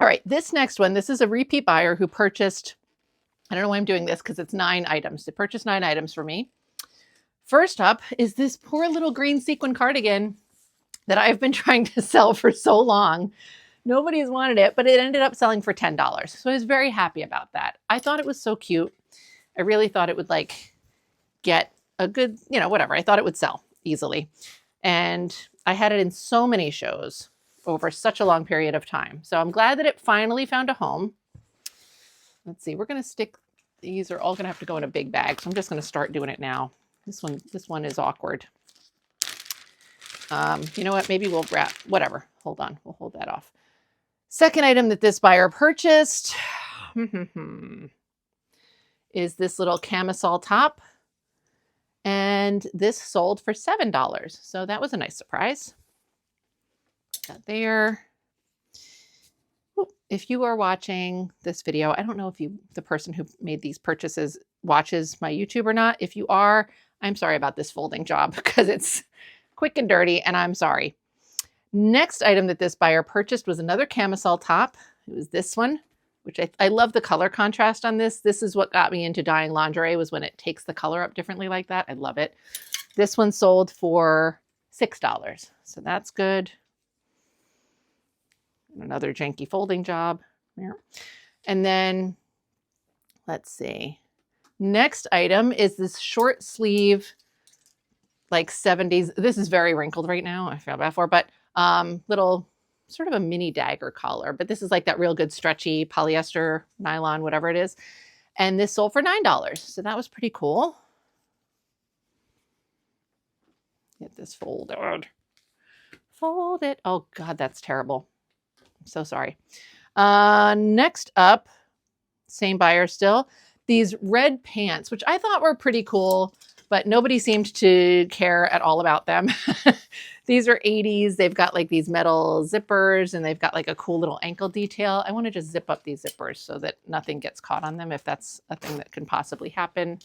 All right, this next one, this is a repeat buyer who purchased, I don't know why I'm doing this because it's 9 items. They purchased 9 items for me. First up is this poor little green sequin cardigan that I've been trying to sell for so long. Nobody's wanted it, but it ended up selling for $10. So I was very happy about that. I thought it was so cute. I really thought it would like get a good, whatever. I thought it would sell easily. And I had it in so many shows over such a long period of time. So I'm glad that it finally found a home. Let's see, we're going to stick, these are all going to have to go in a big bag. So I'm just going to start doing it now. This one is awkward. You know what? Maybe we'll wrap, whatever. Hold on. We'll hold that off. Second item that this buyer purchased is this little camisole top. And this sold for $7. So that was a nice surprise. Got there. If you are watching this video, I don't know if the person who made these purchases watches my YouTube or not. If you are, I'm sorry about this folding job because it's quick and dirty and I'm sorry. Next item that this buyer purchased was another camisole top. It was this one, which I love the color contrast on this. This is what got me into dyeing lingerie, was when it takes the color up differently like that. I love it. This one sold for $6. So that's good. Another janky folding job. And then let's see. Next item is this short sleeve, like 70s. This is very wrinkled right now. I feel bad for, but little sort of a mini dagger collar. But this is like that real good stretchy polyester, nylon, whatever it is. And this sold for $9. So that was pretty cool. Get this folded. Fold it. Oh God, that's terrible. I'm so sorry. Next up, same buyer still, these red pants, which I thought were pretty cool, but nobody seemed to care at all about them. These are 80s. They've got like these metal zippers and they've got like a cool little ankle detail. I want to just zip up these zippers so that nothing gets caught on them if that's a thing that can possibly happen.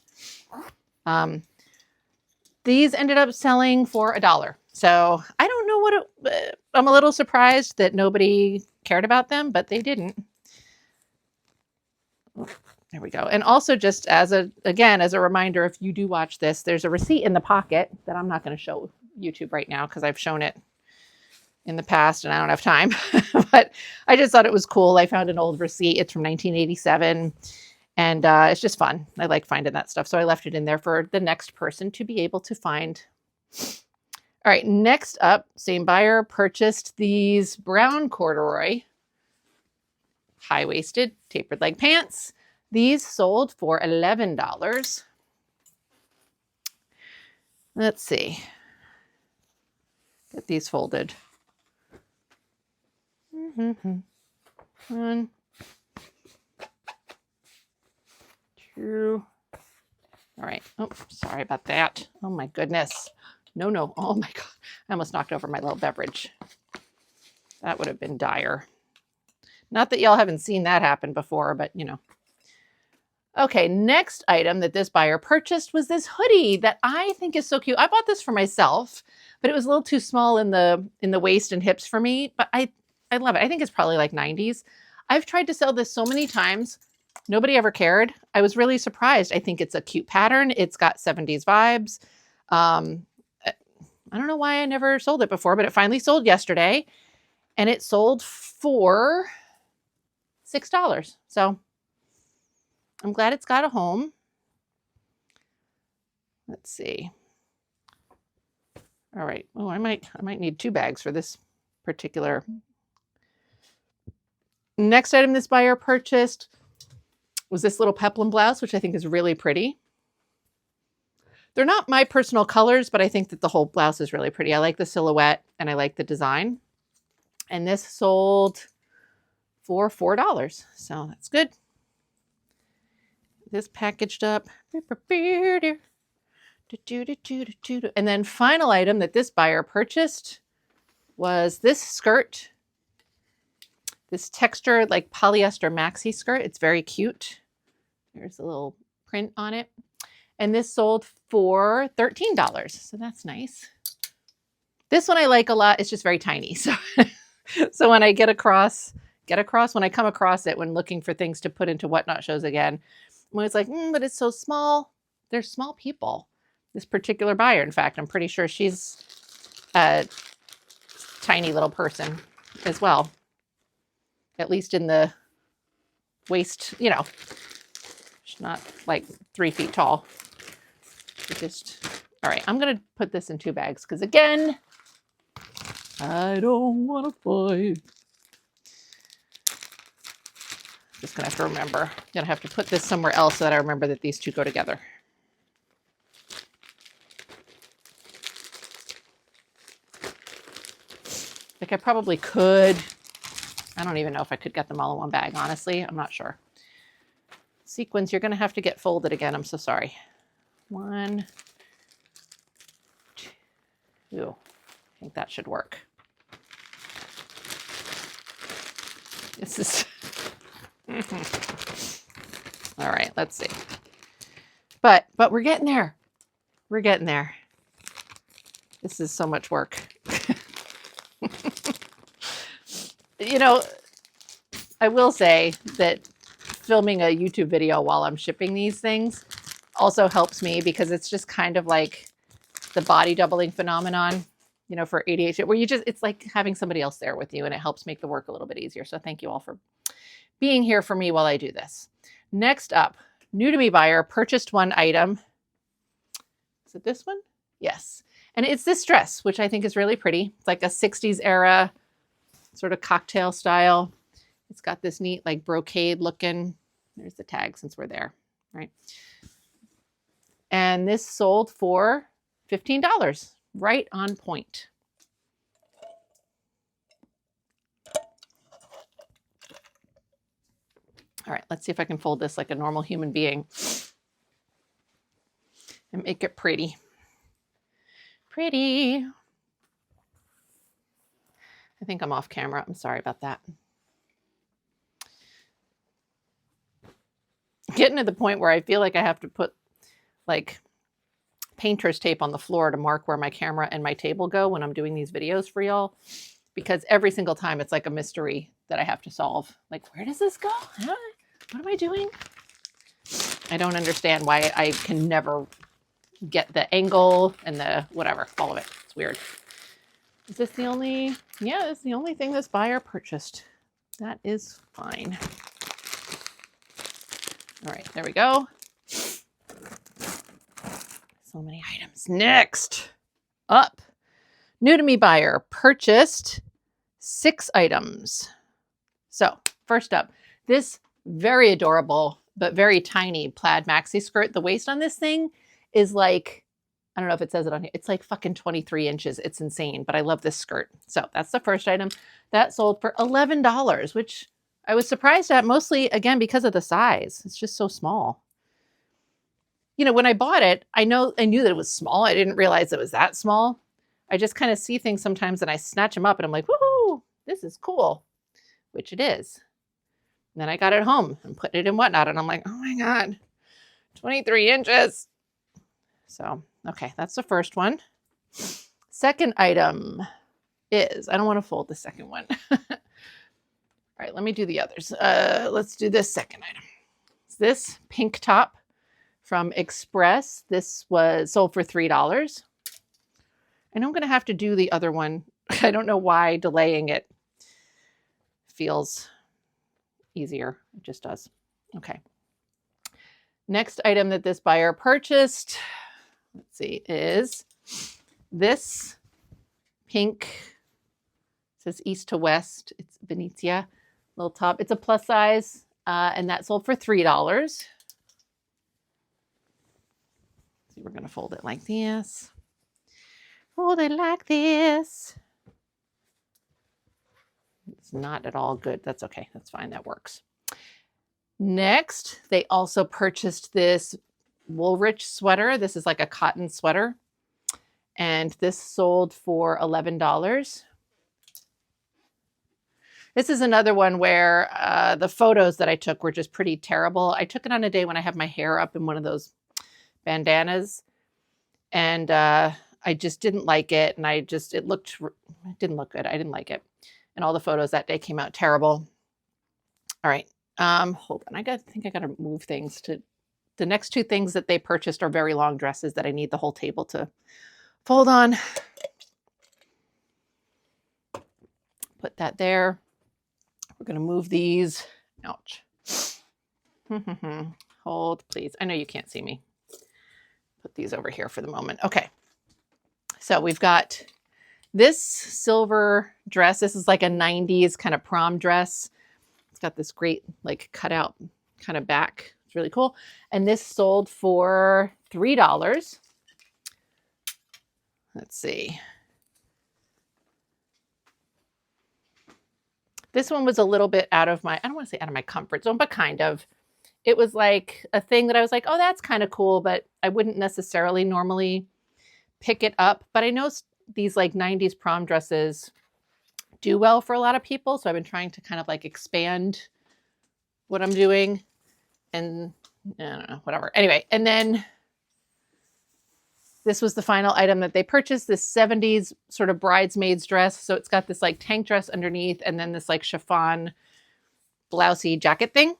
These ended up selling for $1. So I don't know what I'm a little surprised that nobody cared about them, but they didn't. There we go. And also just as a reminder, if you do watch this, there's a receipt in the pocket that I'm not going to show YouTube right now because I've shown it in the past and I don't have time, but I just thought it was cool. I found an old receipt. It's from 1987 and it's just fun. I like finding that stuff. So I left it in there for the next person to be able to find. All right, next up, same buyer purchased these brown corduroy high-waisted tapered leg pants. These sold for $11. Let's see. Get these folded. One, two. All right. Oh, sorry about that. Oh my goodness. No. Oh my God. I almost knocked over my little beverage. That would have been dire. Not that y'all haven't seen that happen before, but you know. Okay, next item that this buyer purchased was this hoodie that I think is so cute. I bought this for myself, but it was a little too small in the waist and hips for me, but I love it. I think it's probably like 90s. I've tried to sell this so many times. Nobody ever cared. I was really surprised. I think it's a cute pattern. It's got 70s vibes. I don't know why I never sold it before, but it finally sold yesterday. And it sold for $6. So I'm glad it's got a home. Let's see. All right. Oh, I might need 2 bags for this particular. Next item this buyer purchased was this little peplum blouse, which I think is really pretty. They're not my personal colors, but I think that the whole blouse is really pretty. I like the silhouette and I like the design. And this sold for $4. So that's good. This packaged up. And then final item that this buyer purchased was this skirt. This textured like polyester maxi skirt. It's very cute. There's a little print on it. And this sold for $13. So that's nice. This one I like a lot. It's just very tiny. So, so when I come across it when looking for things to put into Whatnot shows again, when it's like, but it's so small. They're small people. This particular buyer, in fact, I'm pretty sure she's a tiny little person as well. At least in the waist, you know, she's not like 3 feet tall. All right, I'm going to put this in 2 bags because again, I don't want to fight. Just going to have to remember. I'm going to have to put this somewhere else so that I remember that these 2 go together. Like I probably could. I don't even know if I could get them all in 1 bag, honestly. I'm not sure. Sequins, you're going to have to get folded again. I'm so sorry. 1, 2. I think that should work. This is... All right, let's see. But we're getting there. We're getting there. This is so much work. You know, I will say that filming a YouTube video while I'm shipping these things also helps me because it's just kind of like the body doubling phenomenon, you know, for ADHD, where it's like having somebody else there with you and it helps make the work a little bit easier. So thank you all for being here for me while I do this. Next up, new to me buyer purchased 1 item. Is it this one? Yes. And it's this dress, which I think is really pretty. It's like a 60s era sort of cocktail style. It's got this neat like brocade looking. There's the tag since we're there, right? And this sold for $15, right on point. All right, let's see if I can fold this like a normal human being and make it pretty. Pretty. I think I'm off camera. I'm sorry about that. Getting to the point where I feel like I have to put like painter's tape on the floor to mark where my camera and my table go when I'm doing these videos for y'all, because every single time it's like a mystery that I have to solve. Like, where does this go? What am I doing? I don't understand why I can never get the angle and the whatever, all of it. It's weird. Is this the only? Yeah, it's the only thing this buyer purchased. That is fine. All right, there we go. So many items. Next up, new to me buyer purchased 6 items. So first up, this very adorable but very tiny plaid maxi skirt. The waist on this thing is like, I don't know if it says it on here. It's like fucking 23 inches. It's insane, but I love this skirt. So that's the first item. That sold for $11, which I was surprised at, mostly, again, because of the size. It's just so small. You know, when I bought it, I knew that it was small. I didn't realize it was that small. I just kind of see things sometimes and I snatch them up and I'm like, woohoo, this is cool, which it is. And then I got it home and put it in Whatnot and I'm like, oh my God, 23 inches. So, okay, that's the first one. Second item is, I don't want to fold the second one. All right, let me do the others. Let's do this second item. It's this pink top from Express. This was sold for $3. And I'm going to have to do the other one. I don't know why delaying it feels easier. It just does. Okay. Next item that this buyer purchased, let's see, is this pink, it says east to west. It's Venezia, little top. It's a plus size, and that sold for $3. See, we're going to fold it like this. Fold it like this. It's not at all good. That's okay. That's fine. That works. Next, they also purchased this Woolrich sweater. This is like a cotton sweater. And this sold for $11. This is another one where the photos that I took were just pretty terrible. I took it on a day when I have my hair up in one of those bandanas. And I just didn't like it. And it didn't look good. I didn't like it. And all the photos that day came out terrible. All right. Hold on. I think I got to move things to the next two things that they purchased are very long dresses that I need the whole table to fold on. Put that there. We're going to move these. Ouch. Hold, please. I know you can't see me. Put these over here for the moment. Okay. So we've got this silver dress. This is like a 90s kind of prom dress. It's got this great like cutout kind of back. It's really cool. And this sold for $3. Let's see. This one was a little bit out of my, I don't want to say out of my comfort zone, but kind of. It was like a thing that I was like, oh, that's kind of cool, but I wouldn't necessarily normally pick it up. But I know these like 90s prom dresses do well for a lot of people. So I've been trying to kind of like expand what I'm doing and I don't know, whatever. Anyway, and then this was the final item that they purchased, this 70s sort of bridesmaid's dress. So it's got this like tank dress underneath and then this like chiffon blousey jacket thing.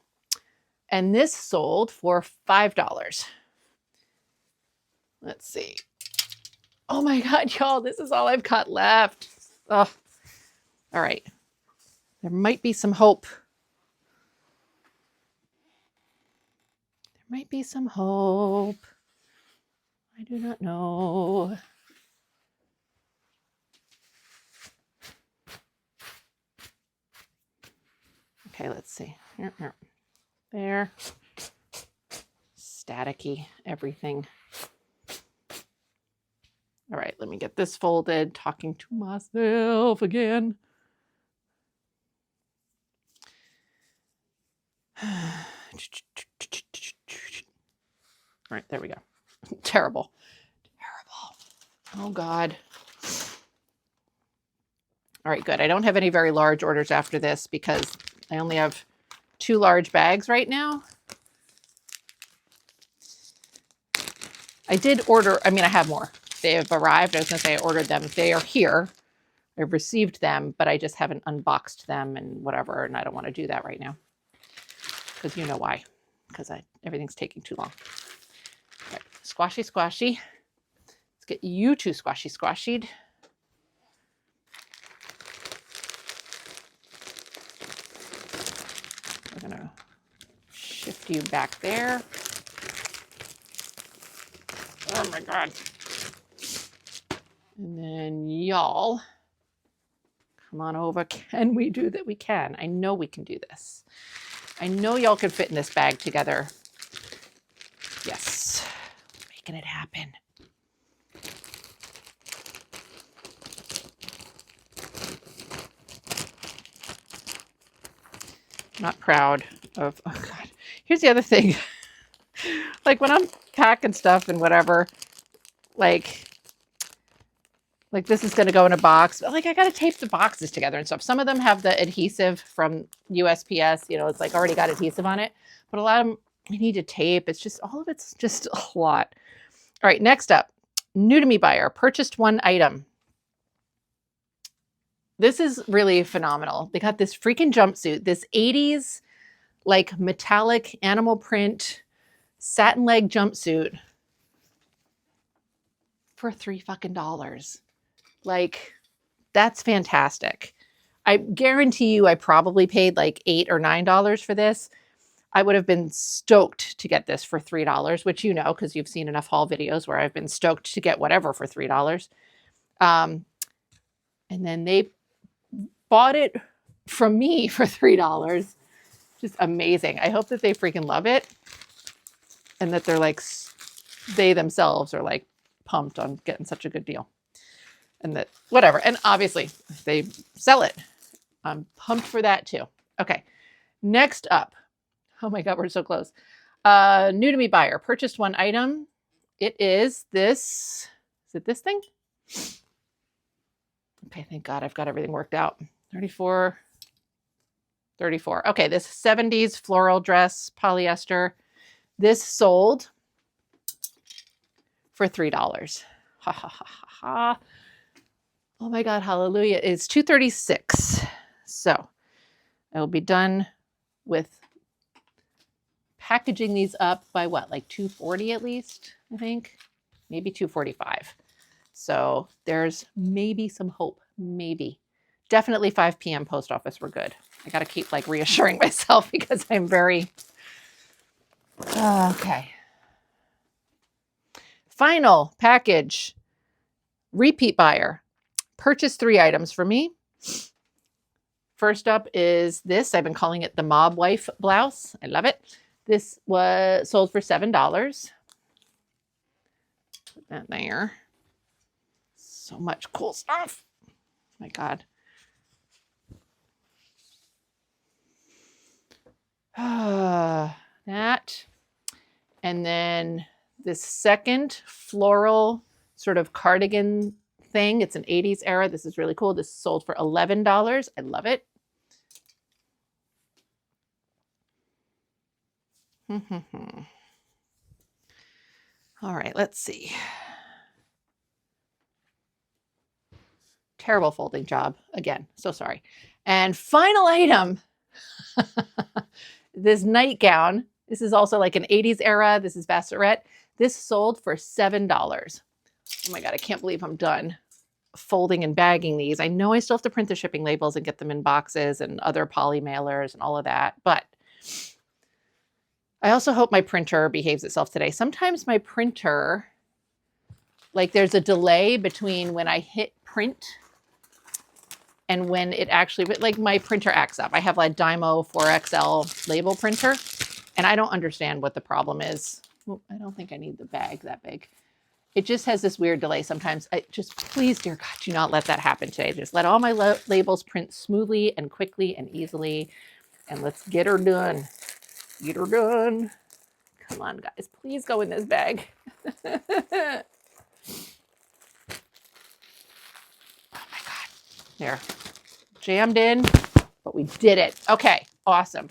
And this sold for $5. Let's see. Oh my God, y'all, this is all I've got left. Oh, all right. There might be some hope. There might be some hope. I do not know. Okay, let's see. There. Staticky, everything. All right, let me get this folded. Talking to myself again. All right, there we go. Terrible. Oh, God. All right, good. I don't have any very large orders after this because I only have 2 large bags right now. I did order, I have more. They have arrived. I was going to say I ordered them. They are here. I've received them, but I just haven't unboxed them and whatever, and I don't want to do that right now. Because you know why. Because everything's taking too long. All right, squashy, squashy. Let's get you two squashy, squashied. We're going to shift you back there. Oh my God. And then y'all, come on over. Can we do that? We can. I know we can do this. I know y'all can fit in this bag together. Yes. Making it happen. Not proud of, oh God. Here's the other thing. Like when I'm packing stuff and whatever, like this is going to go in a box. But like I got to tape the boxes together and stuff. Some of them have the adhesive from USPS. It's like already got adhesive on it. But a lot of them you need to tape. It's just all of it's just a lot. All right, next up, new to me buyer purchased 1 item. This is really phenomenal. They got this freaking jumpsuit, this 80s like metallic animal print satin leg jumpsuit for $3 fucking. Like, that's fantastic. I guarantee you I probably paid like $8 or $9 for this. I would have been stoked to get this for $3, which you know, because you've seen enough haul videos where I've been stoked to get whatever for $3. And then they bought it from me for $3. Just amazing. I hope that they freaking love it and that they're like, they themselves are like pumped on getting such a good deal. And that whatever. And obviously, if they sell it, I'm pumped for that too. Okay. Next up. Oh my God, we're so close. New to me buyer purchased one item. It is this. Is it this thing? Okay, thank God I've got everything worked out. 34. Okay, this 70s floral dress, polyester. This sold for $3. Ha ha ha ha ha. Oh my God, hallelujah. It's $236. So I will be done with packaging these up by what, like $240 at least, I think, maybe $245. So there's maybe some hope, maybe. Definitely 5 p.m. post office, we're good. I got to keep like reassuring myself because I'm very, okay. Final package, repeat buyer, purchased 3 items for me. First up is this. I've been calling it the Mob Wife blouse. I love it. This was sold for $7. Put that there. So much cool stuff. My God. That. And then this second floral sort of cardigan thing. It's an 80s era. This is really cool. This sold for $11. I love it. All right, let's see. Terrible folding job. Again, so sorry. And final item, this nightgown. This is also like an 80s era. This is Vassarette. This sold for $7. Oh my God, I can't believe I'm done folding and bagging these. I know I still have to print the shipping labels and get them in boxes and other poly mailers and all of that, but I also hope my printer behaves itself today. Sometimes my printer, like there's a delay between when I hit print and when it actually, like my printer acts up. I have like Dymo 4XL label printer, and I don't understand what the problem is. Well, I don't think I need the bag that big. It just has this weird delay sometimes. Please, dear God, do not let that happen today. Just let all my labels print smoothly and quickly and easily, and let's get her done. Get her done. Come on, guys. Please go in this bag. Oh my God. There. Jammed in, but we did it. Okay, awesome.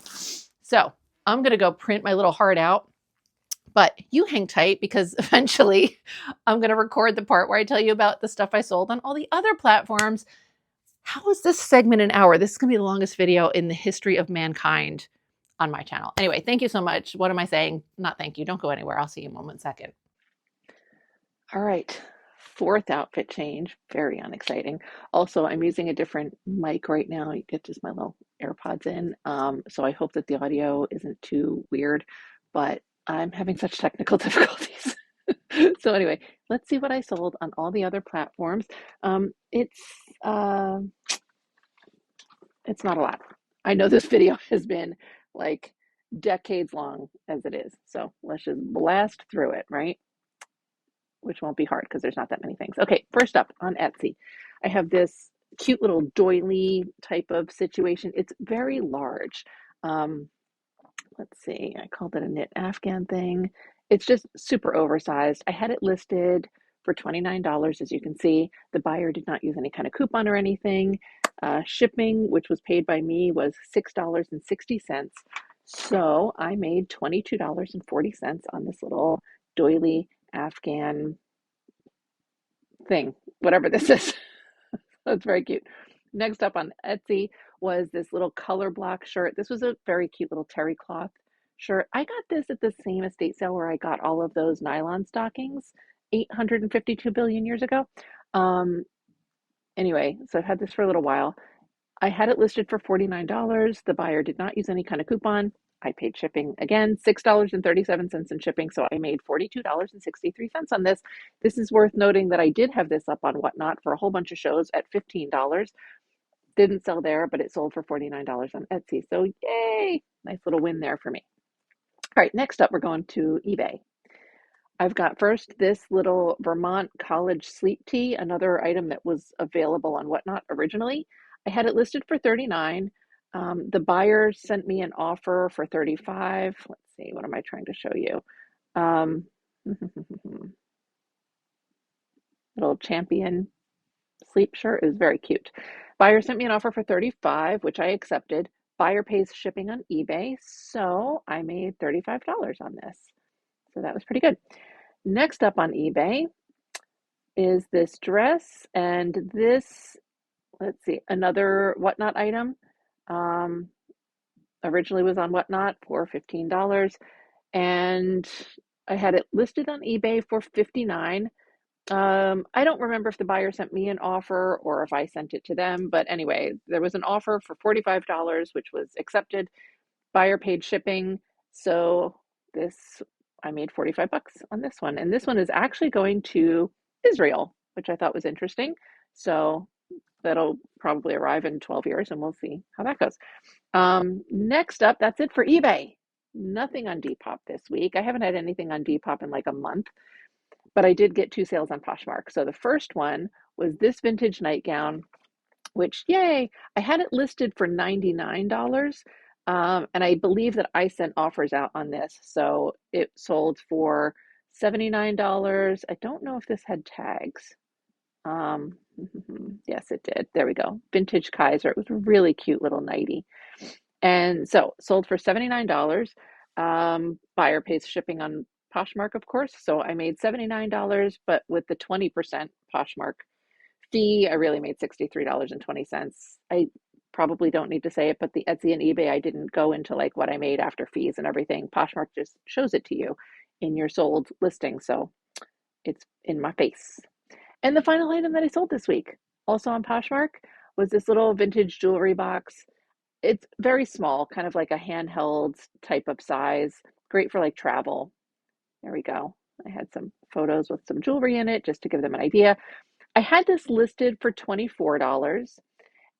So I'm going to go print my little heart out, but you hang tight because eventually I'm going to record the part where I tell you about the stuff I sold on all the other platforms. How is this segment an hour? This is going to be the longest video in the history of mankind on my channel. Anyway, thank you so much. What am I saying? Not thank you. Don't go anywhere. I'll see you in 1 second. All right. 4th outfit change. Very unexciting. Also, I'm using a different mic right now. You get just my little AirPods in. So I hope that the audio isn't too weird, but I'm having such technical difficulties. So anyway, let's see what I sold on all the other platforms. It's not a lot. I know this video has been like decades long as it is. So let's just blast through it, right? Which won't be hard because there's not that many things. Okay, first up on Etsy, I have this cute little doily type of situation. It's very large. Let's see, I called it a knit Afghan thing. It's just super oversized. I had it listed for $29, as you can see. The buyer did not use any kind of coupon or anything. Shipping, which was paid by me, was $6.60. So I made $22.40 on this little doily Afghan thing, whatever this is. That's very cute. Next up on Etsy was this little color block shirt. This was a very cute little terry cloth shirt. I got this at the same estate sale where I got all of those nylon stockings 852 billion years ago. Anyway, so I've had this for a little while. I had it listed for $49. The buyer did not use any kind of coupon. I paid shipping again, $6.37 in shipping. So I made $42.63 on this. This is worth noting that I did have this up on Whatnot for a whole bunch of shows at $15. Didn't sell there, but it sold for $49 on Etsy. So yay, nice little win there for me. All right, next up, we're going to eBay. I've got first this little Vermont college sleep tea, another item that was available on Whatnot originally. I had it listed for 39. The buyer sent me an offer for 35. Let's see, what am I trying to show you? Little champion sleep shirt is very cute. Buyer sent me an offer for 35, which I accepted. Buyer pays shipping on eBay, so I made $35 on this. So that was pretty good. Next up on eBay is this dress, and this, let's see, another Whatnot item. Originally was on Whatnot for $15, and I had it listed on eBay for 59. I don't remember if the buyer sent me an offer or if I sent it to them, but anyway, there was an offer for $45, which was accepted. Buyer paid shipping, so this I made 45 bucks on this one. And this one is actually going to Israel, which I thought was interesting. So that'll probably arrive in 12 years and we'll see how that goes. Next up, that's it for eBay. Nothing on Depop this week. I haven't had anything on Depop in like a month, but I did get 2 sales on Poshmark. So the first one was this vintage nightgown, which, yay, I had it listed for $99. And I believe that I sent offers out on this. So it sold for $79. I don't know if this had tags. Yes, it did. There we go. Vintage Kaiser. It was a really cute little nightie. And so sold for $79. Buyer pays shipping on Poshmark, of course. So I made $79, but with the 20% Poshmark fee, I really made $63.20. I probably don't need to say it, but the Etsy and eBay, I didn't go into like what I made after fees and everything. Poshmark just shows it to you in your sold listing. So it's in my face. And the final item that I sold this week, also on Poshmark, was this little vintage jewelry box. It's very small, kind of like a handheld type of size. Great for like travel. There we go. I had some photos with some jewelry in it just to give them an idea. I had this listed for $24,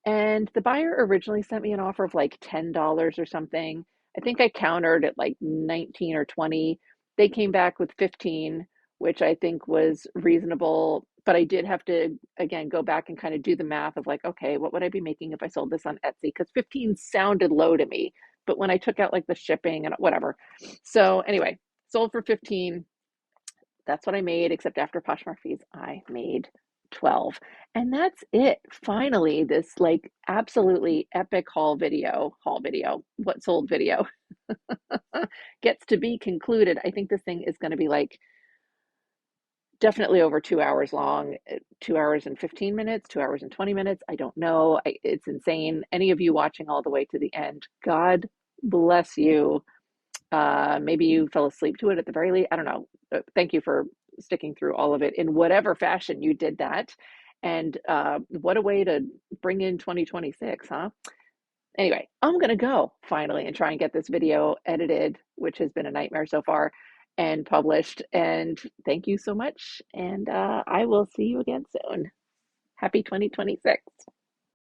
and the buyer originally sent me an offer of like $10 or something. I think I countered at like 19 or 20. They came back with 15, which I think was reasonable, but I did have to again go back and kind of do the math of like, okay, what would I be making if I sold this on Etsy? Because 15 sounded low to me, but when I took out like the shipping and whatever. So anyway, sold for 15. That's what I made, except after Poshmark fees, I made 12. And that's it. Finally, this like absolutely epic haul video, what sold video gets to be concluded. I think this thing is going to be like definitely over 2 hours long, 2 hours and 15 minutes, 2 hours and 20 minutes. I don't know. It's insane. Any of you watching all the way to the end, God bless you. Maybe you fell asleep to it at the very least. I don't know. Thank you for sticking through all of it in whatever fashion you did that. And what a way to bring in 2026, huh? Anyway, I'm going to go finally and try and get this video edited, which has been a nightmare so far, and published. And thank you so much. And I will see you again soon. Happy 2026.